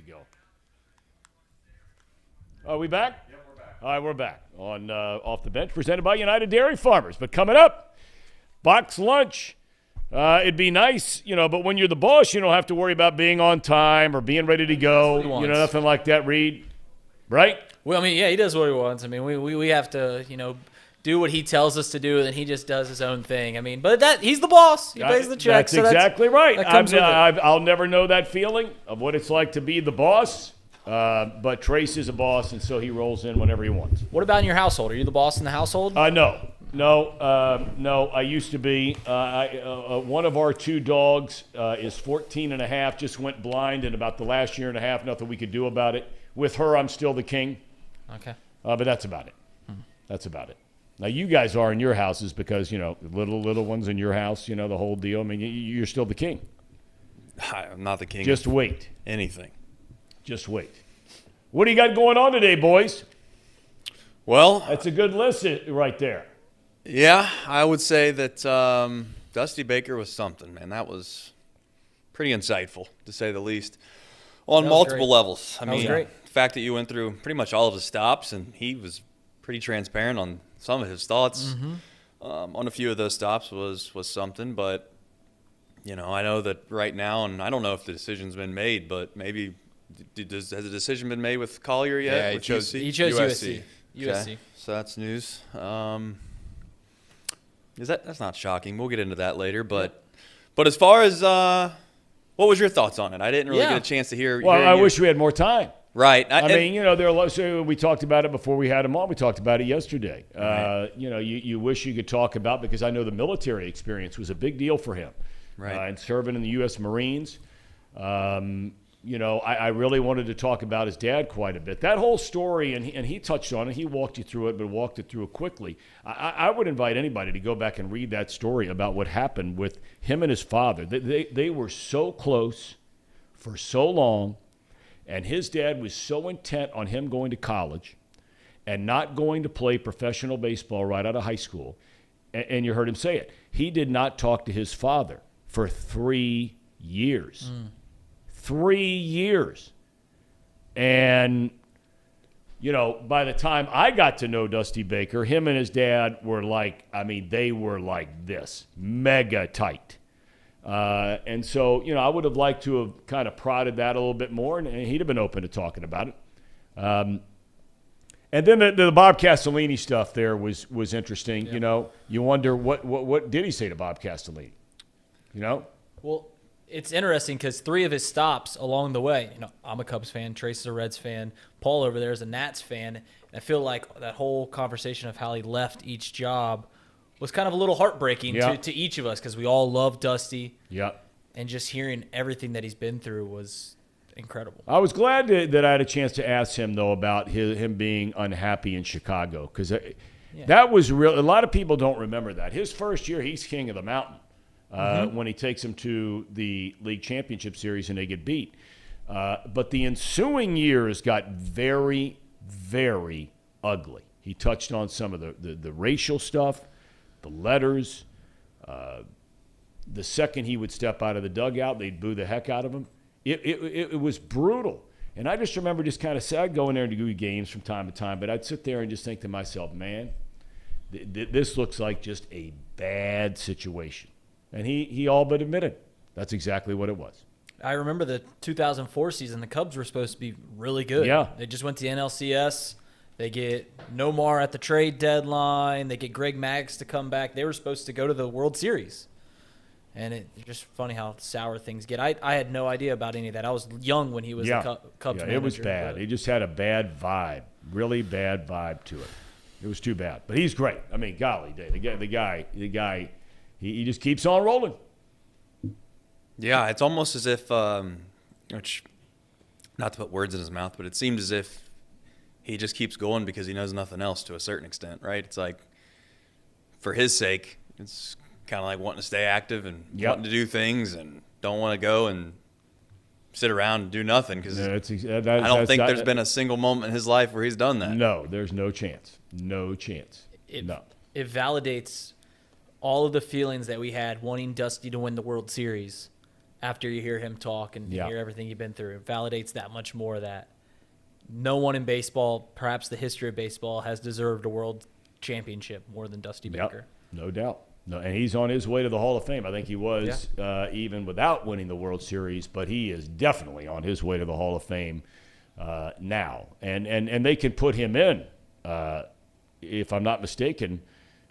Ago. Are we back? Yep, we're back. All right, we're back on Off the Bench, presented by United Dairy Farmers. But coming up, box lunch. It'd be nice, but when you're the boss, you don't have to worry about being on time or being ready to go. Nothing like that, Reed. Right? Well, I mean, yeah, he does what he wants. I mean, we have to, do what he tells us to do, and then he just does his own thing. I mean, but he's the boss. He pays the check. That's exactly right. That comes with it. I'll never know that feeling of what it's like to be the boss. But Trace is a boss, and so he rolls in whenever he wants. What about in your household? Are you the boss in the household? No. I used to be. One of our 2 dogs is 14 and a half, just went blind in about the last year and a half. Nothing we could do about it. With her, I'm still the king. Okay. But that's about it. That's about it. Now, you guys are in your houses because, little ones in your house, the whole deal. I mean, you're still the king. I'm not the king. Just wait. Anything. Just wait. What do you got going on today, boys? Well, that's a good list right there. Yeah, I would say that Dusty Baker was something, man. That was pretty insightful, to say the least, on multiple levels. I mean, the fact that you went through pretty much all of his stops, and he was pretty transparent on some of his thoughts on a few of those stops was something. But, I know that right now, and I don't know if the decision's been made, but maybe has a decision been made with Collier yet? Yeah, he chose USC. Okay. So that's news. That's not shocking. We'll get into that later. But as far as what was your thoughts on it? I didn't really get a chance to hear. Well, I wish we had more time. Right. I mean, there are so we talked about it before we had him on. We talked about it yesterday. Right. You wish you could talk about, because I know the military experience was a big deal for him. Right. And serving in the U.S. Marines. I really wanted to talk about his dad quite a bit. That whole story, and he touched on it. He walked you through it, but walked it through it quickly. I would invite anybody to go back and read that story about what happened with him and his father. They were so close for so long, and his dad was so intent on him going to college and not going to play professional baseball right out of high school. And you heard him say it. He did not talk to his father for 3 years. 3 years. And, by the time I got to know Dusty Baker, him and his dad were they were like this, mega tight. And so, I would have liked to have kind of prodded that a little bit more, and he'd have been open to talking about it. And then the Bob Castellini stuff there was interesting. Yeah. You wonder what did he say to Bob Castellini? Well, it's interesting because 3 of his stops along the way, I'm a Cubs fan, Trace is a Reds fan, Paul over there is a Nats fan. And I feel like that whole conversation of how he left each job was kind of a little heartbreaking to each of us, because we all love Dusty. Yeah. And just hearing everything that he's been through was incredible. I was glad that I had a chance to ask him, though, about him being unhappy in Chicago, because that was real. A lot of people don't remember that. His first year, he's king of the mountain when he takes them to the league championship series and they get beat. But the ensuing years got very, very ugly. He touched on some of the racial stuff, the letters. The second he would step out of the dugout, they'd boo the heck out of him. It was brutal. And I just remember I'd go in there and do games from time to time, but I'd sit there and just think to myself, man, this looks like just a bad situation. And he all but admitted that's exactly what it was. I remember the 2004 season, the Cubs were supposed to be really good. Yeah. They just went to the NLCS. They get Nomar at the trade deadline. They get Greg Maggs to come back. They were supposed to go to the World Series. And it's just funny how sour things get. I had no idea about any of that. I was young when he was the Cubs manager. It was bad. He just had a bad vibe, really bad vibe to it. It was too bad. But he's great. I mean, golly, the guy, he just keeps on rolling. Yeah, it's almost as if, which, not to put words in his mouth, but it seems as if he just keeps going because he knows nothing else to a certain extent, right? It's like, for his sake, it's kind of like wanting to stay active and wanting to do things and don't want to go and sit around and do nothing, because I don't think there's been a single moment in his life where he's done that. No, there's no chance. No chance. It validates all of the feelings that we had wanting Dusty to win the World Series after you hear him talk and hear everything you've been through. It validates that much more that no one in baseball, perhaps the history of baseball, has deserved a world championship more than Dusty Baker. No doubt. No, and he's on his way to the Hall of Fame. I think he was even without winning the World Series, but he is definitely on his way to the Hall of Fame now. And they can put him in, if I'm not mistaken,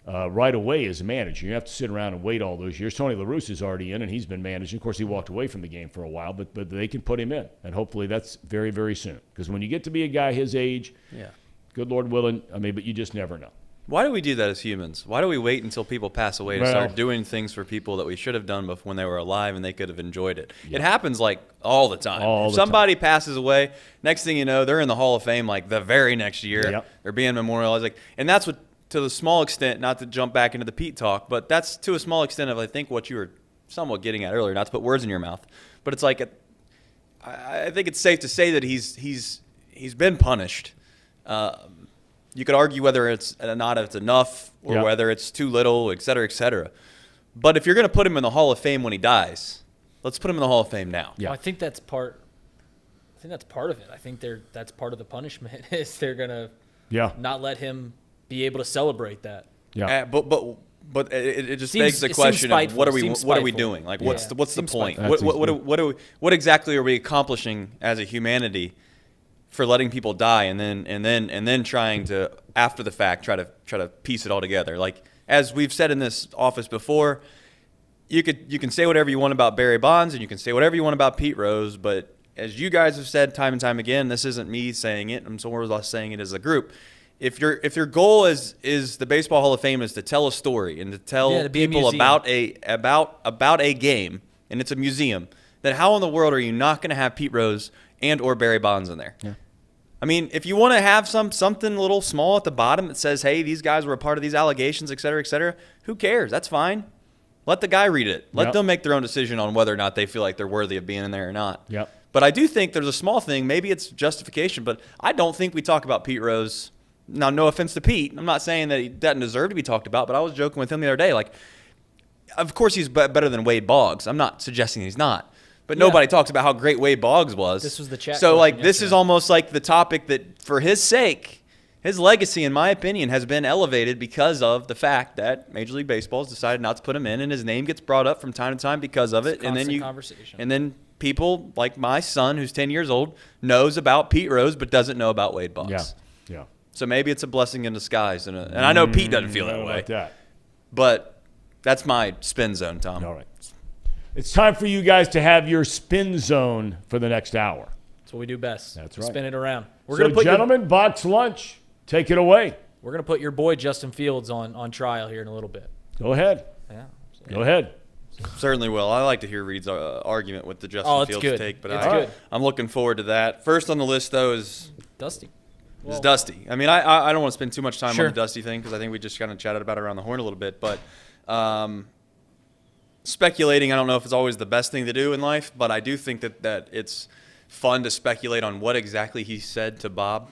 right away as a manager. You have to sit around and wait all those years. Tony La Russa is already in, and he's been managing. Of course, he walked away from the game for a while, but they can put him in, and hopefully that's very, very soon. Because when you get to be a guy his age, good Lord willing, but you just never know. Why do we do that as humans? Why do we wait until people pass away to start doing things for people that we should have done before when they were alive and they could have enjoyed it? It happens like all the time. If somebody passes away, next thing you know, they're in the Hall of Fame like the very next year. They're being memorialized. And that's what, to the small extent, not to jump back into the Pete talk, but that's to a small extent of, I think, what you were somewhat getting at earlier, not to put words in your mouth. But it's like, I think it's safe to say that he's been punished. You could argue whether it's not if it's enough or whether it's too little, et cetera, et cetera. But if you're going to put him in the Hall of Fame when he dies, let's put him in the Hall of Fame now. Well, I think that's part of it. I think that's part of the punishment is they're going to not let him be able to celebrate that. Yeah. But it just begs the question of what are we doing? Like what's the point? What exactly are we accomplishing as a humanity for letting people die and then trying to, after the fact, try to piece it all together? Like, as we've said in this office before, you can say whatever you want about Barry Bonds and you can say whatever you want about Pete Rose, but as you guys have said time and time again, this isn't me saying it, I'm sort of us saying it as a group. If your goal is the Baseball Hall of Fame is to tell a story and to tell people about a game, and it's a museum, then how in the world are you not going to have Pete Rose and or Barry Bonds in there? Yeah. I mean, if you want to have something a little small at the bottom that says, hey, these guys were a part of these allegations, et cetera, who cares? That's fine. Let the guy read it. Let them make their own decision on whether or not they feel like they're worthy of being in there or not. Yep. But I do think there's a small thing. Maybe it's justification, but I don't think we talk about Pete Rose. Now, no offense to Pete. I'm not saying that he doesn't deserve to be talked about, but I was joking with him the other day. Like, of course he's better than Wade Boggs. I'm not suggesting he's not. But nobody talks about how great Wade Boggs was. This was the chat. So, like, this is almost like the topic that, for his sake, his legacy, in my opinion, has been elevated because of the fact that Major League Baseball has decided not to put him in, and his name gets brought up from time to time because of it. And then people like my son, who's 10 years old, knows about Pete Rose but doesn't know about Wade Boggs. Yeah. So maybe it's a blessing in disguise, and I know Pete doesn't feel that way. But that's my spin zone, Tom. All right. It's time for you guys to have your spin zone for the next hour. That's what we do best. That's right. Spin it around. Gentlemen, box lunch. Take it away. We're going to put your boy Justin Fields on trial here in a little bit. Go ahead. Yeah. Go ahead. Certainly will. I like to hear Reed's argument with the Justin Fields take, but I'm looking forward to that. First on the list, though, is Dusty. It's Dusty. I mean, I don't want to spend too much time on the Dusty thing because I think we just kind of chatted about it around the horn a little bit, but speculating, I don't know if it's always the best thing to do in life, but I do think that it's fun to speculate on what exactly he said to Bob.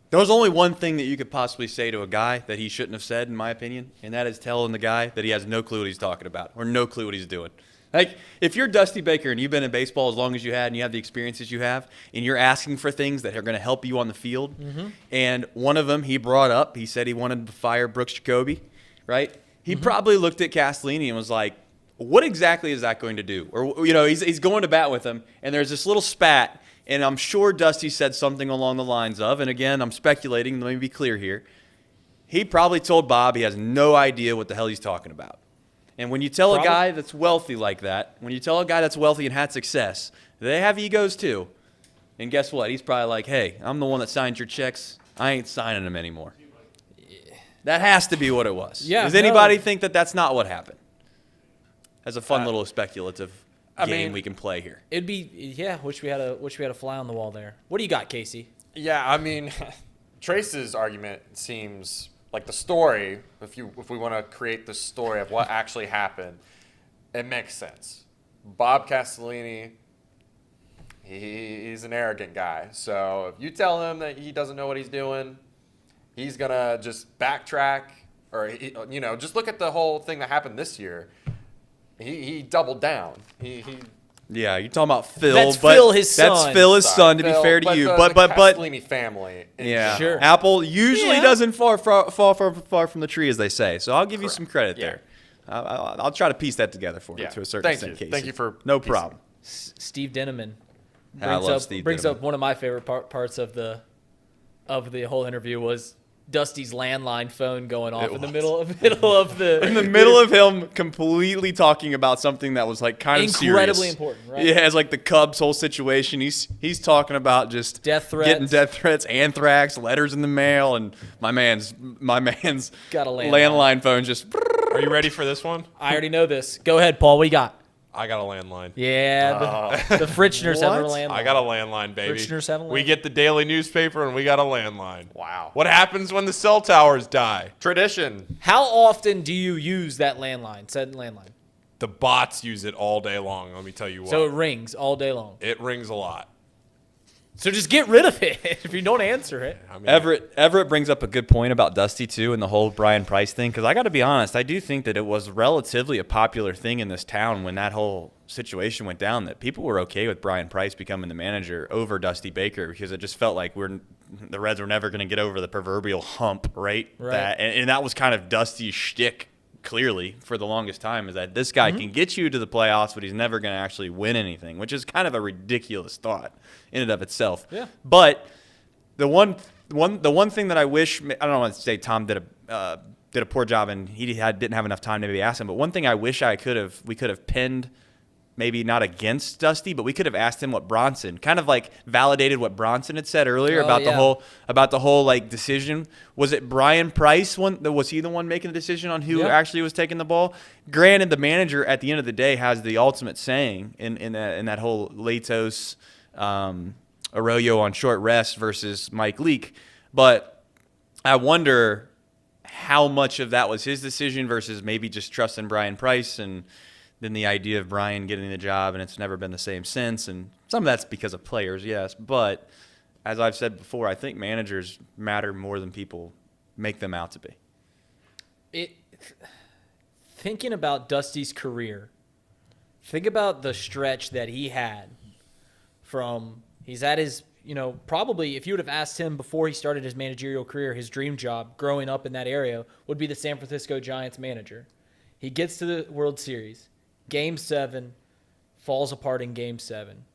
There's only one thing that you could possibly say to a guy that he shouldn't have said, in my opinion, and that is telling the guy that he has no clue what he's talking about or no clue what he's doing. Like, if you're Dusty Baker and you've been in baseball as long as you had and you have the experiences you have and you're asking for things that are going to help you on the field, and one of them he brought up, he said he wanted to fire Brooks Jacoby, right? He probably looked at Castellini and was like, what exactly is that going to do? Or, he's going to bat with him, and there's this little spat, and I'm sure Dusty said something along the lines of, and again, I'm speculating, let me be clear here, he probably told Bob he has no idea what the hell he's talking about. And when you tell a guy that's wealthy like that, when you tell a guy that's wealthy and had success, they have egos too. And guess what? He's probably like, hey, I'm the one that signs your checks. I ain't signing them anymore. That has to be what it was. Yeah, Does anybody think that that's not what happened? As a fun little speculative game we can play here. It'd be wish we had a fly on the wall there. What do you got, Casey? Yeah, I mean, Trace's argument seems like the story. If we want to create the story of what actually happened, it makes sense. Bob Castellini, he's an arrogant guy. So if you tell him that he doesn't know what he's doing, he's gonna just backtrack, or just look at the whole thing that happened this year. He doubled down. Yeah, you're talking about Phil. That's Phil, his son. That's Phil, his son. To be fair to you, but Castellini family. Yeah, sure. Apple usually doesn't fall far from the tree, as they say. So I'll give you some credit there. I'll try to piece that together for you to a certain extent. Casey. Thank you for no problem. Steve Denneman brings up one of my favorite parts of the whole interview was Dusty's landline phone going off in the middle of the in the middle of him completely talking about something that was like kind of incredibly serious. important, right? Yeah, it's like the Cubs whole situation. He's talking about just death threats, getting death threats, anthrax, letters in the mail, and my man's got a landline phone just. Are you ready for this one? I already know this. Go ahead, Paul. What you got? I got a landline. Yeah, the Fritchners have a landline. I got a landline, baby. Fritchners have a landline. We get the daily newspaper, and we got a landline. Wow. What happens when the cell towers die? Tradition. How often do you use that landline, said landline? The bots use it all day long, let me tell you what. So it rings all day long. It rings a lot. So just get rid of it if you don't answer it. I mean, Everett brings up a good point about Dusty, too, and the whole Brian Price thing, because I got to be honest, I do think that it was relatively a popular thing in this town when that whole situation went down, that people were okay with Brian Price becoming the manager over Dusty Baker, because it just felt like the Reds were never going to get over the proverbial hump, right? And that was kind of Dusty's shtick, clearly, for the longest time, is that this guy can get you to the playoffs, but he's never going to actually win anything, which is kind of a ridiculous thought in and of itself. Yeah. But the one thing that I wish, I don't want to say Tom did a poor job and he didn't have enough time to maybe ask him, but one thing I wish we could have pinned, maybe not against Dusty, but we could have asked him what Bronson, kind of like validated what Bronson had said earlier about the whole like decision. Was it Brian Price was he the one making the decision on who actually was taking the ball? Granted, the manager at the end of the day has the ultimate saying in that whole Latos Arroyo on short rest versus Mike Leake, but I wonder how much of that was his decision versus maybe just trusting Brian Price, and then the idea of Brian getting the job, and it's never been the same since. And some of that's because of players, yes. But as I've said before, I think managers matter more than people make them out to be. Thinking about Dusty's career, think about the stretch that he had from he's at his, probably if you would have asked him before he started his managerial career, his dream job growing up in that area would be the San Francisco Giants manager. He gets to the World Series. Game 7 falls apart in Game 7.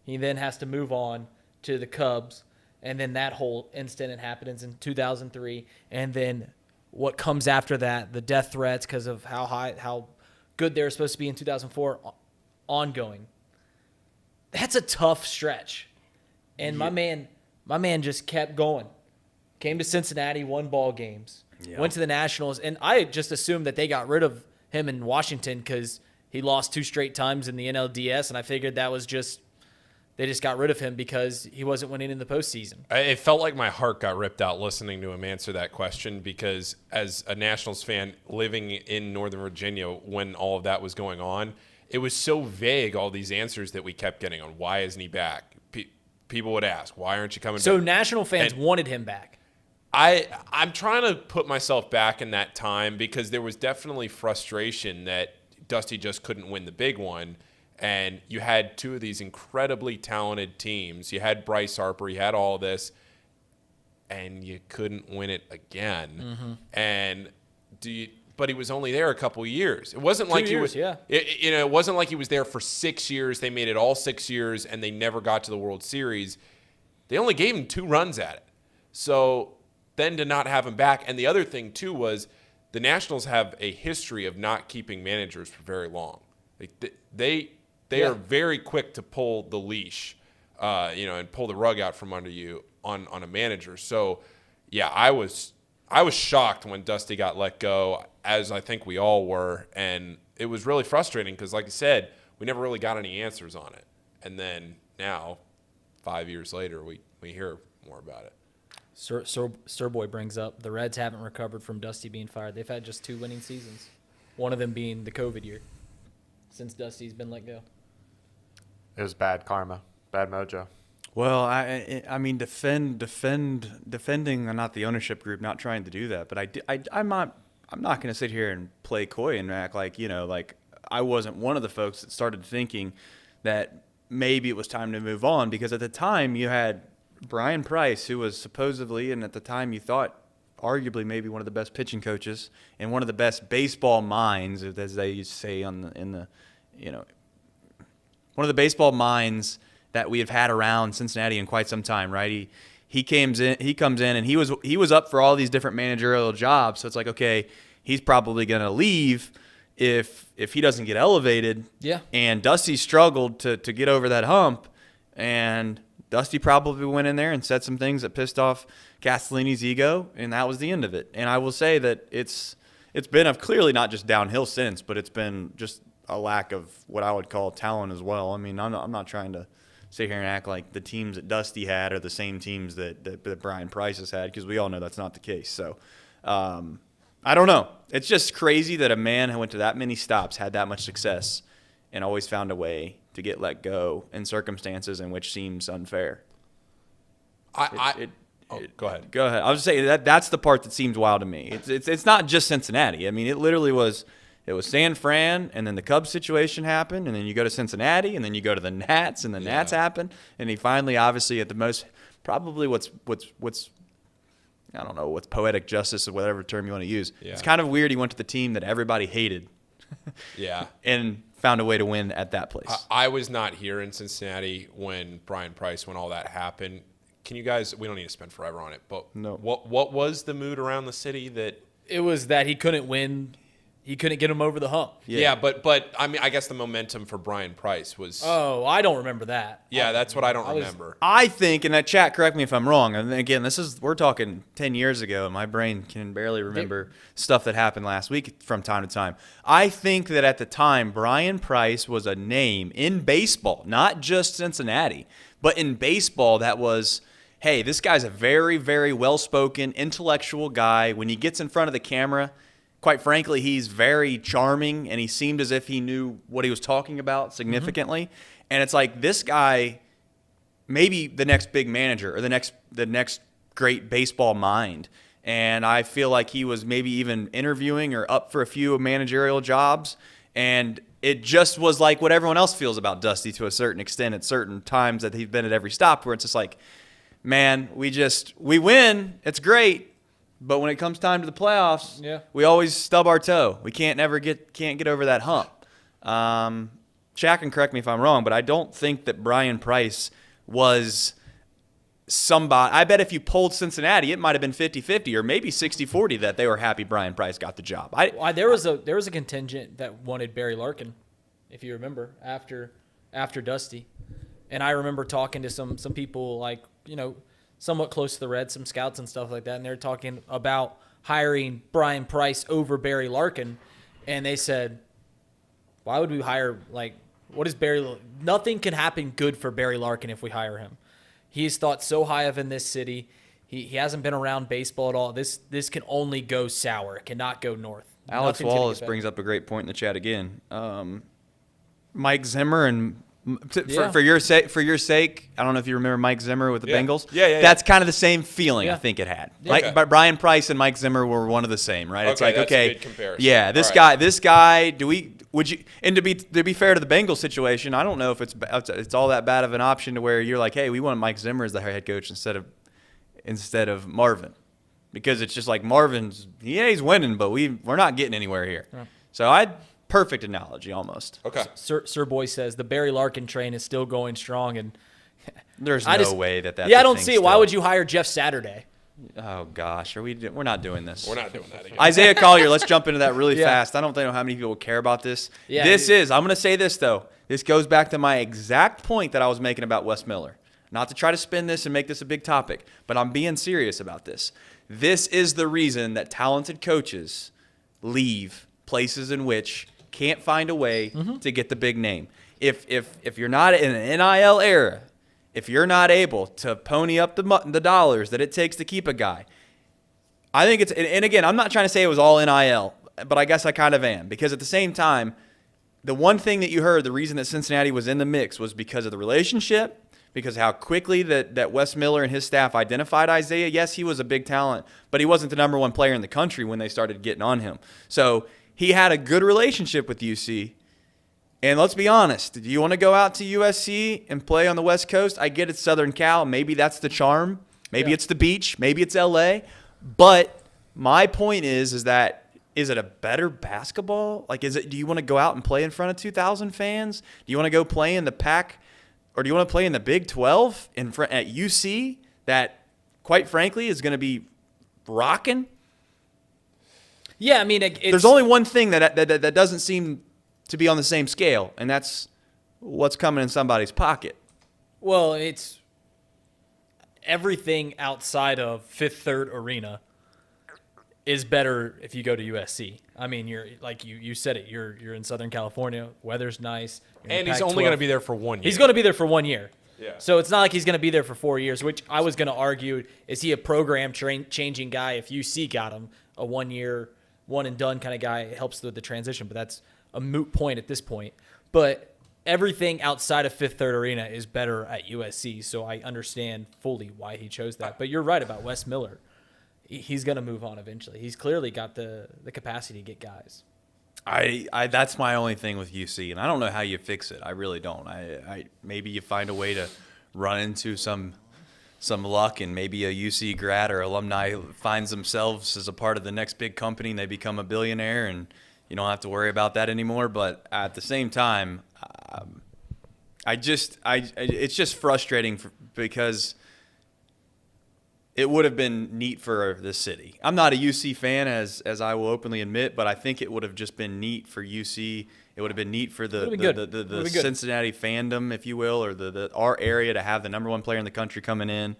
He then has to move on to the Cubs, and then that whole incident happens in 2003, and then what comes after that, the death threats because of how good they were supposed to be in 2004, ongoing. That's a tough stretch, and my man just kept going. Came to Cincinnati, won ball games, went to the Nationals, and I just assumed that they got rid of him in Washington because he lost 2 straight times in the NLDS, and I figured that was just they just got rid of him because he wasn't winning in the postseason. It felt like my heart got ripped out listening to him answer that question, because as a Nationals fan living in Northern Virginia when all of that was going on, it was so vague, all these answers that we kept getting on why isn't he back. People would ask, why aren't you coming back? So National fans wanted him back. I'm trying to put myself back in that time, because there was definitely frustration that Dusty just couldn't win the big one. And you had 2 of these incredibly talented teams. You had Bryce Harper. You had all this. And you couldn't win it again. And but he was only there a couple years. It wasn't like 2 years, he was. It wasn't like he was there for 6 years. They made it all 6 years, and they never got to the World Series. They only gave him 2 runs at it. So then to not have him back, and the other thing too was the Nationals have a history of not keeping managers for very long. They are very quick to pull the leash, and pull the rug out from under you on a manager. So, yeah, I was shocked when Dusty got let go, as I think we all were, and it was really frustrating because, like I said, we never really got any answers on it. And then now, 5 years later, we hear more about it. Sirboy brings up the Reds haven't recovered from Dusty being fired. They've had just 2 winning seasons, one of them being the COVID year since Dusty's been let go. It was bad karma, bad mojo. Well, I mean, defending not the ownership group, not trying to do that, but I'm not going to sit here and play coy and act like like I wasn't one of the folks that started thinking that maybe it was time to move on, because at the time you had Brian Price, who was supposedly, and at the time you thought arguably maybe one of the best pitching coaches and one of the best baseball minds, as they used to say one of the baseball minds that we have had around Cincinnati in quite some time, right? He comes in, and he was up for all these different managerial jobs. So it's like, okay, he's probably going to leave if he doesn't get elevated. Yeah. And Dusty struggled to get over that hump, and Dusty probably went in there and said some things that pissed off Castellini's ego, and that was the end of it. And I will say that it's been clearly not just downhill since, but it's been just a lack of what I would call talent as well. I mean, I'm not trying to sit here and act like the teams that Dusty had are the same teams that Brian Price has had, because we all know that's not the case. So I don't know. It's just crazy that a man who went to that many stops, had that much success, and always found a way to get let go in circumstances in which seems unfair. Go ahead. Go ahead. I was just saying that's the part that seems wild to me. It's not just Cincinnati. I mean, it literally was. It was San Fran, and then the Cubs situation happened, and then you go to Cincinnati, and then you go to the Nats, and the Nats happened, and he finally, obviously, at the most, probably what's I don't know, what's poetic justice or whatever term you want to use. Yeah. It's kind of weird he went to the team that everybody hated. Yeah. And found a way to win at that place. I was not here in Cincinnati when Brian Price, when all that happened. Can you guys, we don't need to spend forever on it, but no. What was the mood around the city that? It was that he couldn't win. He couldn't get him over the hump. Yeah, but I mean, I guess the momentum for Brian Price was. Oh, I don't remember that. Yeah, that's what I don't remember. I think, and that chat, correct me if I'm wrong. And again, we're talking 10 years ago, and my brain can barely remember stuff that happened last week from time to time. I think that at the time, Brian Price was a name in baseball, not just Cincinnati, but in baseball that was, hey, this guy's a very, very well-spoken, intellectual guy. When he gets in front of the camera, quite frankly, he's very charming, and he seemed as if he knew what he was talking about significantly. Mm-hmm. And it's like, this guy, maybe the next big manager or the next great baseball mind. And I feel like he was maybe even interviewing or up for a few managerial jobs. And it just was like what everyone else feels about Dusty to a certain extent at certain times that he's been at every stop, where it's just like, man, we win. It's great. But when it comes time to the playoffs, we always stub our toe. We can't get over that hump. Shaq can correct me if I'm wrong, but I don't think that Brian Price was somebody. I bet if you polled Cincinnati, it might have been 50-50 or maybe 60-40 that they were happy Brian Price got the job. There was a contingent that wanted Barry Larkin, if you remember, after Dusty. And I remember talking to some people like, somewhat close to the Reds, some scouts and stuff like that, and they're talking about hiring Brian Price over Barry Larkin, and they said, why would we hire, what is Barry? Nothing can happen good for Barry Larkin if we hire him. He's thought so high of in this city. He hasn't been around baseball at all. This can only go sour. It cannot go north. Alex Wallace brings up a great point in the chat again. Mike Zimmer and for your sake, I don't know if you remember Mike Zimmer with the Bengals. Yeah. That's kind of the same feeling I think it had. But Brian Price and Mike Zimmer were one of the same, right? It's like, that's okay, a good comparison. Yeah, this guy. And to be fair to the Bengals situation, I don't know if it's all that bad of an option to where you're like, hey, we want Mike Zimmer as the head coach instead of Marvin, because it's just like he's winning, but we're not getting anywhere here. Yeah. So perfect analogy almost. Okay. Sir Boy says the Barry Larkin train is still going strong, and there's no way that's I don't see it. Why would you hire Jeff Saturday? Oh gosh, we're not doing this. We're not doing that again. Isaiah Collier, let's jump into that really fast. I don't know how many people care about this. Yeah, I'm going to say this though. This goes back to my exact point that I was making about Wes Miller. Not to try to spin this and make this a big topic, but I'm being serious about this. This is the reason that talented coaches leave places in which can't find a way to get the big name. If you're not in an NIL era, if you're not able to pony up the dollars that it takes to keep a guy, I think it's – and again, I'm not trying to say it was all NIL, but I guess I kind of am, because at the same time, the one thing that you heard, the reason that Cincinnati was in the mix was because of the relationship, because how quickly that Wes Miller and his staff identified Isaiah. Yes, he was a big talent, but he wasn't the number one player in the country when they started getting on him. So – he had a good relationship with UC. And let's be honest, do you want to go out to USC and play on the West Coast? I get it's Southern Cal. Maybe that's the charm. Maybe it's the beach. Maybe it's LA. But my point is that is it a better basketball? Do you want to go out and play in front of 2,000 fans? Do you want to go play in the Pac, or do you want to play in the Big 12 at UC that quite frankly, is going to be rocking. Yeah, I mean, there's only one thing that doesn't seem to be on the same scale, and that's what's coming in somebody's pocket. Well, it's everything outside of Fifth Third Arena is better if you go to USC. I mean, you're like you said it. You're in Southern California. Weather's nice. And he's only going to be there for 1 year. He's going to be there for 1 year. Yeah. So it's not like he's going to be there for 4 years, which I was going to argue, is he a program changing guy? If UC got him a 1 year, one and done kind of guy, it helps with the transition, but that's a moot point at this point. But everything outside of Fifth Third Arena is better at USC, so I understand fully why he chose that. But you're right about Wes Miller. He's going to move on eventually. He's clearly got the capacity to get guys. That's my only thing with UC, and I don't know how you fix it. I really don't. Maybe you find a way to run into some luck, and maybe a UC grad or alumni finds themselves as a part of the next big company, and they become a billionaire, and you don't have to worry about that anymore. But at the same time, it's just frustrating because it would have been neat for the city. I'm not a UC fan, as I will openly admit, but I think it would have just been neat for UC. It would have been neat for the Cincinnati fandom, if you will, or our area to have the number one player in the country coming in.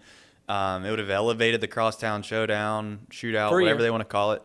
It would have elevated the crosstown shootout, whatever they want to call it.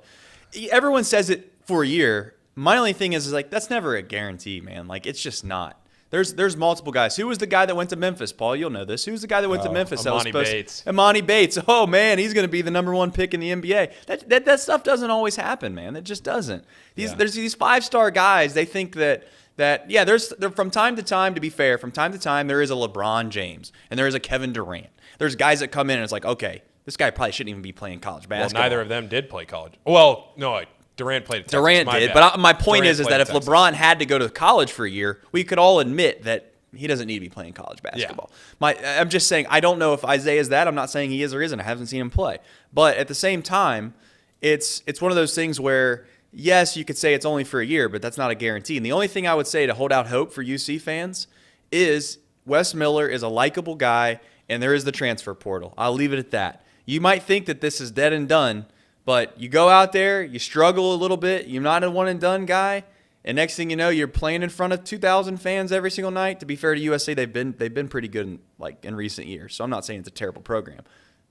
Everyone says it for a year. My only thing is like, that's never a guarantee, man. Like, it's just not. There's multiple guys. Who was the guy that went to Memphis, Paul? You'll know this. Who's the guy that went to Memphis? Amani Bates. Amani Bates. Oh, man, he's going to be the number one pick in the NBA. That stuff doesn't always happen, man. It just doesn't. There's these five-star guys. They think that there's from time to time, to be fair, from time to time, there is a LeBron James and there is a Kevin Durant. There's guys that come in and it's like, okay, this guy probably shouldn't even be playing college basketball. Well, neither of them did play college. Well, no, Durant played at Texas. Durant did, but my point is that if LeBron had to go to college for a year, we could all admit that he doesn't need to be playing college basketball. Yeah. I'm just saying, I don't know if Isaiah is that. I'm not saying he is or isn't. I haven't seen him play. But at the same time, it's one of those things where, yes, you could say it's only for a year, but that's not a guarantee. And the only thing I would say to hold out hope for UC fans is Wes Miller is a likable guy, and there is the transfer portal. I'll leave it at that. You might think that this is dead and done, but you go out there, you struggle a little bit, you're not a one-and-done guy, and next thing you know, you're playing in front of 2,000 fans every single night. To be fair to USC, they've been pretty good in recent years, so I'm not saying it's a terrible program.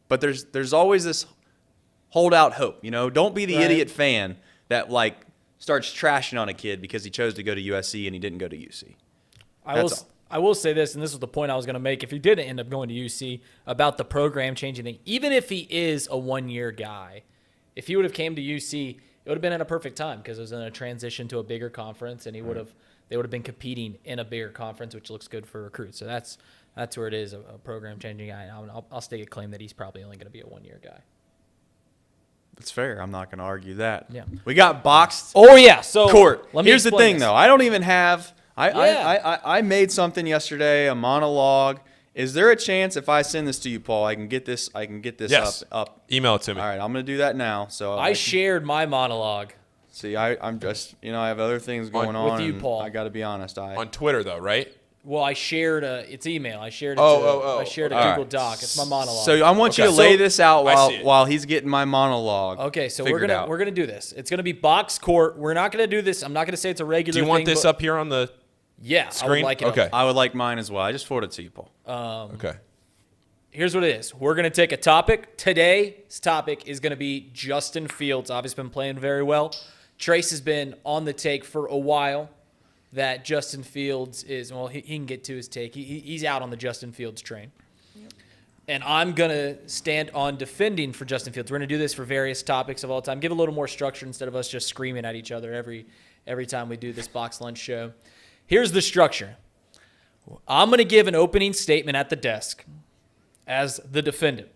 But there's always this holdout hope. Don't be the idiot fan that starts trashing on a kid because he chose to go to USC and he didn't go to UC. I will say this, and this was the point I was going to make. If he did end up going to UC, about the program changing thing, even if he is a one-year guy, if he would have came to UC, it would have been at a perfect time because it was in a transition to a bigger conference, and they would have been competing in a bigger conference, which looks good for recruits. So that's where it is, a program changing guy. I'll stake a claim that he's probably only going to be a one-year guy. That's fair. I'm not going to argue that. Yeah. We got boxed. Oh yeah. So court. Let me Here's the thing, though. I don't even have. I made something yesterday, a monologue. Is there a chance if I send this to you, Paul, I can get this yes. up? Email it to me. All right, I'm going to do that now. So I shared my monologue. See, I'm just, I have other things going on with you, Paul. I got to be honest. On Twitter, though, right? Well, I shared it's email. I shared it. I shared a Google Doc. It's my monologue. So I want you to lay this out while he's getting my monologue. Okay, so we're gonna do this. It's gonna be box court. We're not gonna do this. I'm not gonna say it's a regular. Do you want this up here on the? Yeah, screen? I would like it. Okay, I would like mine as well. I just forwarded it to you, Paul. Okay. Here's what it is. We're gonna take a topic. Today's topic is gonna be Justin Fields. Obviously, been playing very well. Trace has been on the take for a while that Justin Fields is, well, he can get to his take. He's out on the Justin Fields train. Yep. And I'm going to stand on defending for Justin Fields. We're going to do this for various topics of all time. Give a little more structure instead of us just screaming at each other every time we do this box lunch show. Here's the structure. I'm going to give an opening statement at the desk as the defendant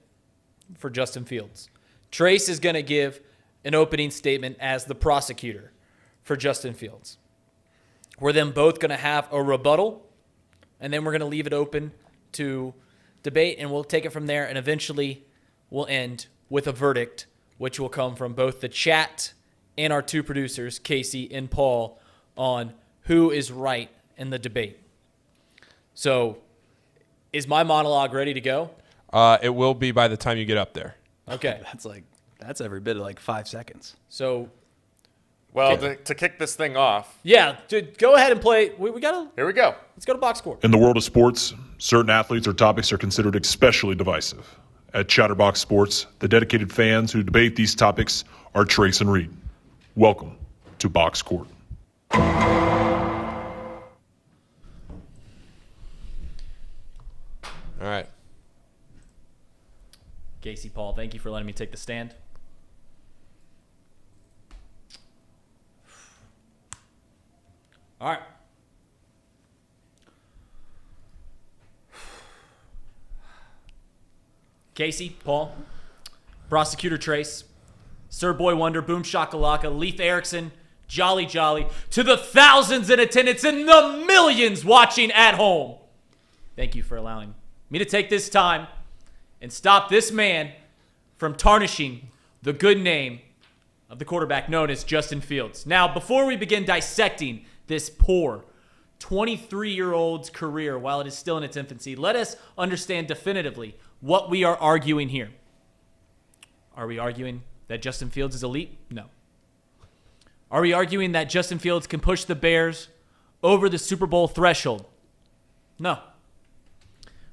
for Justin Fields. Trace is going to give an opening statement as the prosecutor for Justin Fields. We're then both going to have a rebuttal, and then we're going to leave it open to debate, and we'll take it from there, and eventually we'll end with a verdict, which will come from both the chat and our two producers, Casey and Paul, on who is right in the debate. So is my monologue ready to go? It will be by the time you get up there. Okay. That's every bit of like 5 seconds. So, well, to kick this thing off. Yeah, dude, go ahead and play. We gotta. Here we go. Let's go to box score. In the world of sports, certain athletes or topics are considered especially divisive. At Chatterbox Sports, the dedicated fans who debate these topics are Trace and Reed. Welcome to Box Court. All right. Casey, Paul, thank you for letting me take the stand. All right. Casey, Paul, Prosecutor Trace, Sir Boy Wonder, Boom Shakalaka, Leif Erikson, Jolly Jolly, to the thousands in attendance and the millions watching at home. Thank you for allowing me to take this time and stop this man from tarnishing the good name of the quarterback known as Justin Fields. Now, before we begin dissecting this poor 23-year-old's career while it is still in its infancy, let us understand definitively what we are arguing here. Are we arguing that Justin Fields is elite? No. Are we arguing that Justin Fields can push the Bears over the Super Bowl threshold? No.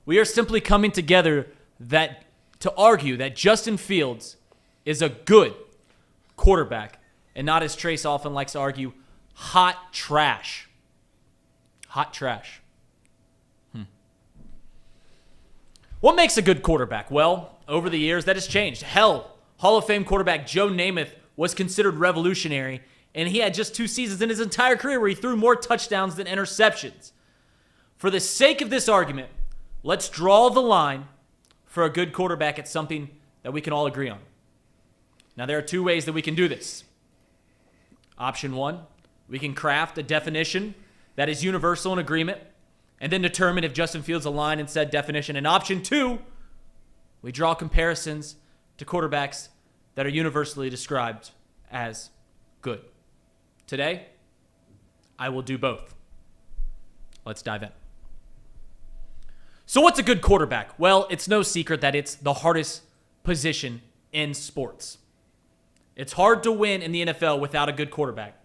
We are simply coming together to argue that Justin Fields is a good quarterback and not, as Trace often likes to argue, hot trash. Hot trash. What makes a good quarterback? Well, over the years, that has changed. Hell, Hall of Fame quarterback Joe Namath was considered revolutionary, and he had just 2 seasons in his entire career where he threw more touchdowns than interceptions. For the sake of this argument, let's draw the line for a good quarterback at something that we can all agree on. Now, there are 2 ways that we can do this. Option 1, we can craft a definition that is universal in agreement and then determine if Justin Fields align in said definition. And option 2, we draw comparisons to quarterbacks that are universally described as good. Today, I will do both. Let's dive in. So what's a good quarterback? Well, it's no secret that it's the hardest position in sports. It's hard to win in the NFL without a good quarterback.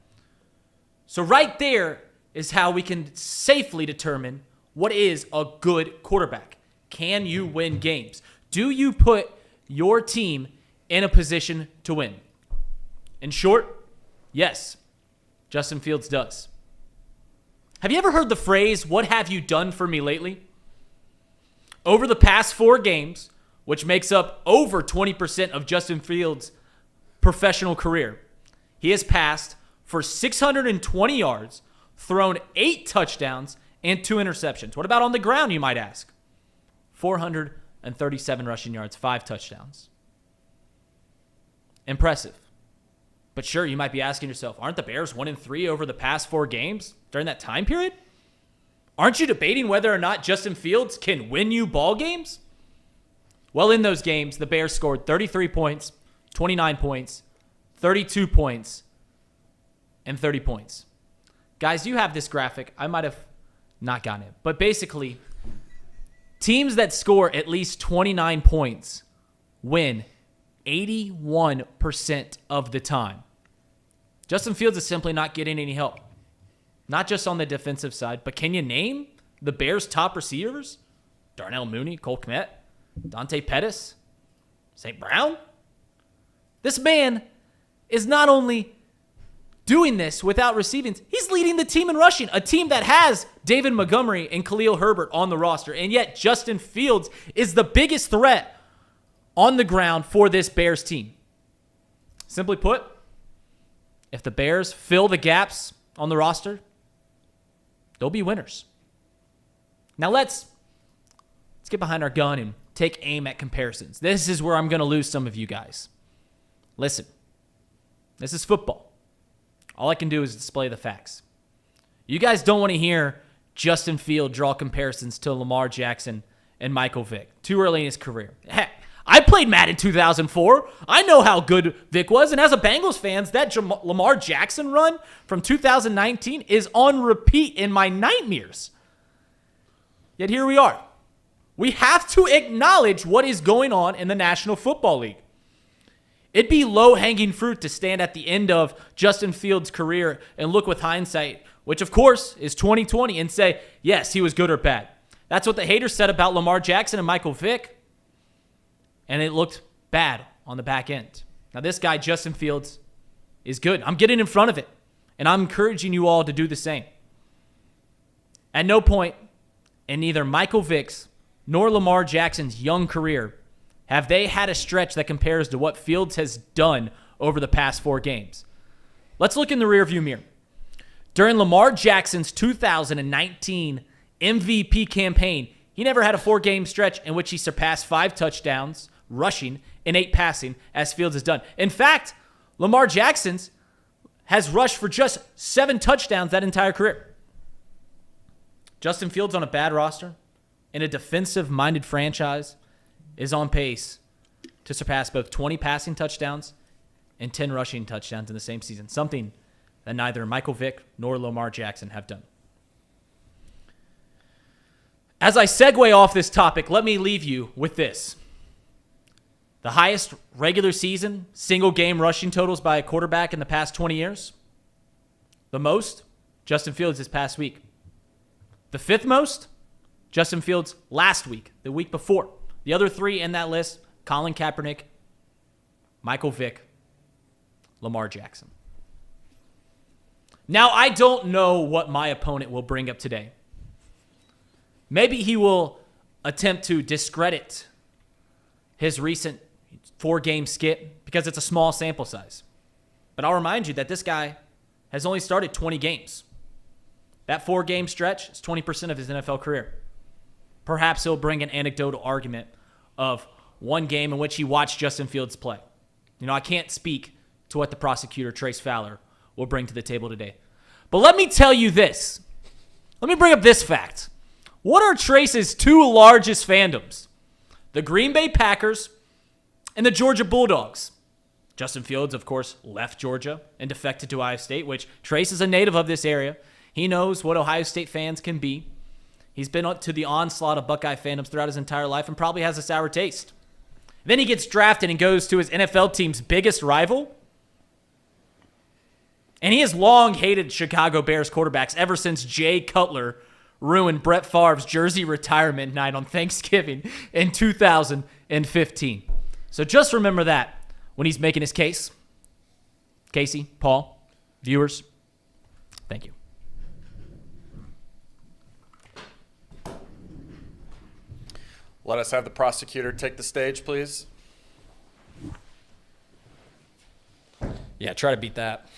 So right there is how we can safely determine what is a good quarterback. Can you win games? Do you put your team in a position to win? In short, yes, Justin Fields does. Have you ever heard the phrase, "What have you done for me lately?" Over the past 4 games, which makes up over 20% of Justin Fields' professional career, he has passed for 620 yards, thrown 8 touchdowns, and 2 interceptions. What about on the ground, you might ask? 437 rushing yards, 5 touchdowns. Impressive. But sure, you might be asking yourself, aren't the Bears 1-3 over the past 4 games during that time period? Aren't you debating whether or not Justin Fields can win you ball games? Well, in those games, the Bears scored 33 points, 29 points, 32 points, and 30 points. Guys, you have this graphic. I might have not gotten it. But basically, teams that score at least 29 points win 81% of the time. Justin Fields is simply not getting any help. Not just on the defensive side, but can you name the Bears' top receivers? Darnell Mooney, Cole Kmet, Dante Pettis, St. Brown? This man is not only doing this without receiving, he's leading the team in rushing, a team that has David Montgomery and Khalil Herbert on the roster, and yet Justin Fields is the biggest threat on the ground for this Bears team. Simply put, if the Bears fill the gaps on the roster, they'll be winners. Now let's get behind our gun and take aim at comparisons. This is where I'm going to lose some of you guys. Listen, this is football. All I can do is display the facts. You guys don't want to hear Justin Fields draw comparisons to Lamar Jackson and Michael Vick too early in his career. Heck, I played Madden 2004. I know how good Vick was. And as a Bengals fan, that Lamar Jackson run from 2019 is on repeat in my nightmares. Yet here we are. We have to acknowledge what is going on in the National Football League. It'd be low-hanging fruit to stand at the end of Justin Fields' career and look with hindsight, which of course is 2020, and say, yes, he was good or bad. That's what the haters said about Lamar Jackson and Michael Vick, and it looked bad on the back end. Now this guy, Justin Fields, is good. I'm getting in front of it, and I'm encouraging you all to do the same. At no point in neither Michael Vick's nor Lamar Jackson's young career have they had a stretch that compares to what Fields has done over the past 4 games. Let's look in the rearview mirror. During Lamar Jackson's 2019 MVP campaign, he never had a 4-game stretch in which he surpassed 5 touchdowns rushing and 8 passing, as Fields has done. In fact, Lamar Jackson's has rushed for just 7 touchdowns that entire career. Justin Fields on a bad roster in a defensive-minded franchise is on pace to surpass both 20 passing touchdowns and 10 rushing touchdowns in the same season, something that neither Michael Vick nor Lamar Jackson have done. As I segue off this topic, let me leave you with this. The highest regular season single-game rushing totals by a quarterback in the past 20 years. The most, Justin Fields this past week. The 5th most, Justin Fields last week, the week before. The other 3 in that list, Colin Kaepernick, Michael Vick, Lamar Jackson. Now, I don't know what my opponent will bring up today. Maybe he will attempt to discredit his recent 4-game skit because it's a small sample size. But I'll remind you that this guy has only started 20 games. That 4-game stretch is 20% of his NFL career. Perhaps he'll bring an anecdotal argument of one game in which he watched Justin Fields play. You know, I can't speak to what the prosecutor, Trace Fowler, will bring to the table today. But let me tell you this. Let me bring up this fact. What are Trace's 2 largest fandoms? The Green Bay Packers and the Georgia Bulldogs. Justin Fields, of course, left Georgia and defected to Ohio State, which Trace is a native of this area. He knows what Ohio State fans can be. He's been up to the onslaught of Buckeye fandoms throughout his entire life and probably has a sour taste. Then he gets drafted and goes to his NFL team's biggest rival. And he has long hated Chicago Bears quarterbacks ever since Jay Cutler ruined Brett Favre's jersey retirement night on Thanksgiving in 2015. So just remember that when he's making his case. Casey, Paul, viewers, thank you. Let us have the prosecutor take the stage, please. Yeah, try to beat that.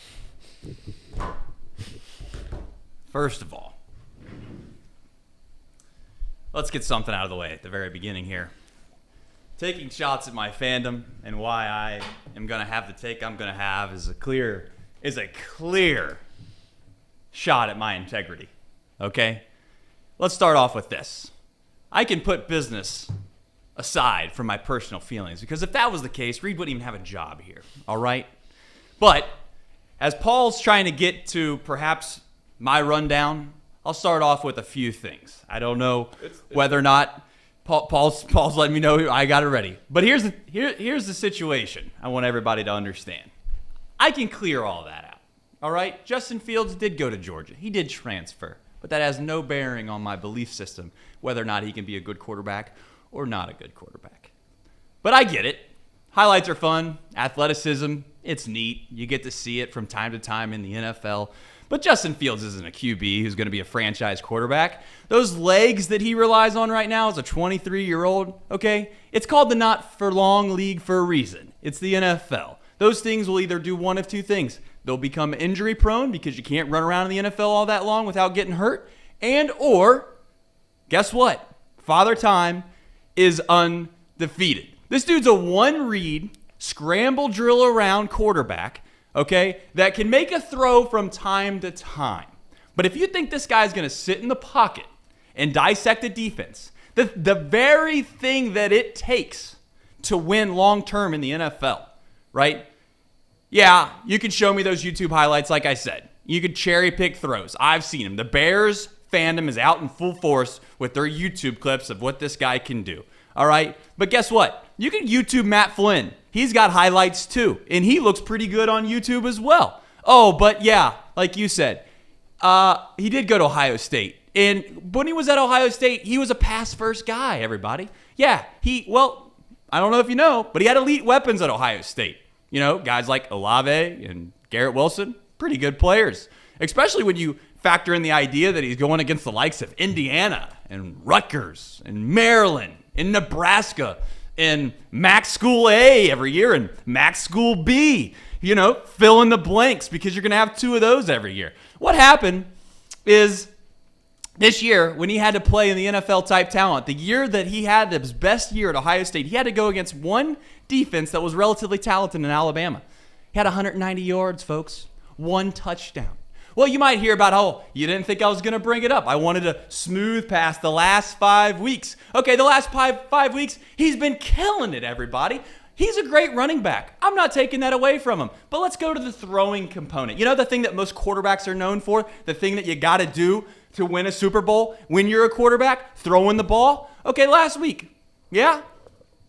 First of all, let's get something out of the way at the very beginning here. Taking shots at my fandom and why I am going to have the take I'm going to have is a clear shot at my integrity. Okay? Let's start off with this. I can put business aside from my personal feelings because if that was the case, Reed wouldn't even have a job here. All right? But as Paul's trying to get to perhaps my rundown, I'll start off with a few things. I don't know whether or not Paul's letting me know I got it ready. But here's the situation I want everybody to understand. I can clear all that out. All right? Justin Fields did go to Georgia. He did transfer. But that has no bearing on my belief system, whether or not he can be a good quarterback or not a good quarterback. But I get it. Highlights are fun. Athleticism, it's neat. You get to see it from time to time in the NFL. But Justin Fields isn't a QB who's going to be a franchise quarterback. Those legs that he relies on right now as a 23-year-old, okay, it's called the not-for-long league for a reason. It's the NFL. Those things will either do one of 2 things. They'll become injury prone because you can't run around in the NFL all that long without getting hurt. Or, guess what? Father Time is undefeated. This dude's a one-read, scramble drill around quarterback, okay, that can make a throw from time to time. But if you think this guy's going to sit in the pocket and dissect the defense, the very thing that it takes to win long-term in the NFL, right? Yeah, you can show me those YouTube highlights like I said. You could cherry pick throws. I've seen them. The Bears fandom is out in full force with their YouTube clips of what this guy can do. All right? But guess what? You can YouTube Matt Flynn. He's got highlights too, and he looks pretty good on YouTube as well. Oh, but yeah, like you said, he did go to Ohio State. And when he was at Ohio State, he was a pass-first guy, everybody. Yeah, I don't know if you know, but he had elite weapons at Ohio State. You know, guys like Olave and Garrett Wilson, pretty good players. Especially when you factor in the idea that he's going against the likes of Indiana and Rutgers and Maryland and Nebraska and Mac School A every year and Mac School B. You know, fill in the blanks because you're going to have 2 of those every year. What happened is this year, when he had to play in the NFL-type talent, the year that he had his best year at Ohio State, he had to go against one defense that was relatively talented in Alabama. He had 190 yards, folks. 1 touchdown. Well, you might hear about, oh, you didn't think I was going to bring it up. I wanted to smooth past the last 5 weeks. Okay, the last five weeks, he's been killing it, everybody. He's a great running back. I'm not taking that away from him. But let's go to the throwing component. You know the thing that most quarterbacks are known for? The thing that you got to do to win a Super Bowl when you're a quarterback? Throwing the ball? Okay, last week. Yeah?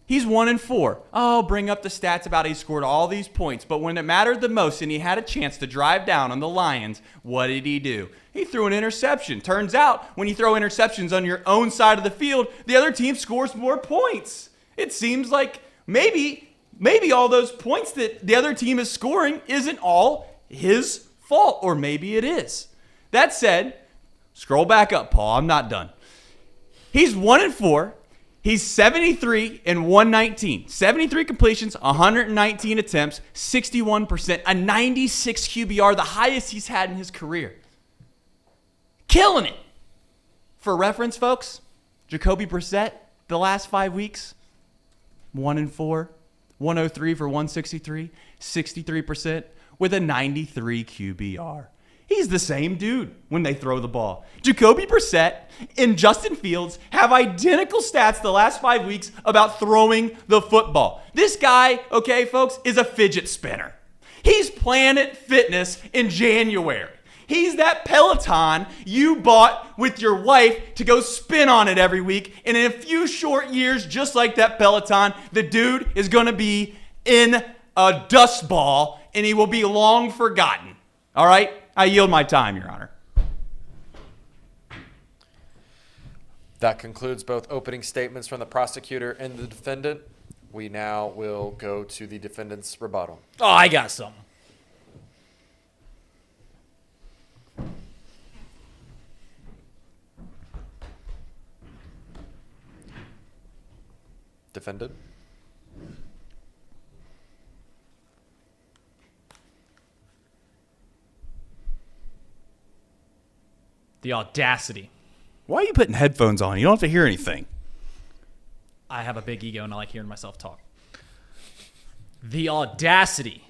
He's 1-4. Oh, bring up the stats about he scored all these points. But when it mattered the most and he had a chance to drive down on the Lions, what did he do? He threw an interception. Turns out, when you throw interceptions on your own side of the field, the other team scores more points. It seems like maybe all those points that the other team is scoring isn't all his fault, or maybe it is. That said, scroll back up, Paul. I'm not done. He's 1-4. He's 73 and 119. 73 completions, 119 attempts, 61%, a 96 QBR, the highest he's had in his career. Killing it. For reference, folks, Jacoby Brissett, the last 5 weeks, 1-4, 103 for 163, 63% with a 93 QBR. He's the same dude when they throw the ball. Jacoby Brissett and Justin Fields have identical stats the last 5 weeks about throwing the football. This guy, okay, folks, is a fidget spinner. He's Planet Fitness in January. He's that Peloton you bought with your wife to go spin on it every week. And in a few short years, just like that Peloton, the dude is going to be in a dust ball and he will be long forgotten. All right? I yield my time, Your Honor. That concludes both opening statements from the prosecutor and the defendant. We now will go to the defendant's rebuttal. Oh, I got something. Defendant. The audacity. Why are you putting headphones on? You don't have to hear anything. I have a big ego and I like hearing myself talk. The audacity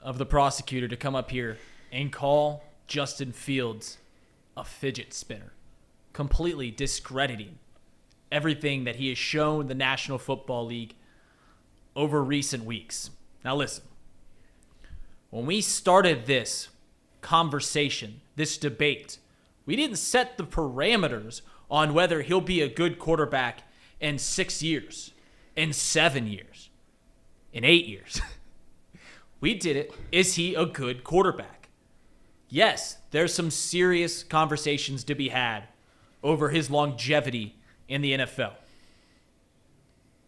of the prosecutor to come up here and call Justin Fields a fidget spinner, completely discrediting everything that he has shown the National Football League over recent weeks. Now listen, when we started this conversation, this debate, we didn't set the parameters on whether he'll be a good quarterback in 6 years, in 7 years, in 8 years. We did it. Is he a good quarterback? Yes, there's some serious conversations to be had over his longevity in the NFL.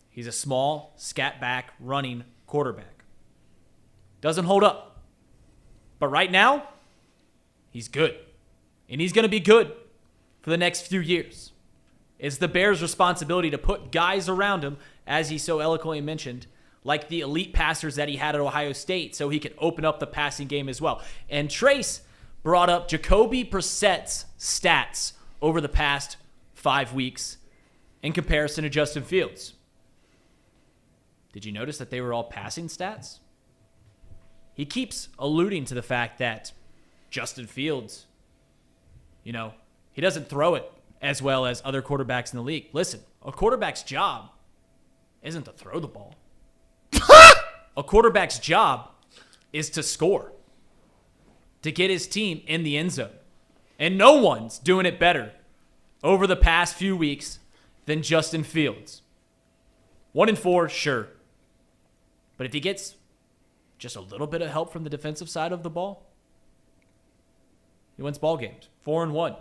He's a small, scat back, running quarterback. Doesn't hold up. But right now, he's good. And he's going to be good for the next few years. It's the Bears' responsibility to put guys around him, as he so eloquently mentioned, like the elite passers that he had at Ohio State, so he could open up the passing game as well. And Trace brought up Jacoby Brissett's stats over the past 5 weeks in comparison to Justin Fields. Did you notice that they were all passing stats? He keeps alluding to the fact that Justin Fields, you know, he doesn't throw it as well as other quarterbacks in the league. Listen, a quarterback's job isn't to throw the ball. A quarterback's job is to score, to get his team in the end zone. And no one's doing it better over the past few weeks than Justin Fields. 1-4, sure. But if he gets just a little bit of help from the defensive side of the ball, he wins ball games. 4-1.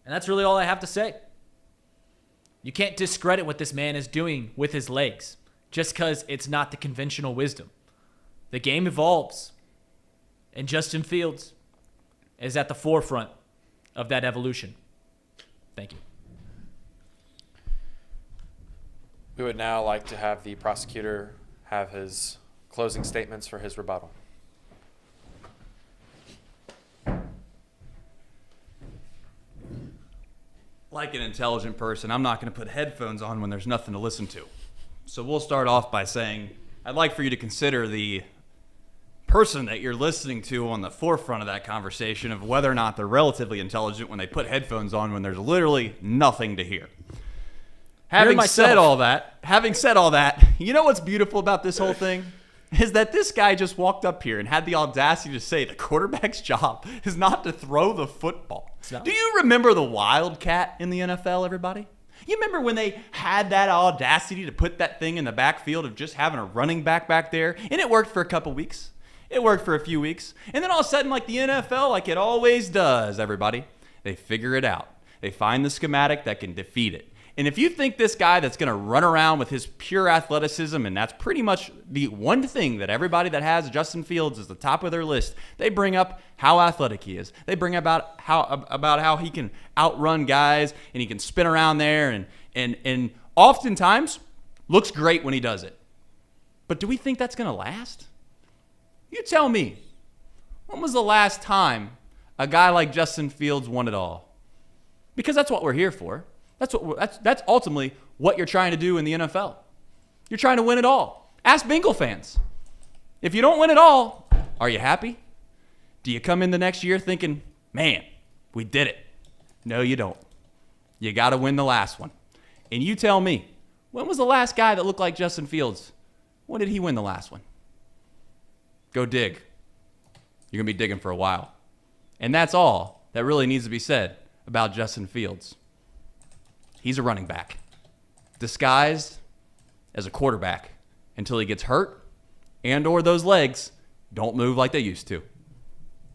And that's really all I have to say. You can't discredit what this man is doing with his legs just because it's not the conventional wisdom. The game evolves, and Justin Fields is at the forefront of that evolution. Thank you. We would now like to have the prosecutor have his closing statements for his rebuttal. Like an intelligent person, I'm not going to put headphones on when there's nothing to listen to. So we'll start off by saying, I'd like for you to consider the person that you're listening to on the forefront of that conversation of whether or not they're relatively intelligent when they put headphones on when there's literally nothing to hear. Having said all that, you know what's beautiful about this whole thing? Is that this guy just walked up here and had the audacity to say the quarterback's job is not to throw the football. Do you remember the Wildcat in the NFL, everybody? You remember when they had that audacity to put that thing in the backfield of just having a running back there? And it worked for a couple weeks. It worked for a few weeks. And then all of a sudden, like the NFL, like it always does, everybody, they figure it out. They find the schematic that can defeat it. And if you think this guy that's going to run around with his pure athleticism, and that's pretty much the one thing that everybody that has Justin Fields is the top of their list, they bring up how athletic he is. They bring about how he can outrun guys and he can spin around there and oftentimes looks great when he does it. But do we think that's going to last? You tell me. When was the last time a guy like Justin Fields won it all? Because that's what we're here for. That's ultimately what you're trying to do in the NFL. You're trying to win it all. Ask Bengal fans. If you don't win it all, are you happy? Do you come in the next year thinking, man, we did it? No, you don't. You got to win the last one. And you tell me, when was the last guy that looked like Justin Fields? When did he win the last one? Go dig. You're going to be digging for a while. And that's all that really needs to be said about Justin Fields. He's a running back, disguised as a quarterback until he gets hurt and or those legs don't move like they used to.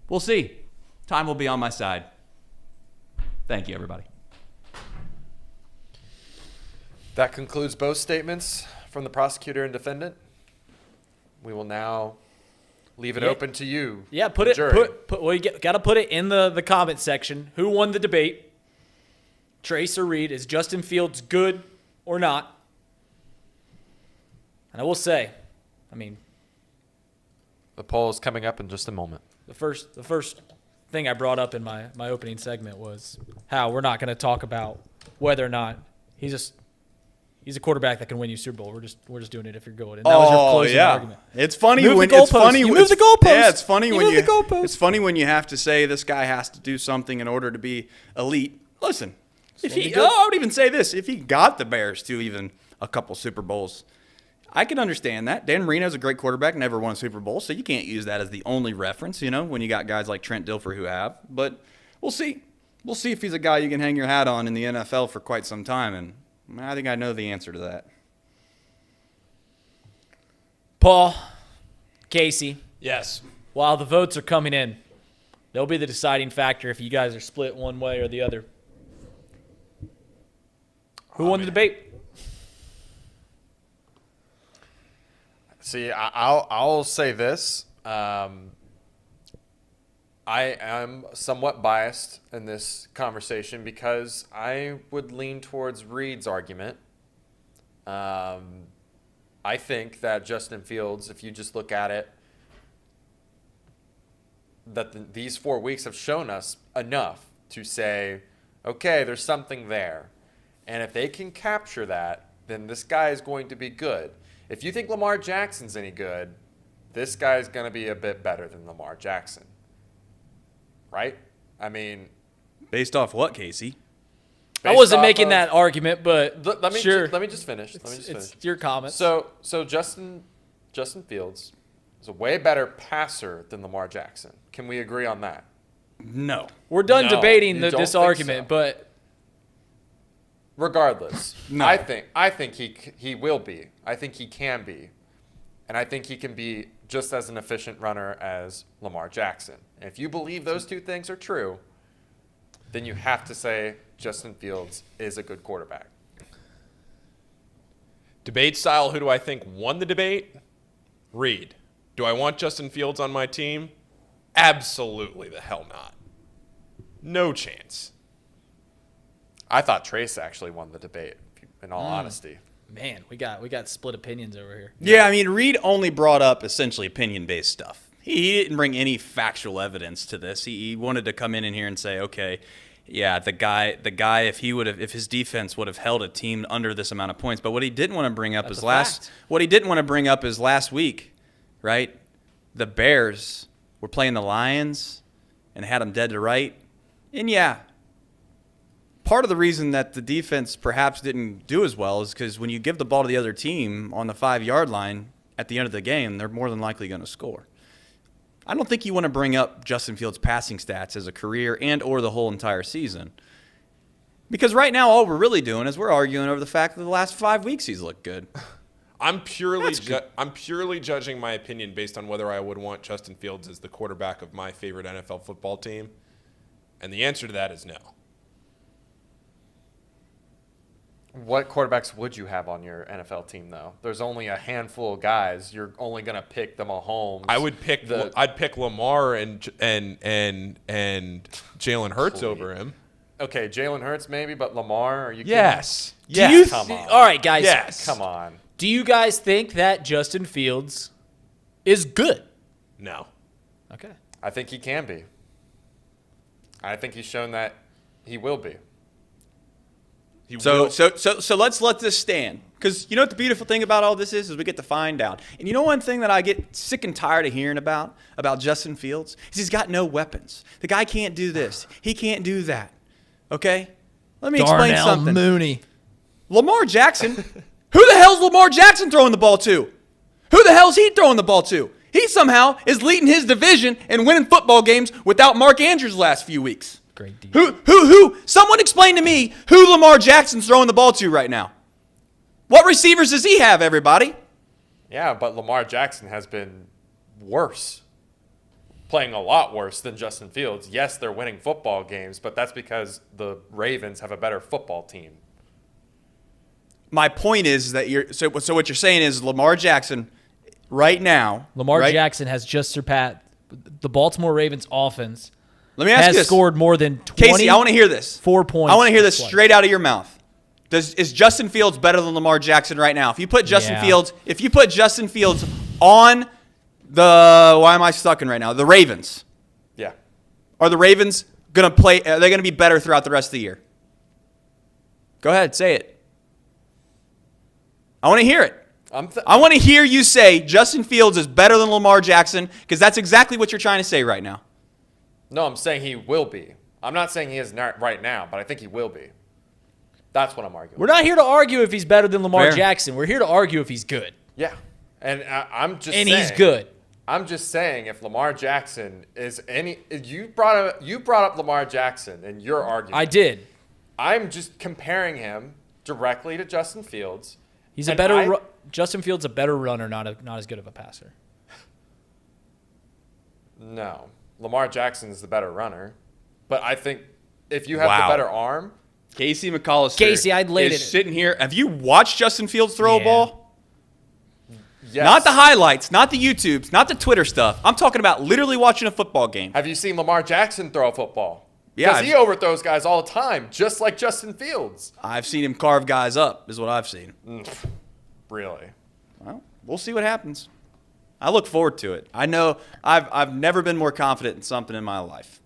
We'll see. Time will be on my side. Thank you, everybody. That concludes both statements from the prosecutor and defendant. We will now leave it open to you. Yeah, well, you got to put it in the comment section. Who won the debate? Trace or Reed, is Justin Fields good or not? And I will say, the poll is coming up in just a moment. The first thing I brought up in my opening segment was how we're not going to talk about whether or not he's a quarterback that can win you Super Bowl. We're just doing it if you're good. And that was your closing argument. It's funny you when move the goalpost. Yeah, it's funny when you have to say this guy has to do something in order to be elite. Listen. I would even say this. If he got the Bears to even a couple Super Bowls, I can understand that. Dan Marino's a great quarterback, never won a Super Bowl, so you can't use that as the only reference, when you got guys like Trent Dilfer who have. But we'll see. We'll see if he's a guy you can hang your hat on in the NFL for quite some time, and I think I know the answer to that. Paul, Casey. Yes. While the votes are coming in, they'll be the deciding factor if you guys are split one way or the other. Who won the debate? See, I'll say this. I am somewhat biased in this conversation because I would lean towards Reed's argument. I think that Justin Fields, if you just look at it, that these 4 weeks have shown us enough to say, okay, there's something there. And if they can capture that, then this guy is going to be good. If you think Lamar Jackson's any good, this guy is going to be a bit better than Lamar Jackson. Right? Based off what, Casey? I wasn't making that argument, but let me just finish. It's your comments. So Justin Fields is a way better passer than Lamar Jackson. Can we agree on that? No. We're done No, debating you this don't think argument, so. but Regardless, No. I think he will be. I think he can be. And I think he can be just as an efficient runner as Lamar Jackson. And if you believe those two things are true, then you have to say Justin Fields is a good quarterback. Debate style, who do I think won the debate? Reed. Do I want Justin Fields on my team? Absolutely the hell not. No chance. I thought Trace actually won the debate, in all honesty. man, we got split opinions over here. Yeah, I mean, Reed only brought up essentially opinion-based stuff. He didn't bring any factual evidence to this. He wanted to come in here and say, okay, yeah, the guy, if his defense would have held a team under this amount of points. But what he didn't want to bring up is last week, right? The Bears were playing the Lions and had them dead to right. And yeah, part of the reason that the defense perhaps didn't do as well is because when you give the ball to the other team on the 5-yard line at the end of the game, they're more than likely going to score. I don't think you want to bring up Justin Fields' passing stats as a career and or the whole entire season. Because right now all we're really doing is we're arguing over the fact that the last 5 weeks he's looked good. I'm purely judging my opinion based on whether I would want Justin Fields as the quarterback of my favorite NFL football team. And the answer to that is no. What quarterbacks would you have on your NFL team, though? There's only a handful of guys. You're only going to pick the Mahomes. I'd pick Lamar and Jalen Hurts over him. Okay, Jalen Hurts maybe, but Lamar? Are you kidding? Yes. Yes. Come on. All right, guys. Yes. Come on. Do you guys think that Justin Fields is good? No. Okay. I think he can be. I think he's shown that he will be. So let's let this stand. Because you know what the beautiful thing about all this is we get to find out. And you know one thing that I get sick and tired of hearing about Justin Fields is he's got no weapons. The guy can't do this. He can't do that. Okay? Let me explain something. Mooney. Lamar Jackson. Who the hell's Lamar Jackson throwing the ball to? Who the hell's he throwing the ball to? He somehow is leading his division and winning football games without Mark Andrews the last few weeks. Great deal. Who? Someone explain to me who Lamar Jackson's throwing the ball to right now. What receivers does he have, everybody? Yeah, but Lamar Jackson has been worse. Playing a lot worse than Justin Fields. Yes, they're winning football games, but that's because the Ravens have a better football team. My point is that so what you're saying is Lamar Jackson right now. Jackson has just surpassed the Baltimore Ravens offense. Let me ask you this. Scored more than 20. Casey, I want to hear this. 4 points. I want to hear this straight out of your mouth. Is Justin Fields better than Lamar Jackson right now? If you put Justin Fields on why am I stuck in right now? The Ravens. Yeah. Are the Ravens going to play? Are they going to be better throughout the rest of the year? Go ahead, say it. I want to hear it. I want to hear you say Justin Fields is better than Lamar Jackson because that's exactly what you're trying to say right now. No, I'm saying he will be. I'm not saying he is not right now, but I think he will be. That's what I'm arguing. We're not here to argue if he's better than Lamar Jackson. We're here to argue if he's good. Yeah. And I'm just saying. And he's good. I'm just saying if Lamar Jackson is any – you brought up Lamar Jackson in your argument. I did. I'm just comparing him directly to Justin Fields. He's Justin Fields a better runner, not as good of a passer. No. Lamar Jackson is the better runner. But I think if you have the better arm – Casey McCollister I'd laid it. Sitting here. Have you watched Justin Fields throw a ball? Yes. Not the highlights, not the YouTubes, not the Twitter stuff. I'm talking about literally watching a football game. Have you seen Lamar Jackson throw a football? Yeah. Because he overthrows guys all the time, just like Justin Fields. I've seen him carve guys up, is what I've seen. Really? Well, we'll see what happens. I look forward to it. I know I've never been more confident in something in my life.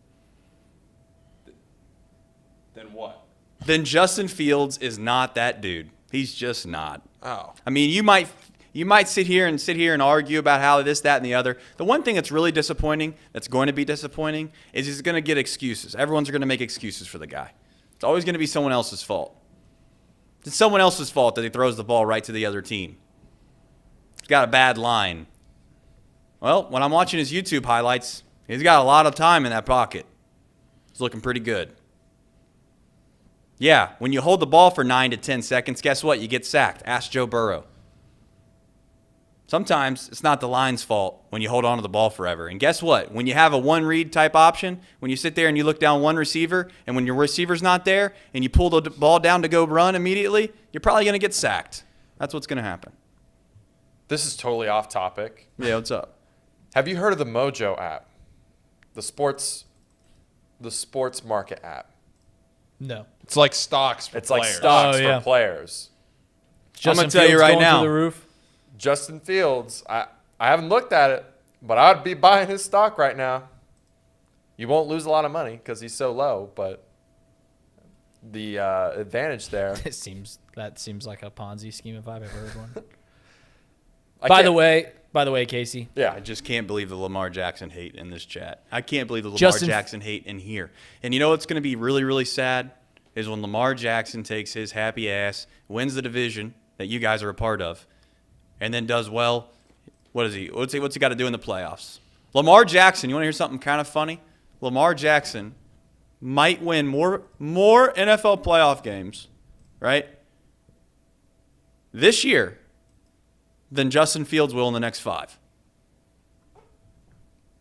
Then what? Then Justin Fields is not that dude. He's just not. Oh. I mean, you might sit here and argue about how this, that, and the other. The one thing that's really disappointing, that's going to be disappointing, is he's going to get excuses. Everyone's going to make excuses for the guy. It's always going to be someone else's fault. It's someone else's fault that he throws the ball right to the other team. He's got a bad line. Well, when I'm watching his YouTube highlights, he's got a lot of time in that pocket. It's looking pretty good. Yeah, when you hold the ball for 9 to 10 seconds, guess what? You get sacked. Ask Joe Burrow. Sometimes it's not the line's fault when you hold on to the ball forever. And guess what? When you have a one-read type option, when you sit there and you look down one receiver, and when your receiver's not there, and you pull the ball down to go run immediately, you're probably going to get sacked. That's what's going to happen. This is totally off topic. Yeah, what's up? Have you heard of the Mojo app? The sports market app. No. It's like stocks for It's players. like stocks for players. I'm going to tell you right now. The roof. Justin Fields, I haven't looked at it, but I would be buying his stock right now. You won't lose a lot of money because he's so low, but the advantage there. That seems like a Ponzi scheme if I've ever heard one. By the way, Casey. Yeah. I just can't believe the Lamar Jackson hate in this chat. I can't believe the Lamar Jackson hate in here. And you know what's going to be really, really sad is when Lamar Jackson takes his happy ass, wins the division that you guys are a part of, and then does well. What's he got to do in the playoffs? Lamar Jackson, you want to hear something kind of funny? Lamar Jackson might win more NFL playoff games, right, this year than Justin Fields will in the next 5.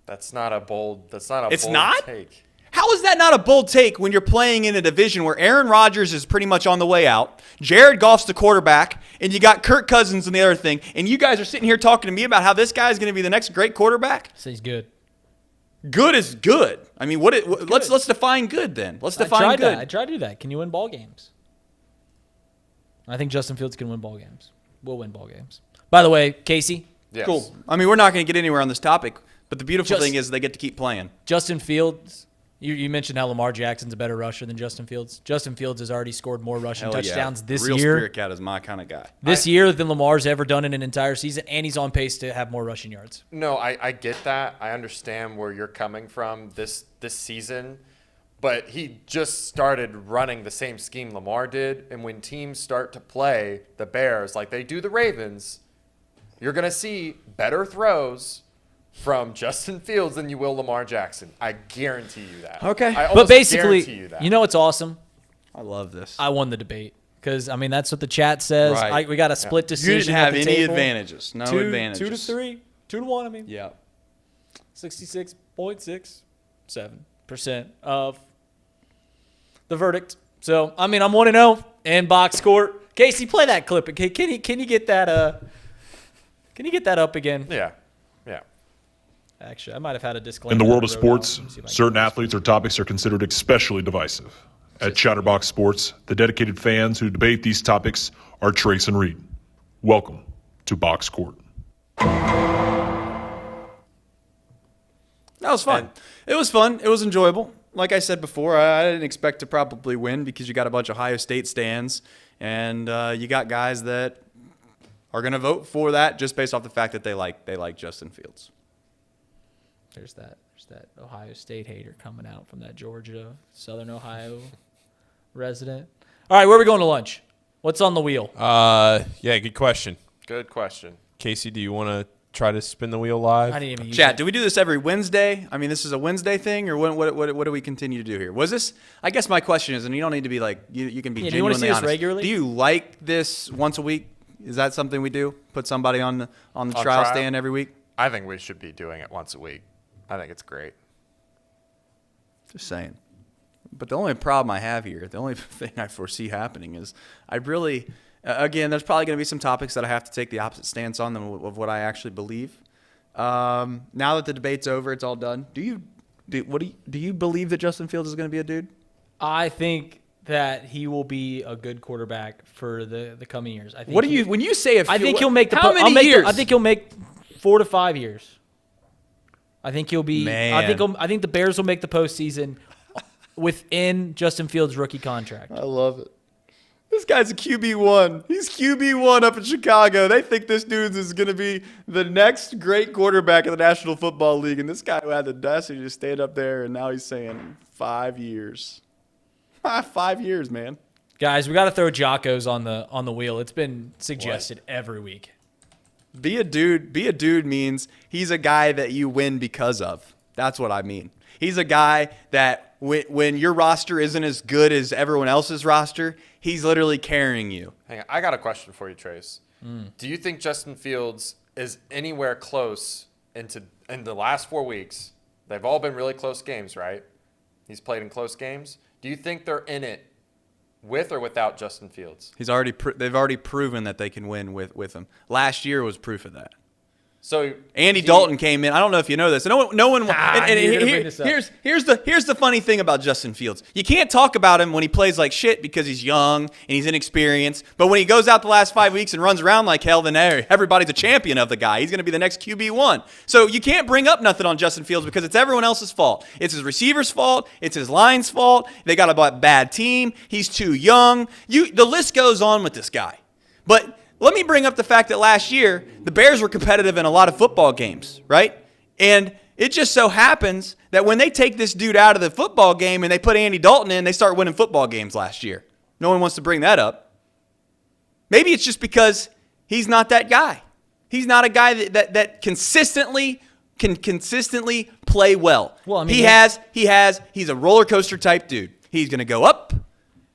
It's not a bold take. How is that not a bold take when you're playing in a division where Aaron Rodgers is pretty much on the way out, Jared Goff's the quarterback, and you got Kirk Cousins and the other thing, and you guys are sitting here talking to me about how this guy is going to be the next great quarterback? So he's good. Good is good. I mean, let's define good then. Let's define good. I tried to do that. Can you win ball games? I think Justin Fields can win ball games. Will win ball games. By the way, Casey. Yes. Cool. I mean, we're not going to get anywhere on this topic, but the beautiful thing is they get to keep playing. Justin Fields. You mentioned how Lamar Jackson's a better rusher than Justin Fields. Justin Fields has already scored more rushing touchdowns this Real year. Spirit Cat is my kind of guy. This year than Lamar's ever done in an entire season, and he's on pace to have more rushing yards. No, I get that. I understand where you're coming from this season, but he just started running the same scheme Lamar did, and when teams start to play the Bears like they do the Ravens, you're going to see better throws from Justin Fields than you will Lamar Jackson. I guarantee you that. Okay. I But basically, guarantee you that. you know what's awesome? I love this. I won the debate because, I mean, that's what the chat says. Right. We got a split decision. You didn't have at the any table. advantages. No advantages. 2 to 3. 2 to 1, I mean. Yeah. 66.67% of the verdict. So, I mean, I'm 1-0 in box score. Casey, play that clip. Can you get that Can you get that up again? Yeah. Actually, I might have had a disclaimer. In the world of sports, certain athletes or topics are considered especially divisive. At Chatterbox Sports, the dedicated fans who debate these topics are Trace and Reed. Welcome to Box Court. That was fun. It was fun. It was enjoyable. Like I said before, I didn't expect to probably win because you got a bunch of Ohio State stands, and you got guys that are going to vote for that just based off the fact that they like Justin Fields. There's that Ohio State hater coming out from that Georgia, Southern Ohio resident. All right, where are we going to lunch? What's on the wheel? Yeah, good question. Good question. Casey, do you want to try to spin the wheel live? I didn't even use Chat, it. do we do this every Wednesday? I mean, this is a Wednesday thing, or what do we continue to do here? Was this? I guess my question is, and you don't need to be like, you can be Yeah, do you want to genuinely see us honest. regularly? Do you like this once a week? Is that something we do? Put somebody on the trial stand every week? I think we should be doing it once a week. I think it's great. Just saying. But the only problem I have here, the only thing I foresee happening is I really, again, there's probably going to be some topics that I have to take the opposite stance on of what I actually believe. Now that the debate's over, it's all done. Do you believe that Justin Fields is going to be a dude? I think that he will be a good quarterback for the coming years. I think when you say I think he'll make the how many years? I think he'll make 4 to 5 years. I think he'll be. Man. I think the Bears will make the postseason within Justin Fields' rookie contract. I love it. This guy's a QB1. He's QB1 up in Chicago. They think this dude is going to be the next great quarterback in the National Football League. And this guy who had the audacity to stand up there, and now he's saying 5 years. 5 years, man. Guys, we got to throw Jocko's on the wheel. It's been suggested every week. Be a dude means he's a guy that you win because of. That's what I mean. He's a guy that when your roster isn't as good as everyone else's roster, he's literally carrying you. Hang on. I got a question for you, Trace. Do you think Justin Fields is anywhere close in the last 4 weeks? They've all been really close games, right? He's played in close games. Do you think they're in it with or without Justin Fields? They've already proven that they can win with him. Last year was proof of that. So Andy Dalton came in. I don't know if you know this. No one. Here's the funny thing about Justin Fields. You can't talk about him when he plays like shit because he's young and he's inexperienced. But when he goes out the last 5 weeks and runs around like hell, then everybody's a champion of the guy. He's going to be the next QB1. So you can't bring up nothing on Justin Fields because it's everyone else's fault. It's his receiver's fault. It's his line's fault. They got a bad team. He's too young. The list goes on with this guy. But let me bring up the fact that last year, the Bears were competitive in a lot of football games, right? And it just so happens that when they take this dude out of the football game and they put Andy Dalton in, they start winning football games last year. No one wants to bring that up. Maybe it's just because he's not that guy. He's not a guy that consistently can play well. Well, I mean, he's a roller coaster type dude. He's going to go up,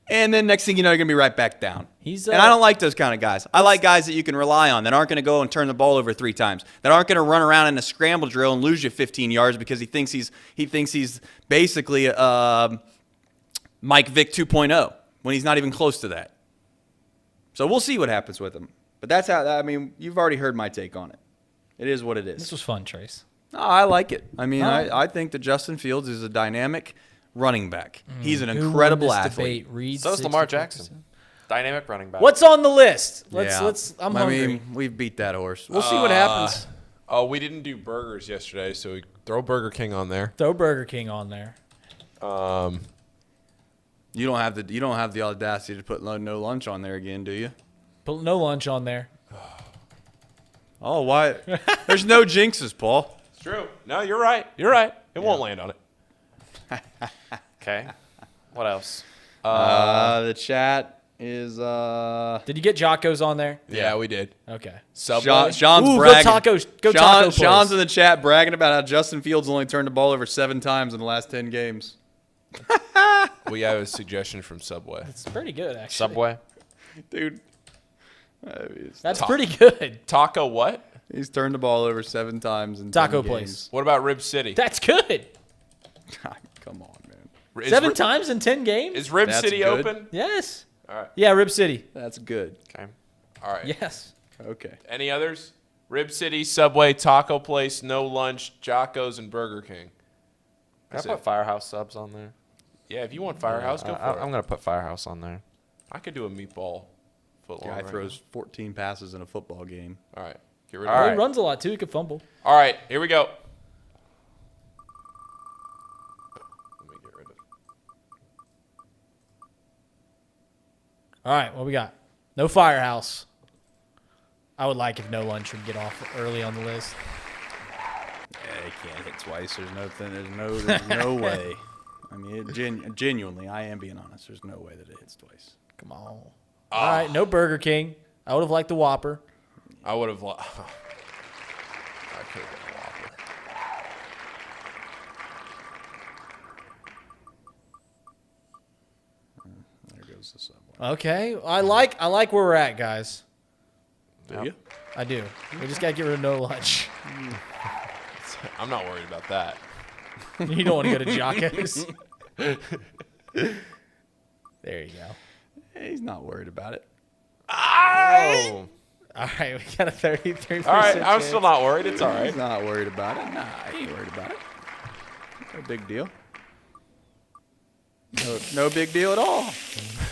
and then next thing you know, you're going to be right back down. And I don't like those kind of guys. I like guys that you can rely on that aren't going to go and turn the ball over 3 times, that aren't going to run around in a scramble drill and lose you 15 yards because he thinks he's basically Mike Vick 2.0 when he's not even close to that. So we'll see what happens with him. But that's how. I mean, you've already heard my take on it. It is what it is. This was fun, Trace. Oh, I like it. I mean, I think that Justin Fields is a dynamic running back. He's an incredible athlete. So is Lamar Jackson. Dynamic running back. What's on the list? I'm hungry. I mean, we've beat that horse. We'll see what happens. Oh, we didn't do burgers yesterday, so we throw Burger King on there. Throw Burger King on there. You don't have the audacity to put no lunch on there again, do you? Put no lunch on there. Oh, why? There's no jinxes, Paul. It's true. No, you're right. You're right. It won't land on it. Okay. What else? The chat is Did you get Jocko's on there? Yeah, we did. Okay. Sean's bragging. Go taco place. Sean's in the chat bragging about how Justin Fields only turned the ball over 7 times in the last 10 games. We have a suggestion from Subway. It's pretty good, actually. Subway? Dude. That's pretty good. Taco what? He's turned the ball over 7 times in Taco 10 place. games. What about Rib City? That's good. Come on, man. 7 times in 10 games? Is Rib City good. open? Yes. All right. Yeah, Rib City. That's good. Okay. All right. Yes. Okay. Any others? Rib City, Subway, Taco Place, No Lunch, Jocko's, and Burger King. Can I put Firehouse subs on there? Yeah, if you want Firehouse, go for it. I'm going to put Firehouse on there. I could do a meatball footlong. Guy throws 14 passes in a football game. All right. Get rid of He runs a lot, too. He could fumble. All right. Here we go. Let me get rid of. All right, what we got? No Firehouse. I would like if No Lunch would get off early on the list. Yeah, he can't hit twice. There's no way. I mean, genuinely, I am being honest. There's no way that it hits twice. Come on. All right, no Burger King. I would have liked the Whopper. I would have. I could have got a Whopper. There goes the Subway. Okay, I like where we're at, guys. Do you? I do. We just gotta get rid of No Lunch. I'm not worried about that. You don't want to go to Jocko's. There you go. He's not worried about it. Oh. All right, we got a 33%. All right, I'm chance. still not worried. It's all right. He's not worried about it. Nah, he ain't worried about it. No big deal. No big deal at all.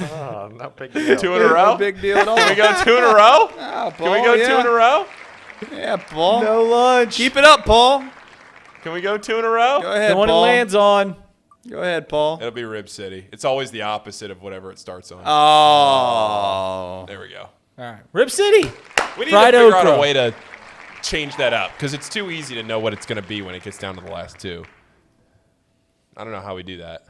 Oh, not big deal. 2 in a row? No big deal at all. Can we go 2 in a row? Paul, Can we go 2 in a row? Yeah, Paul. No Lunch. Keep it up, Paul. Can we go 2 in a row? Go ahead, The one it Paul. lands on. Go ahead, Paul. It'll be Rib City. It's always the opposite of whatever it starts on. Oh. There we go. All right, Rib City. We need Fried to figure okra. out a way to change that up because it's too easy to know what it's going to be when it gets down to the last 2. I don't know how we do that.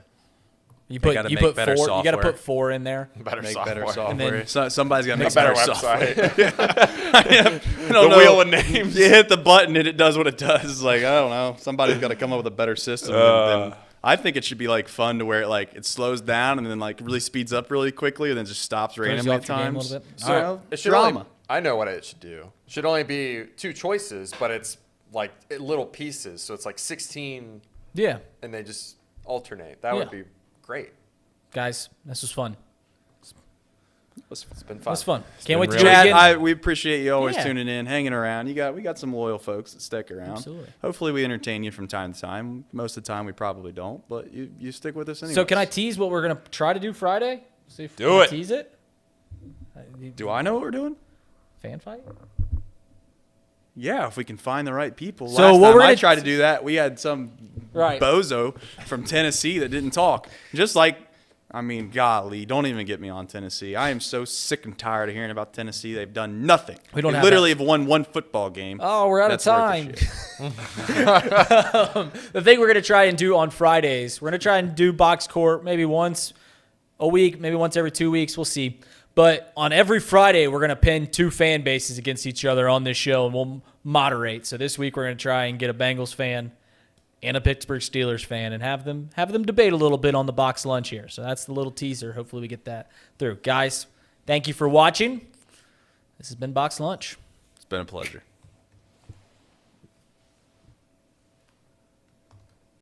You put gotta you make put better 4. software. You got to put 4 in there. Better Make software. better software. And then- Somebody's got to make a better software. website. I don't The know. wheel of names. You hit the button and it does what it does. It's like, I don't know. Somebody's got to come up with a better system. than I think it should be like fun to where it slows down and then like really speeds up really quickly and then just stops Throws you randomly off at your game a times. little bit. So It should drama. only, I know what it should do. It should only be 2 choices, but it's like little pieces. So it's like 16. Yeah. And they just alternate. That would be great. Guys, this was fun. It's been fun. That's fun. Can't wait to do it Chad, again. we appreciate you always Yeah. tuning in, hanging around. We got some loyal folks that stick around. Absolutely. Hopefully we entertain you from time to time. Most of the time we probably don't, but you stick with us anyway. So can I tease what we're going to try to do Friday? See if Do we it. Tease it? Do I know what we're doing? Fan fight? Yeah, if we can find the right people. So Last what time we're I gonna- tried to do that, we had some bozo from Tennessee that didn't talk. Just like, I mean, golly, don't even get me on Tennessee. I am so sick and tired of hearing about Tennessee. They've done nothing. We don't they have literally have won 1 football game. Oh, we're out That's of worth time. the shit. The thing we're going to try and do on Fridays, we're going to try and do box court maybe once a week, maybe once every 2 weeks. We'll see. But on every Friday, we're going to pin 2 fan bases against each other on this show, and we'll moderate. So this week, we're going to try and get a Bengals fan and a Pittsburgh Steelers fan and have them debate a little bit on the box lunch here. So that's the little teaser. Hopefully we get that through. Guys, thank you for watching. This has been Box Lunch. It's been a pleasure.